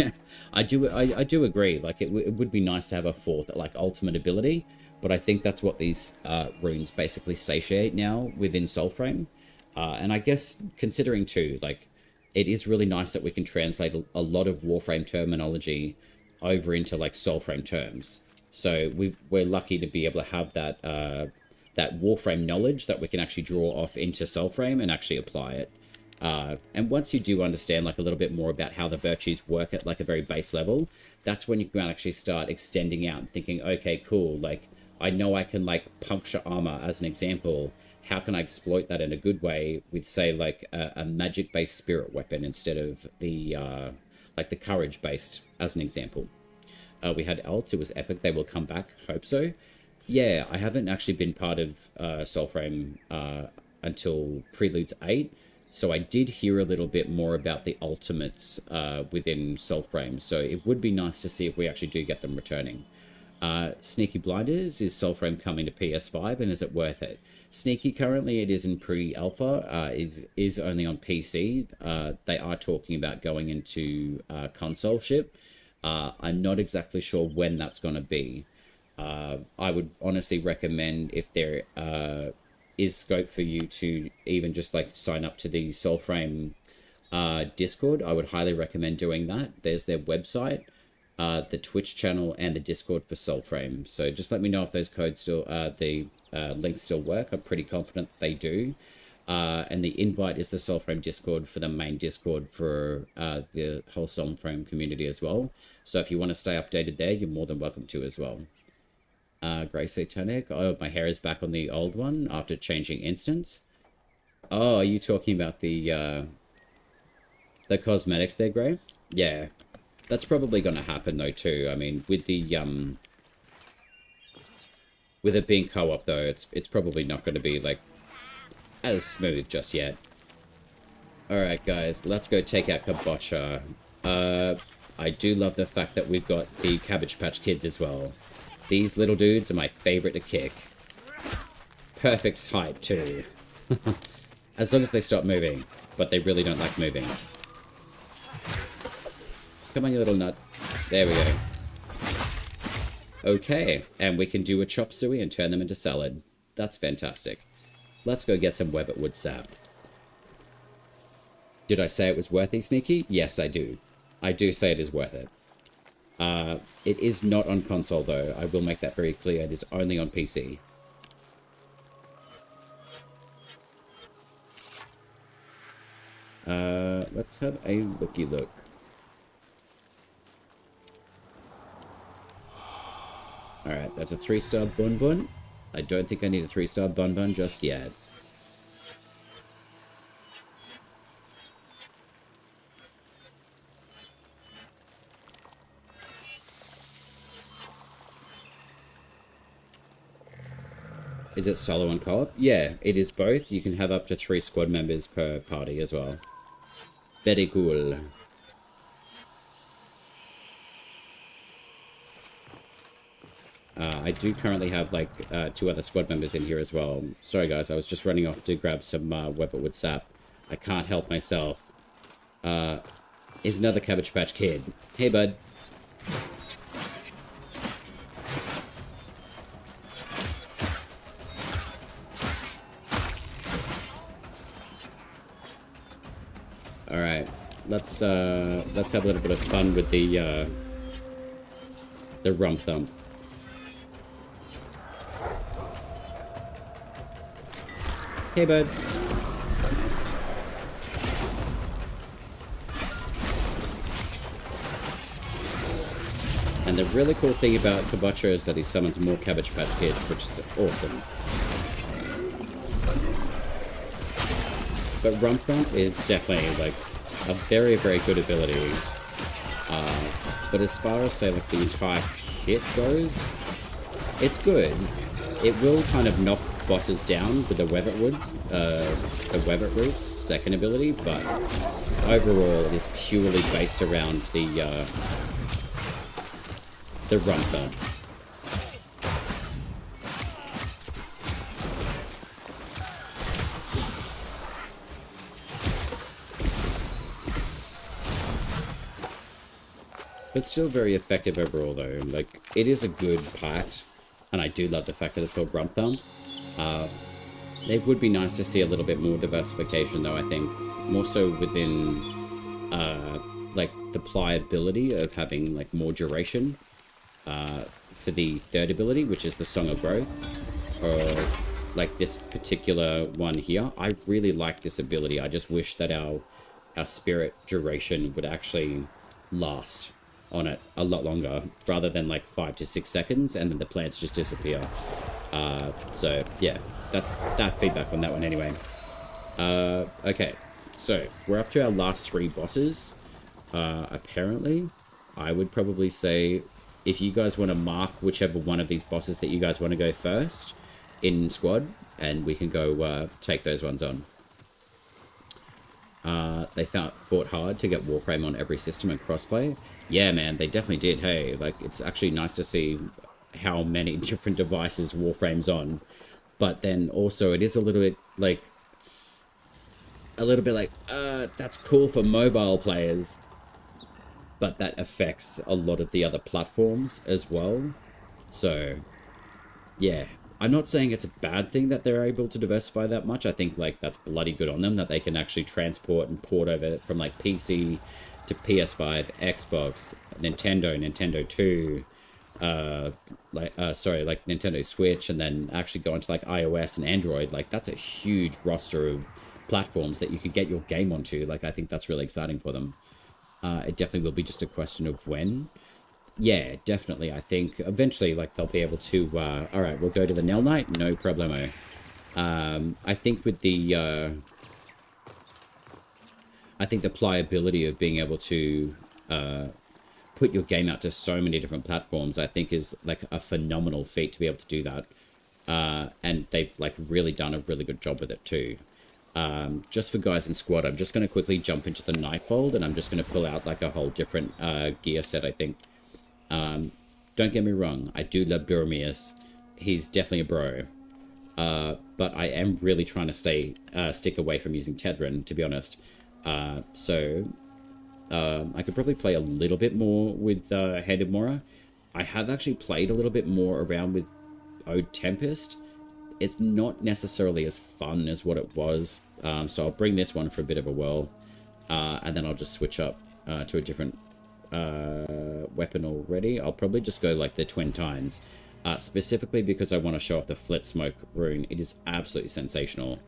I do agree. Like it would be nice to have a 4th like ultimate ability, but I think that's what these runes basically satiate now within Soulframe. And I guess considering too, like it is really nice that we can translate a lot of Warframe terminology over into like Soulframe terms. So we're lucky to be able to have that that Warframe knowledge that we can actually draw off into Soulframe and actually apply it. And once you do understand like a little bit more about how the virtues work at like a very base level, that's when you can actually start extending out and thinking, okay, cool, like I know I can like puncture armor as an example. How can I exploit that in a good way with, say, like a magic-based spirit weapon instead of the like the courage-based, as an example. We had Alt, it was epic. They will come back. Hope so. Yeah, I haven't actually been part of Soulframe until Preludes 8, so I did hear a little bit more about the ultimates within Soulframe. So it would be nice to see if we actually do get them returning. Sneaky Blinders, is Soulframe coming to PS5 and is it worth it? Sneaky, currently it is in pre-alpha, is only on PC. They are talking about going into console ship. I'm not exactly sure when that's going to be. I would honestly recommend, if there is scope for you to even just like sign up to the Soulframe Discord, I would highly recommend doing that. There's their website, the Twitch channel, and the Discord for Soulframe. So just let me know if those codes still, the links still work. I'm pretty confident they do. And the invite is the Soulframe Discord for the main Discord for the whole Soulframe community as well. So if you want to stay updated there, you're more than welcome to as well. Grey Satanic. Oh, my hair is back on the old one after changing instance. Oh, are you talking about the cosmetics there, Grey? Yeah. That's probably going to happen though too. I mean, with the with it being co-op though, it's probably not going to be like as smooth just yet. All right, guys, let's go take out Kabocha. I do love the fact that we've got the Cabbage Patch Kids as well. These little dudes are my favorite to kick. Perfect height too. As long as they stop moving, but they really don't like moving. Come on, you little nut. There we go. Okay, and we can do a chop suey and turn them into salad. That's fantastic. Let's go get some Webbitwood sap. Did I say it was worth it, Sneaky? Yes, I do. I do say it is worth it. It is not on console, though. I will make that very clear. It is only on PC. Let's have a looky look. Alright, that's a 3-star Bun Bun. I don't think I need a 3-star Bun Bun just yet. Is it solo and co-op? Yeah, it is both. You can have up to 3 squad members per party as well. Very cool. I do currently have, like, 2 other squad members in here as well. Sorry, guys, I was just running off to grab some Weapperwood sap. I can't help myself. Here's another Cabbage Patch Kid. Hey, bud. Alright, let's have a little bit of fun with the rump thump. Hey, bud. And the really cool thing about Kabocha is that he summons more Cabbage Patch Kids, which is awesome. But Rump Thump is definitely, like, a very, very good ability. But as far as, say, like, the entire kit goes, it's good. It will kind of knock bosses down with the Webbit Roots second ability, but overall it is purely based around the Rump Thump. But still very effective overall, though. Like, it is a good part, and I do love the fact that it's called Rump Thump. It would be nice to see a little bit more diversification, though, I think. More so within, like, the pliability of having, like, more duration for the third ability, which is the Song of Growth. Or, like, this particular one here. I really like this ability. I just wish that our spirit duration would actually last on it a lot longer, rather than, like, 5 to 6 seconds, and then the plants just disappear. So, yeah. That's that feedback on that one anyway. Okay, so we're up to our last 3 bosses. Apparently, I would probably say if you guys want to mark whichever one of these bosses that you guys want to go first in squad, and we can go take those ones on. They fought hard to get Warframe on every system and crossplay. Yeah, man, they definitely did. Hey, like, it's actually nice to see how many different devices Warframe's on. But then also it is a little bit like, that's cool for mobile players, but that affects a lot of the other platforms as well. So, yeah, I'm not saying it's a bad thing that they're able to diversify that much. I think, like, that's bloody good on them, that they can actually transport and port over from, like, PC to PS5, Xbox, Nintendo 2, like Nintendo Switch, and then actually go into, like, iOS and Android. Like, that's a huge roster of platforms that you could get your game onto. Like, I think that's really exciting for them. It definitely will be just a question of when. Yeah, definitely. I think eventually, like, they'll be able to, all right, we'll go to the Nell Knight, no problemo. I think with the, I think the pliability of being able to, put your game out to so many different platforms, I think is, like, a phenomenal feat to be able to do that. And they've, like, really done a really good job with it too. Just for guys in squad, I'm just going to quickly jump into the Nightfold, and I'm just going to pull out, like, a whole different gear set, I think. Don't get me wrong, I do love Duramius. He's definitely a bro. But I am really trying to stick away from using Tethrin, to be honest. So I could probably play a little bit more with Handed Mora. I have actually played a little bit more around with Ode Tempest. It's not necessarily as fun as what it was. So I'll bring this one for a bit of a whirl. And then I'll just switch up to a different weapon already. I'll probably just go like the Twin Tines. Specifically because I want to show off the Flit Smoke rune. It is absolutely sensational.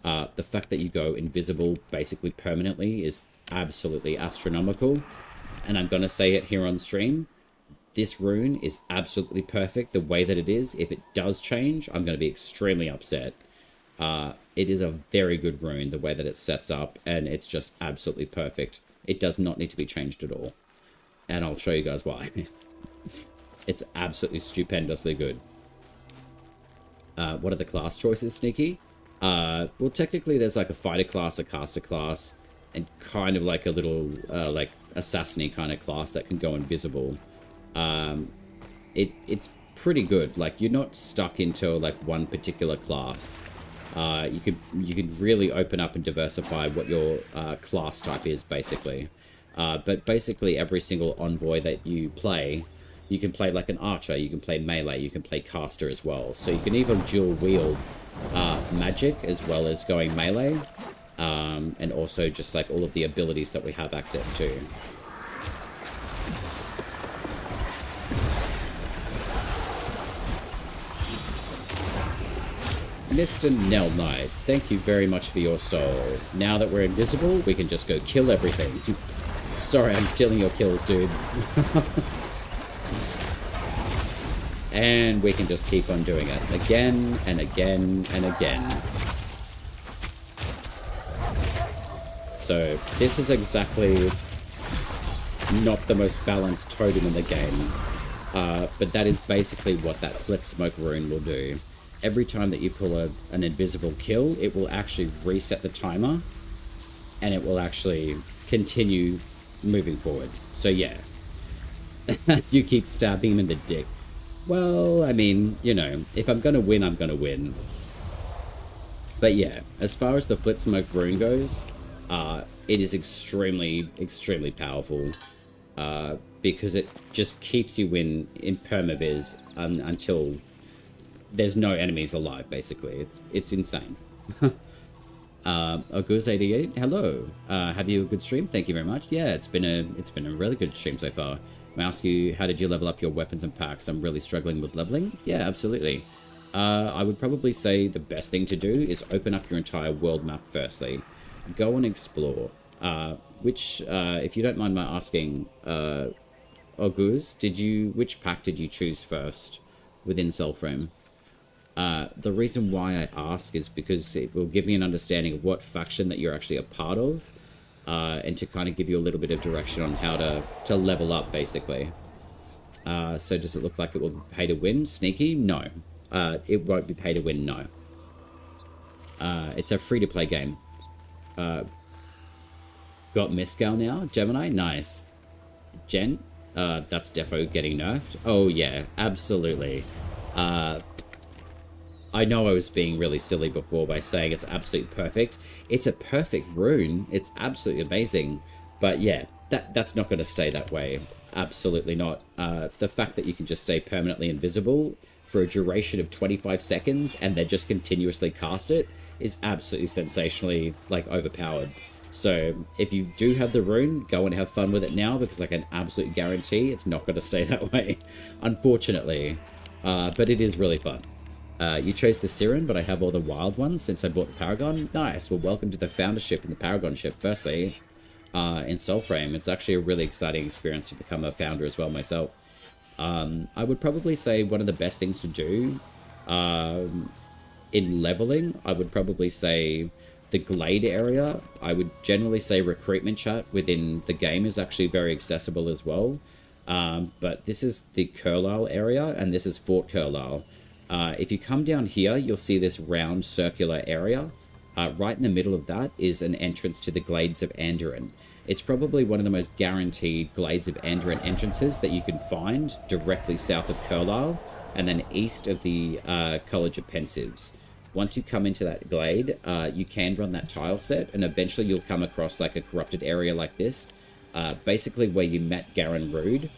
The fact that you go invisible basically permanently is absolutely astronomical. And I'm going to say it here on stream. This rune is absolutely perfect the way that it is. If it does change, I'm going to be extremely upset. It is a very good rune the way that it sets up, and it's just absolutely perfect. It does not need to be changed at all. And I'll show you guys why. It's absolutely stupendously good. What are the class choices, Sneaky? Well, technically there's like a fighter class, a caster class, and kind of like a little, like, assassin-y kind of class that can go invisible. It's pretty good. Like, you're not stuck into, like, one particular class. You could really open up and diversify what your class type is, basically. But basically every single envoy that you can play like an archer, you can play melee, you can play caster as well. So you can even dual wield magic as well as going melee, and also just like all of the abilities that we have access to. Mr. Nell Knight, thank you very much for your soul. Now that we're invisible, we can just go kill everything. Sorry, I'm stealing your kills, dude. And we can just keep on doing it again and again and again. So this is exactly not the most balanced totem in the game, but that is basically what that Flick Smoke rune will do. Every time that you pull an invisible kill, it will actually reset the timer, and it will actually continue moving forward. So yeah, you keep stabbing him in the dick. Well, I mean, you know, if I'm gonna win, I'm gonna win. But yeah, as far as the Flit Smoke rune goes, it is extremely, extremely powerful, because it just keeps you in permavis until there's no enemies alive, basically. It's insane. Oguz88, hello. Have you a good stream? Thank you very much. Yeah, it's been a really good stream so far. I ask you, how did you level up your weapons and packs? I'm really struggling with leveling. Yeah, absolutely. I would probably say the best thing to do is open up your entire world map firstly. Go and explore. Which, if you don't mind my asking, Oguz, which pack did you choose first within Soulframe? The reason why I ask is because it will give me an understanding of what faction that you're actually a part of, and to kind of give you a little bit of direction on how to level up, basically. So does it look like it will be pay to win? Sneaky? No. It won't be pay to win, no. It's a free-to-play game. Got Mescal now? Gemini? Nice. Jen? That's defo getting nerfed. Oh, yeah, absolutely. I know I was being really silly before by saying it's absolutely perfect. It's a perfect rune. It's absolutely amazing. But yeah, that's not going to stay that way. Absolutely not. The fact that you can just stay permanently invisible for a duration of 25 seconds and then just continuously cast it is absolutely sensationally, like, overpowered. So if you do have the rune, go and have fun with it now, because I can absolutely guarantee it's not going to stay that way, unfortunately. But it is really fun. You chose the Siren, but I have all the wild ones since I bought the Paragon. Nice. Well, welcome to the Foundership and the Paragonship, firstly, in Soulframe. It's actually a really exciting experience to become a founder as well myself. I would probably say one of the best things to do in leveling, I would probably say the Glade area. I would generally say recruitment chat within the game is actually very accessible as well. But this is the Carlisle area, and this is Fort Carlisle. If you come down here, you'll see this round circular area. Right in the middle of that is an entrance to the Glades of Andoran. It's probably one of the most guaranteed Glades of Andoran entrances that you can find directly south of Carlisle, and then east of the College of Pensives. Once you come into that glade, you can run that tile set, and eventually you'll come across like a corrupted area like this, basically where you met Garen Rude.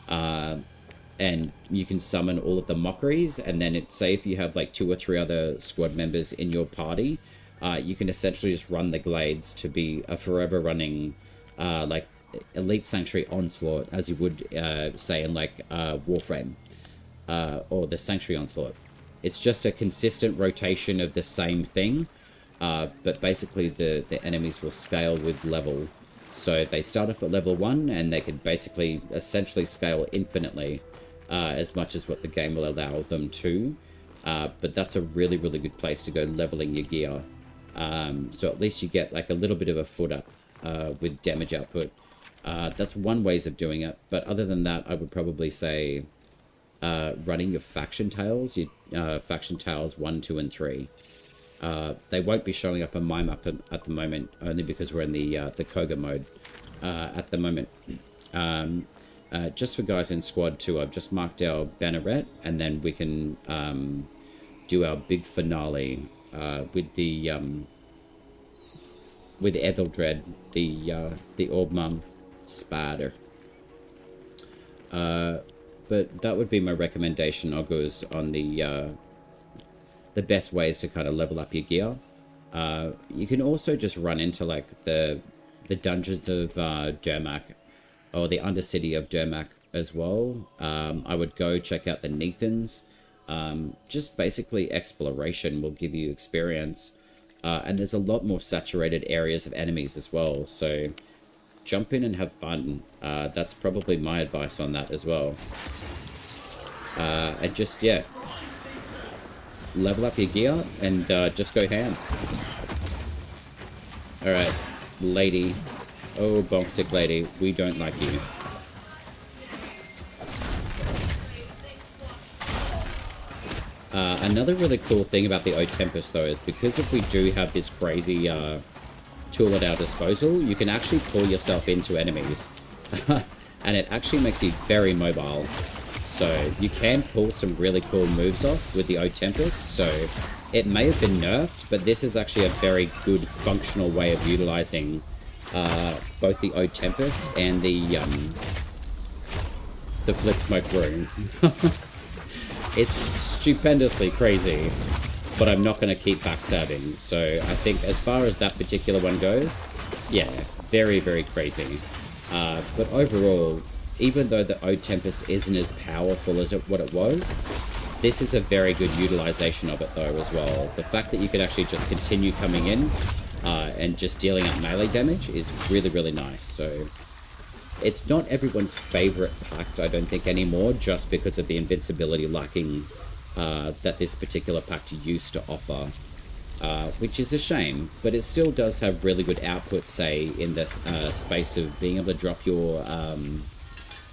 And you can summon all of the mockeries, and then say if you have like 2 or 3 other squad members in your party, you can essentially just run the glades to be a forever running like Elite Sanctuary Onslaught, as you would say in like Warframe, or the Sanctuary Onslaught. It's just a consistent rotation of the same thing, but basically the enemies will scale with level. So they start off at level 1, and they can basically essentially scale infinitely, as much as what the game will allow them to. But that's a really, really good place to go leveling your gear. So at least you get like a little bit of a foot up with damage output. That's one ways of doing it. But other than that, I would probably say running your faction tails, faction tails 1, 2, and 3. They won't be showing up on my map at the moment, only because we're in the Cogah mode at the moment. Just for guys in squad 2, I've just marked our banneret, and then we can do our big finale with the Etheldred, the Orb Mum Spider. But that would be my recommendation, Augurs, on the best ways to kind of level up your gear. You can also just run into like the dungeons of Dermak, or the Undercity of Dermak as well. I would go check out the Neathans. Just basically exploration will give you experience. And there's a lot more saturated areas of enemies as well. So jump in and have fun. That's probably my advice on that as well. And just, yeah, level up your gear and just go ham. Alright, lady. Oh, bonkstick lady, we don't like you. Another really cool thing about the O-Tempest, though, is because if we do have this crazy tool at our disposal, you can actually pull yourself into enemies. And it actually makes you very mobile. So you can pull some really cool moves off with the O-Tempest. So it may have been nerfed, but this is actually a very good functional way of utilizing both the O-Tempest and the Flitsmoke Rune. It's stupendously crazy, but I'm not going to keep backstabbing. So I think as far as that particular one goes, yeah, very, very crazy. But overall, even though the O-Tempest isn't as powerful as what it was, this is a very good utilization of it though as well. The fact that you can actually just continue coming in and just dealing out melee damage is really, really nice. So it's not everyone's favorite pact, I don't think, anymore, just because of the invincibility lacking that this particular pact used to offer, which is a shame, but it still does have really good output, say, in the space of being able to drop your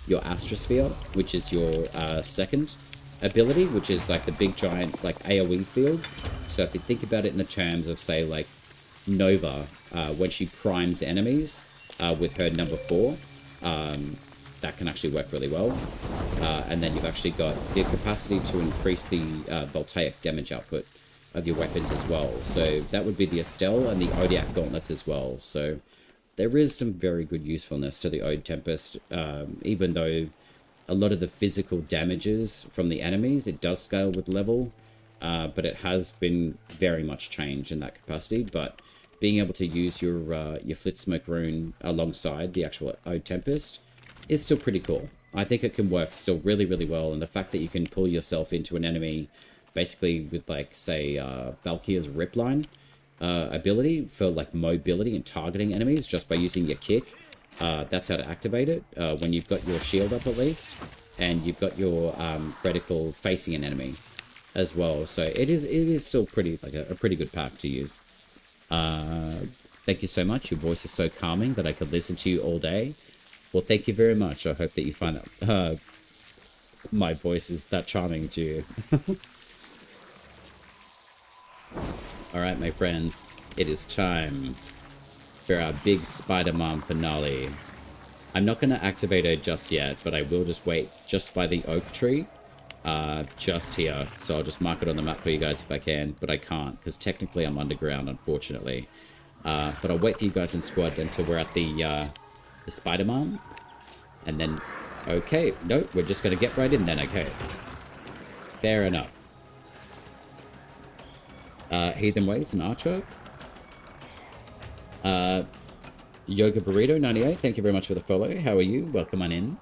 Astrosphere, which is your second ability, which is like the big giant like AoE field. So if you think about it in the terms of, say, like Nova, when she primes enemies with her number 4, that can actually work really well. And then you've actually got the capacity to increase the voltaic damage output of your weapons as well. So that would be the Estelle and the Odiac gauntlets as well. So there is some very good usefulness to the O-Tempest, even though a lot of the physical damages from the enemies, it does scale with level, but it has been very much changed in that capacity. But being able to use your Flitsmoke Rune alongside the actual O-Tempest is still pretty cool. I think it can work still really, really well, and the fact that you can pull yourself into an enemy basically with, like, say, Valkyria's Ripline ability for, like, mobility and targeting enemies just by using your kick. That's how to activate it, when you've got your shield up at least, and you've got your reticle facing an enemy as well. So it is still pretty, like, a pretty good pack to use. Thank you so much. Your voice is so calming that I could listen to you all day. Well, thank you very much. I hope that you find that my voice is that charming to you. Alright, my friends, it is time for our big Spider-Man finale. I'm not going to activate her just yet, but I will just wait just by the oak tree, just here. So I'll just mark it on the map for you guys if I can, but I can't, because technically I'm underground, unfortunately. But I'll wait for you guys in squad until we're at the Spider-Man. And then, okay, nope, we're just going to get right in then, okay. Fair enough. Heathen Ways and Archer. Yoga Burrito 98, thank you very much for the follow. How are you? Welcome on in.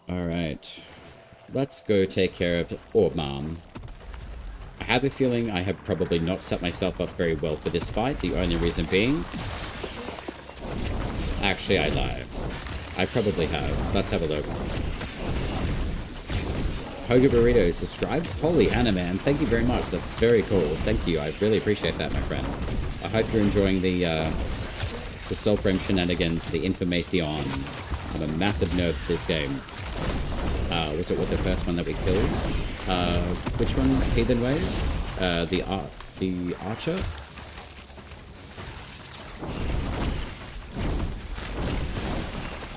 Alright. Let's go take care of Orb Mom. I have a feeling I have probably not set myself up very well for this fight. The only reason being... Actually, I lie. I probably have. Let's have a look. Cogah Burrito subscribed. Holy Anna, man. Thank you very much. That's very cool. Thank you. I really appreciate that, my friend. I hope you're enjoying the Soulframe shenanigans, the information. I'm a massive nerd for this game. Was it the first one that we killed? Which one? Heathen Ways? The Archer?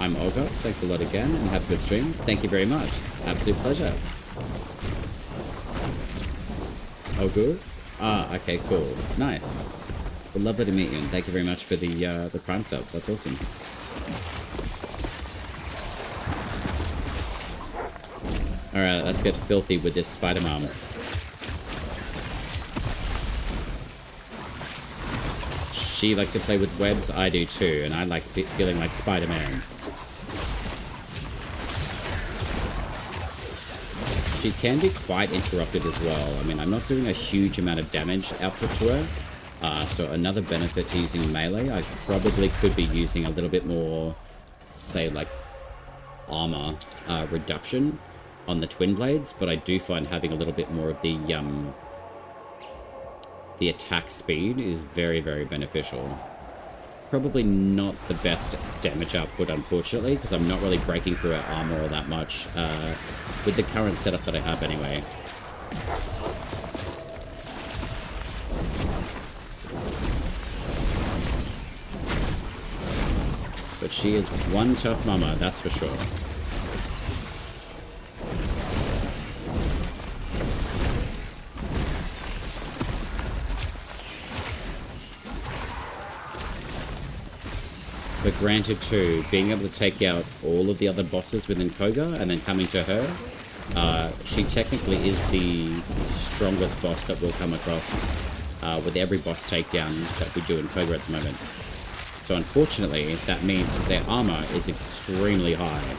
I'm Ogos. Thanks a lot again, and have a good stream. Thank you very much. Absolute pleasure. Ogos? Ah, okay, cool. Nice. Well, lovely to meet you, and thank you very much for the Prime sub. That's awesome. Alright, let's get filthy with this Spider-Man. She likes to play with webs, I do too, and I like feeling like Spider-Man. She can be quite interrupted as well. I mean, I'm not doing a huge amount of damage output to her. So another benefit to using melee, I probably could be using a little bit more, say, like, armor reduction on the twin blades, but I do find having a little bit more of the attack speed is very, very beneficial. Probably not the best damage output, unfortunately, because I'm not really breaking through her armor all that much with the current setup that I have anyway. But she is one tough mama, that's for sure. But granted too, being able to take out all of the other bosses within Cogah and then coming to her, she technically is the strongest boss that we'll come across with every boss takedown that we do in Cogah at the moment. So unfortunately, that means their armor is extremely high.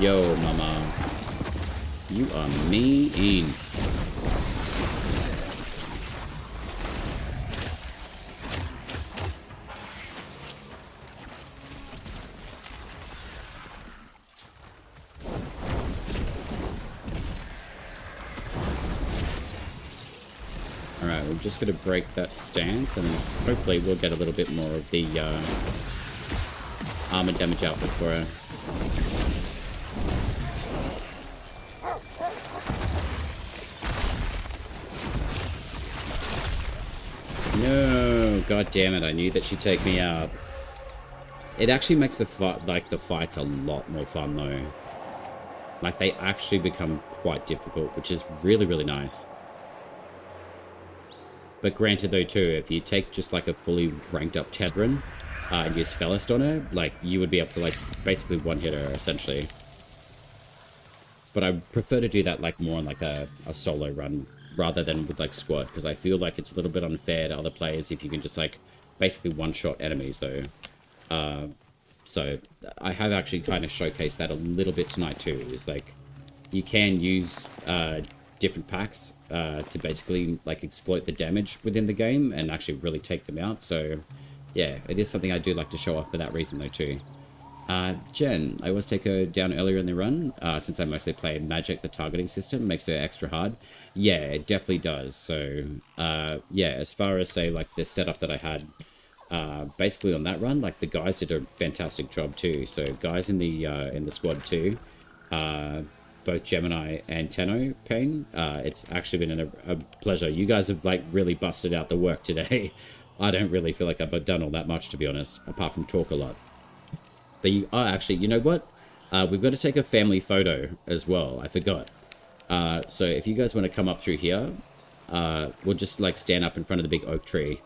Yo, mama. You are mean. Alright, we're just going to break that stance and hopefully we'll get a little bit more of the armor damage output for her. No, god damn it, I knew that she'd take me out. It actually makes the fights a lot more fun though. Like they actually become quite difficult, which is really, really nice. But granted though too, if you take just like a fully ranked up Tedrin and use Felist on her, like you would be able to like basically one hit her essentially. But I prefer to do that like more on like a solo run rather than with like squad, because I feel like it's a little bit unfair to other players if you can just like basically one-shot enemies though. So I have actually kind of showcased that a little bit tonight too, is like you can use different packs to basically like exploit the damage within the game and actually really take them out. So yeah, it is something I do like to show off for that reason though too. Jen, I always take her down earlier in the run, since I mostly play Magic, the targeting system makes her extra hard. Yeah, it definitely does. So, yeah, as far as, say, like, the setup that I had, basically on that run, like, the guys did a fantastic job, too. So, guys in the squad, too, both Gemini and Tenno Pain, it's actually been a pleasure. You guys have, like, really busted out the work today. I don't really feel like I've done all that much, to be honest, apart from talk a lot. But you are actually, you know what? We've got to take a family photo as well. I forgot. So if you guys want to come up through here, we'll just like stand up in front of the big oak tree.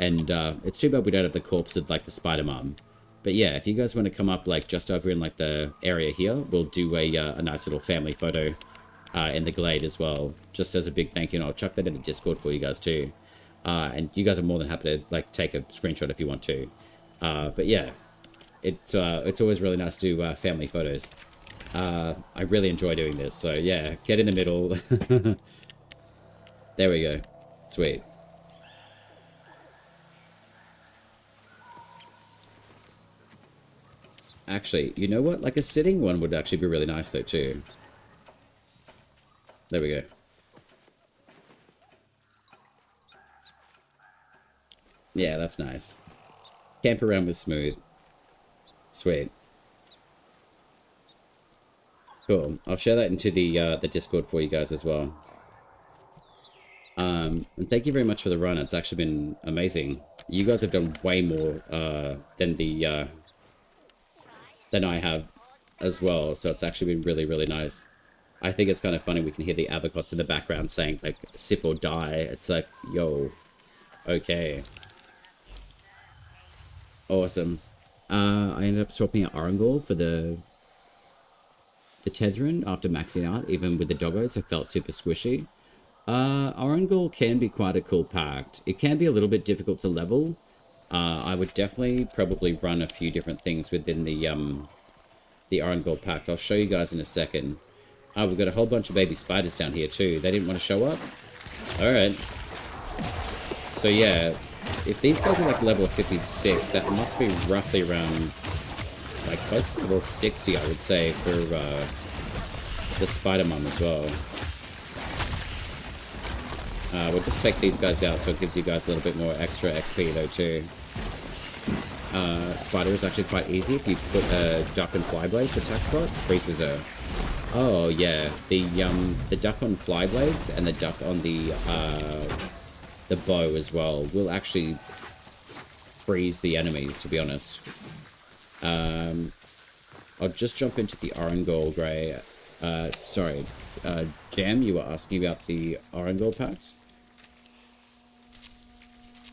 And it's too bad we don't have the corpse of like the Spider-Man. But yeah, if you guys want to come up like just over in like the area here, we'll do a nice little family photo in the glade as well. Just as a big thank you. And I'll chuck that in the Discord for you guys too. And you guys are more than happy to like take a screenshot if you want to. But yeah, it's always really nice to do family photos. I really enjoy doing this. So yeah, get in the middle. There we go. Sweet. Actually, you know what? Like a sitting one would actually be really nice though too. There we go. Yeah, that's nice. Camp around with Smooth. Sweet. Cool. I'll share that into the Discord for you guys as well. And thank you very much for the run. It's actually been amazing. You guys have done way more than I have as well. So it's actually been really, really nice. I think it's kind of funny. We can hear the avocots in the background saying like sip or die. It's like, yo, okay. Awesome. I ended up swapping out Orangol for the Tethrin after maxing out, even with the doggos. It felt super squishy. Orangol can be quite a cool pact. It can be a little bit difficult to level. I would definitely probably run a few different things within the Orangol pact. I'll show you guys in a second. We've got a whole bunch of baby spiders down here too. They didn't want to show up? Alright. So yeah, if these guys are like level 56, that must be roughly around like close to level 60, I would say, for the spider mum as well. We'll just take these guys out so it gives you guys a little bit more extra XP though too. Spider is actually quite easy. If you put a duck and flyblades attack slot, freezes her. Oh yeah, the duck on flyblades and the duck on the bow as well will actually freeze the enemies, to be honest. I'll just jump into the Orangol Grey. Sorry, Jam, you were asking about the Orangol pact?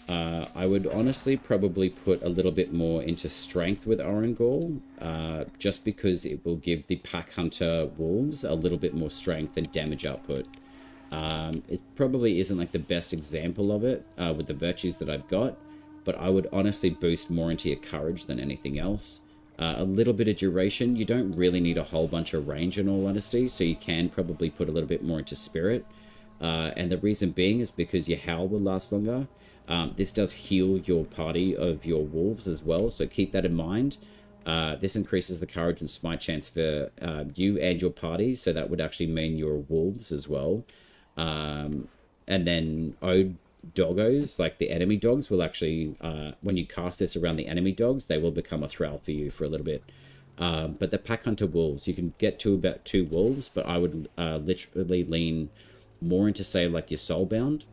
I would honestly probably put a little bit more into strength with Orangol, just because it will give the Pack Hunter Wolves a little bit more strength and damage output. It probably isn't like the best example of it with the virtues that I've got, but I would honestly boost more into your courage than anything else. A little bit of duration. You don't really need a whole bunch of range in all honesty, so you can probably put a little bit more into spirit. And the reason being is because your howl will last longer. This does heal your party of your wolves as well, so keep that in mind. This increases the courage and smite chance for you and your party, so that would actually mean your wolves as well. And then Ode doggos, like the enemy dogs, will actually, when you cast this around the enemy dogs, they will become a thrall for you for a little bit. But the Pack Hunter Wolves, you can get to about 2 wolves, but I would literally lean more into, say, like your Soulbound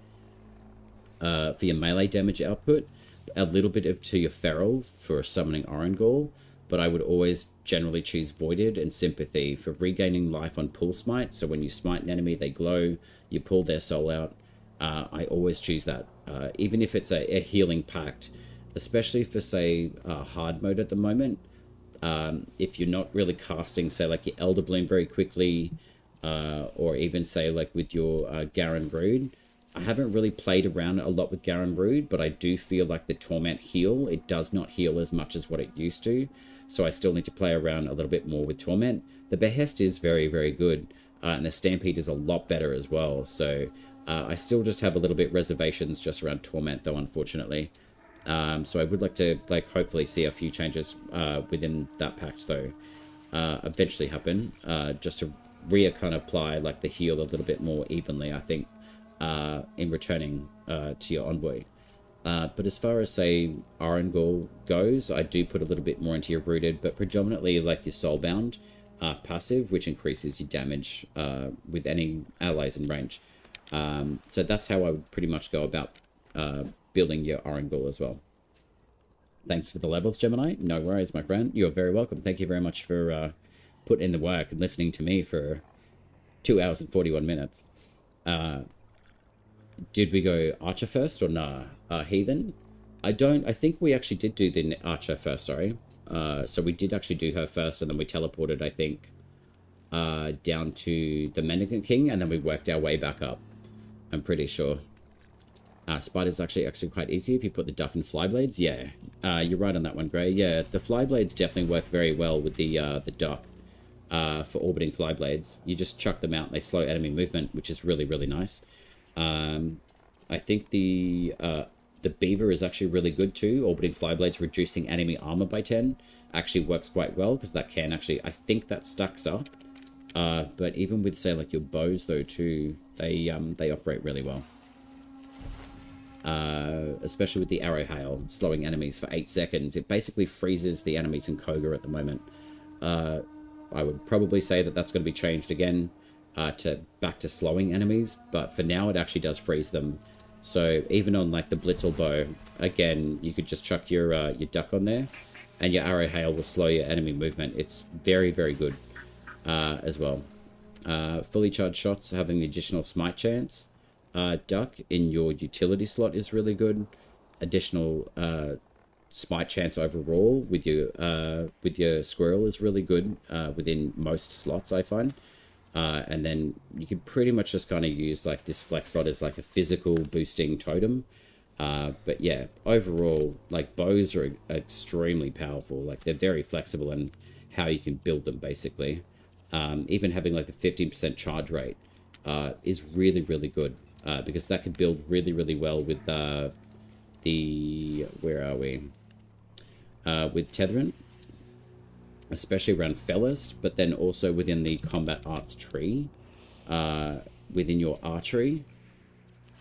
for your melee damage output, a little bit to your Feral for summoning Orangol, but I would always generally choose Voided and Sympathy for regaining life on pull smite. So when you smite an enemy, they glow, you pull their soul out. I always choose that, even if it's a healing pact, especially for, say, hard mode at the moment. If you're not really casting, say, like your Elder Bloom very quickly, or even, say, like with your Garen Brood. I haven't really played around a lot with Garen Brood, but I do feel like the Torment heal, it does not heal as much as what it used to, so I still need to play around a little bit more with Torment. The Behest is very, very good, and the Stampede is a lot better as well, so I still just have a little bit reservations just around Torment though, unfortunately. So I would like to, like, hopefully see a few changes within that pact though eventually happen, just to kind of apply like the heal a little bit more evenly, I think, in returning to your Envoy. But as far as, say, Orangol goes, I do put a little bit more into your Rooted, but predominantly like your Soulbound passive, which increases your damage with any allies in range. So that's how I would pretty much go about building your Orangol as well. Thanks for the levels, Gemini. No worries, my friend. You're very welcome. Thank you very much for putting in the work and listening to me for 2 hours and 41 minutes. Did we go Archer first or nah? Heathen? I think we actually did do the Archer first, sorry. So we did actually do her first, and then we teleported, I think, down to the Mendicant King, and then we worked our way back up. I'm pretty sure. Spider's actually quite easy if you put the duck and fly blades. Yeah, you're right on that one, Gray. Yeah, the fly blades definitely work very well with the duck for orbiting fly blades. You just chuck them out; and they slow enemy movement, which is really, really nice. I think the beaver is actually really good too. Orbiting fly blades, reducing enemy armor by 10, actually works quite well because that can actually, I think that stacks up. But even with say like your bows though too, they operate really well. Especially with the arrow hail, slowing enemies for 8 seconds. It basically freezes the enemies in Cogah at the moment. I would probably say that that's going to be changed again back to slowing enemies, but for now it actually does freeze them. So even on like the Blitzel bow, again, you could just chuck your duck on there, and your arrow hail will slow your enemy movement. It's very, very good as well. Fully charged shots having the additional smite chance. Duck in your utility slot is really good. Additional smite chance overall with your squirrel is really good within most slots, I find. And then you can pretty much just kind of use like this flex slot as like a physical boosting totem. But yeah, overall, like bows are extremely powerful. Like they're very flexible in how you can build them basically. Even having like the 15% charge rate is really, really good. Because that could build really, really well with where are we? With Tethering, especially around Fellist, but then also within the combat arts tree, within your archery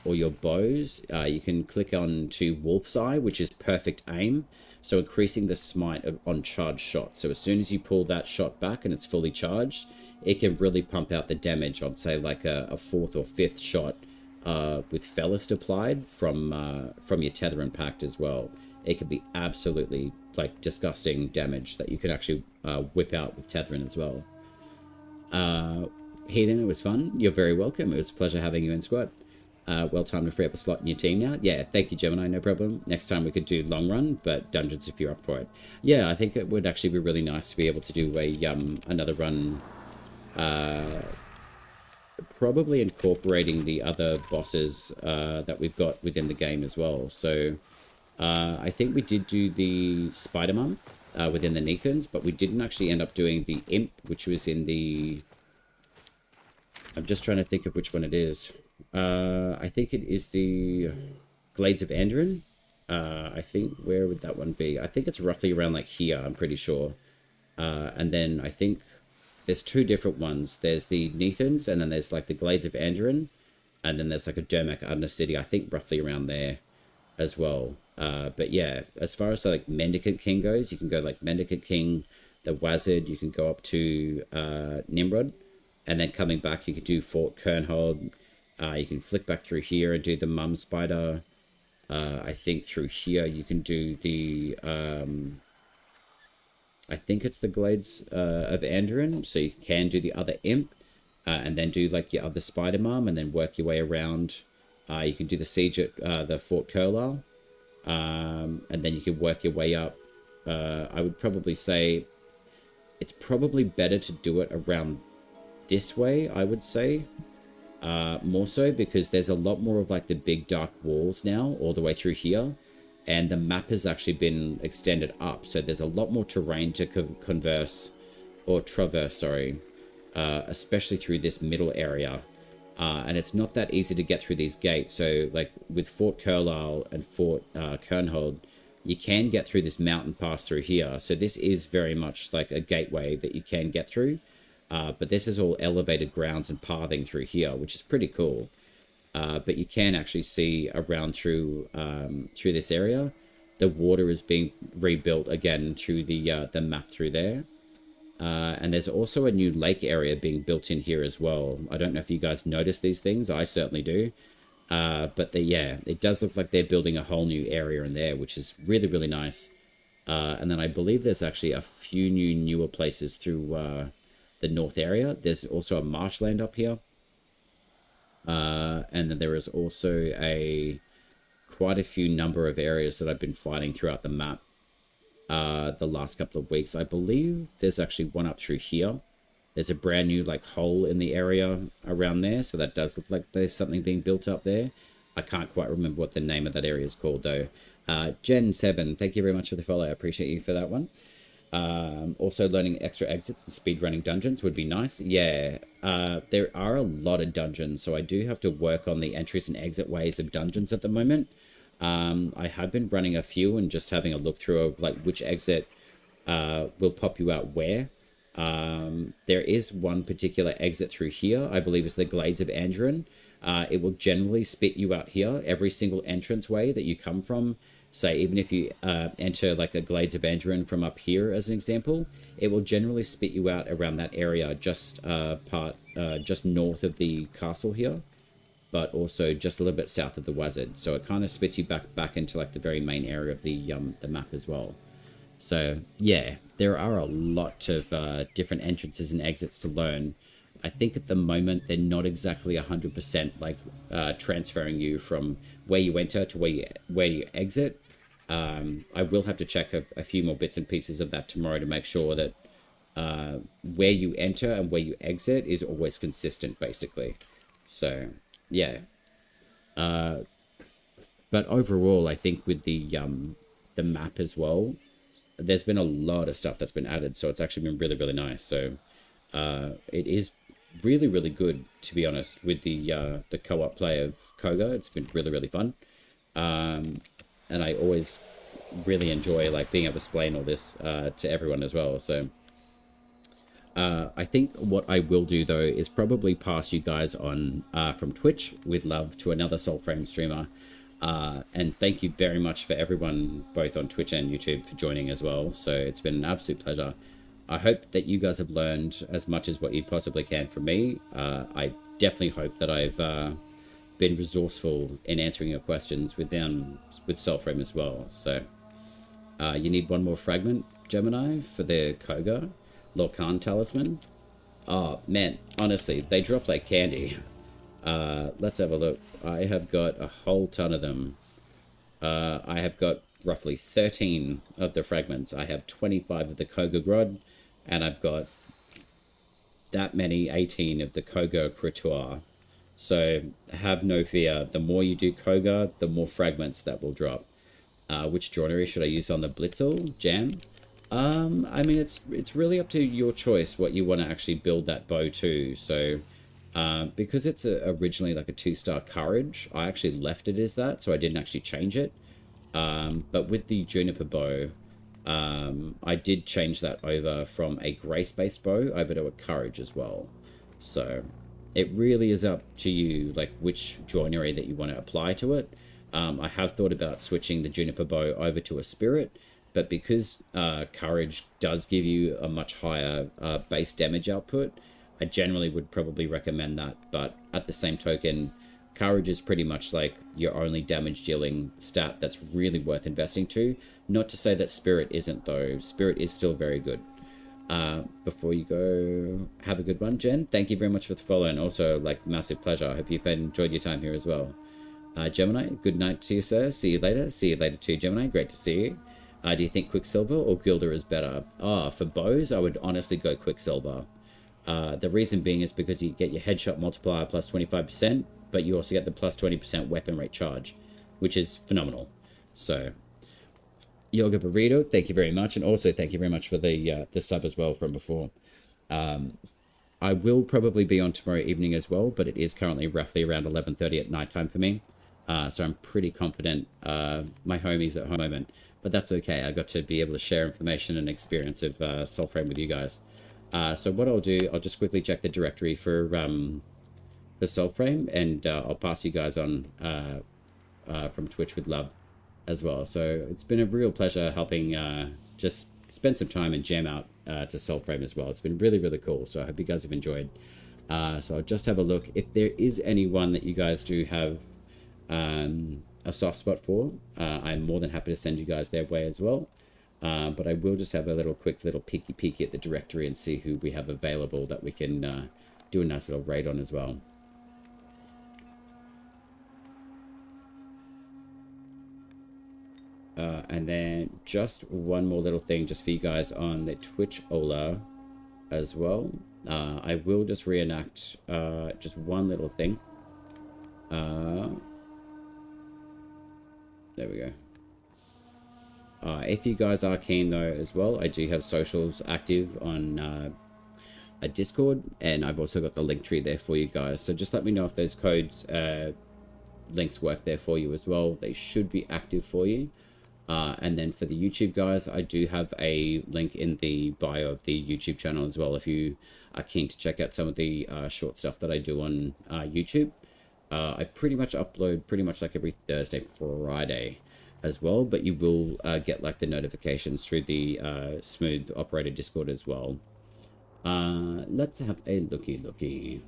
or your bows, you can click on to Wolf's Eye, which is perfect aim. So increasing the smite on charged shots. So as soon as you pull that shot back and it's fully charged, it can really pump out the damage on say like a 4th or 5th shot. With Fellist applied from your Tether and Pact as well. It can be absolutely like disgusting damage that you can actually whip out with Tethering as well. Heathen, it was fun. You're very welcome. It was a pleasure having you in squad. Well timed to free up a slot in your team now. Yeah, thank you, Gemini, no problem. Next time we could do long run, but dungeons if you're up for it. Yeah, I think it would actually be really nice to be able to do a another run. Probably incorporating the other bosses that we've got within the game as well. So I think we did do the Spider-Man within the Nethans, but we didn't actually end up doing the Imp, which was in the... I'm just trying to think of which one it is. I think it is the Glades of Andrin. I think, where would that one be? I think it's roughly around like here, I'm pretty sure. And then I think... there's 2 different ones. There's the Nethans, and then there's like the Glades of Andrin, and then there's like a Dermak Undercity, I think roughly around there as well. But yeah, as far as like Mendicant King goes, you can go like Mendicant King, the Wazard, you can go up to Nimrod, and then coming back you can do Fort Kernhold. You can flick back through here and do the Mum Spider. I think through here you can do the... I think it's the Glades of Andrin, so you can do the other Imp, and then do like your other Spider Mom, and then work your way around. You can do the Siege at the Fort Curlau, and then you can work your way up. I would probably say it's probably better to do it around this way, I would say. More so because there's a lot more of like the big dark walls now all the way through here. And the map has actually been extended up, so there's a lot more terrain to traverse, sorry, especially through this middle area. And it's not that easy to get through these gates. So, like with Fort Curlau and Fort Kernhold, you can get through this mountain pass through here. So this is very much like a gateway that you can get through. But this is all elevated grounds and pathing through here, which is pretty cool. But you can actually see around through this area. The water is being rebuilt again through the map through there. And there's also a new lake area being built in here as well. I don't know if you guys notice these things. I certainly do. But yeah, it does look like they're building a whole new area in there, which is really, really nice. And then I believe there's actually a few newer places through the north area. There's also a marshland up here. And then there is also quite a few number of areas that I've been fighting throughout the map the last couple of weeks. I believe there's actually one up through here. There's a brand new like hole in the area around there, so that does look like there's something being built up there. I can't quite remember what the name of that area is called, though. Gen7, thank you very much for the follow. I appreciate you for that one. Also, learning extra exits and speedrunning dungeons would be nice. Yeah, there are a lot of dungeons, so I do have to work on the entries and exit ways of dungeons at the moment. I have been running a few and just having a look through of like which exit will pop you out where. There is one particular exit through here, I believe it's the Glades of Andron. It will generally spit you out here, every single entrance way that you come from. Say, even if you enter like a Glades of Andron from up here as an example, it will generally spit you out around that area, just just north of the castle here, but also just a little bit south of the Wizard. So it kind of spits you back into like the very main area of the map as well. So yeah, there are a lot of different entrances and exits to learn. I think at the moment they're not exactly 100% like transferring you from where you enter to where you exit. I will have to check a few more bits and pieces of that tomorrow to make sure that where you enter and where you exit is always consistent, basically. So yeah. But overall, I think with the map as well, there's been a lot of stuff that's been added, so it's actually been really, really nice. So it is really, really good, to be honest, with the co-op play of Cogah. It's been really, really fun. And I always really enjoy like being able to explain all this to everyone as well. So I think what I will do though is probably pass you guys on from Twitch with love to another Soulframe streamer. And thank you very much for everyone both on Twitch and YouTube for joining as well. So it's been an absolute pleasure. I hope that you guys have learned as much as what you possibly can from me. I definitely hope that I've been resourceful in answering your questions with Soulframe as well. So you need one more fragment, Gemini, for the Cogah Lorcan talisman. Oh man, honestly, they drop like candy. Let's have a look. I have got a whole ton of them. I have got roughly 13 of the fragments. I have 25 of the Cogah Grod, and I've got that many, 18 of the Cogah Creature. So have no fear. The more you do Cogah, the more fragments that will drop. Which joinery should I use on the Blitzel? Jam? I mean, it's really up to your choice what you want to actually build that bow to. So because it's originally like a 2-star courage, I actually left it as that, so I didn't actually change it. But with the juniper bow, I did change that over from a grace-based bow over to a courage as well. So it really is up to you, like which joinery that you want to apply to it. I have thought about switching the juniper bow over to a spirit, but because courage does give you a much higher base damage output, I generally would probably recommend that. But at the same token, courage is pretty much like your only damage dealing stat that's really worth investing to. Not to say that spirit isn't though. Spirit is still very good. Before you go, have a good one, Jen. Thank you very much for the follow, and also like massive pleasure. I hope you've enjoyed your time here as well. Gemini, good night to you, sir. See you later. See you later too, Gemini. Great to see you. Do you think Quicksilver or Gilder is better? For bows, I would honestly go Quicksilver. The reason being is because you get your headshot multiplier plus 25%, but you also get the plus 20% weapon rate charge, which is phenomenal. So, Yoga Burrito, thank you very much, and also thank you very much for the sub as well from before. I will probably be on tomorrow evening as well, but it is currently roughly around 11:30 at night time for me. So I'm pretty confident my homies at home moment, but that's okay. I got to be able to share information and experience of Soulframe with you guys. So what I'll do, I'll just quickly check the directory for Soulframe, and I'll pass you guys on from Twitch with love as well. So it's been a real pleasure helping just spend some time and jam out to Soulframe as well. It's been really, really cool. So I hope you guys have enjoyed. So I'll just have a look. If there is anyone that you guys do have a soft spot for, I'm more than happy to send you guys their way as well. But I will just have a quick little peeky at the directory and see who we have available that we can do a nice little raid on as well. And then just one more little thing just for you guys on the Twitch Ola as well. I will just reenact just one little thing. there we go. If you guys are keen though as well, I do have socials active on a Discord, and I've also got the link tree there for you guys. So just let me know if those codes links work there for you as well. They should be active for you. And then for the YouTube guys, I do have a link in the bio of the YouTube channel as well if you are keen to check out some of the short stuff that I do on YouTube. I pretty much upload pretty much like every Thursday, Friday as well, but you will get like the notifications through the SmoothOpurrator Discord as well. Let's have a looky.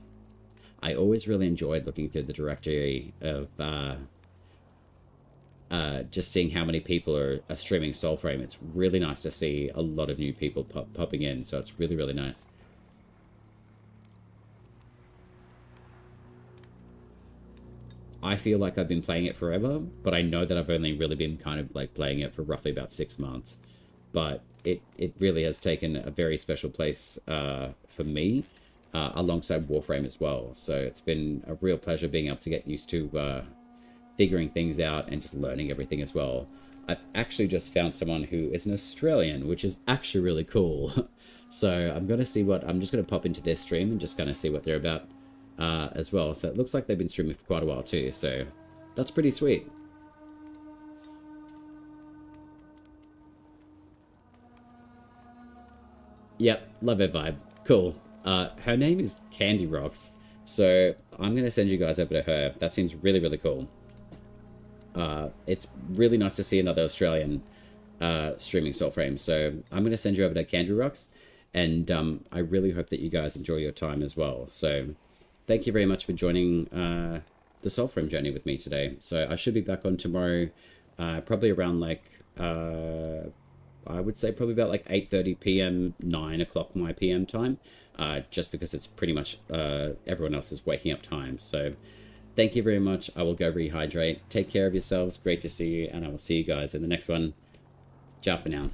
I always really enjoyed looking through the directory of just seeing how many people are streaming Soulframe. It's really nice to see a lot of new people popping in, so it's really, really nice. I feel like I've been playing it forever, but I know that I've only really been kind of like playing it for roughly about 6 months. But it really has taken a very special place for me, alongside Warframe as well. So it's been a real pleasure being able to get used to figuring things out and just learning everything as well. I've actually just found someone who is an Australian, which is actually really cool. So I'm going to see I'm just going to pop into their stream and just kind of see what they're about as well. So it looks like they've been streaming for quite a while too. So that's pretty sweet. Yep, love her vibe. Cool. Her name is Candy Rocks. So I'm going to send you guys over to her. That seems really, really cool. It's really nice to see another Australian streaming Soulframe. So I'm going to send you over to Candy Rocks. And I really hope that you guys enjoy your time as well. So thank you very much for joining the Soulframe journey with me today. So I should be back on tomorrow, probably around like... I would say probably about like 8:30 p.m, 9 o'clock my PM time, just because it's pretty much everyone else is waking up time. So thank you very much. I will go rehydrate. Take care of yourselves. Great to see you, and I will see you guys in the next one. Ciao for now.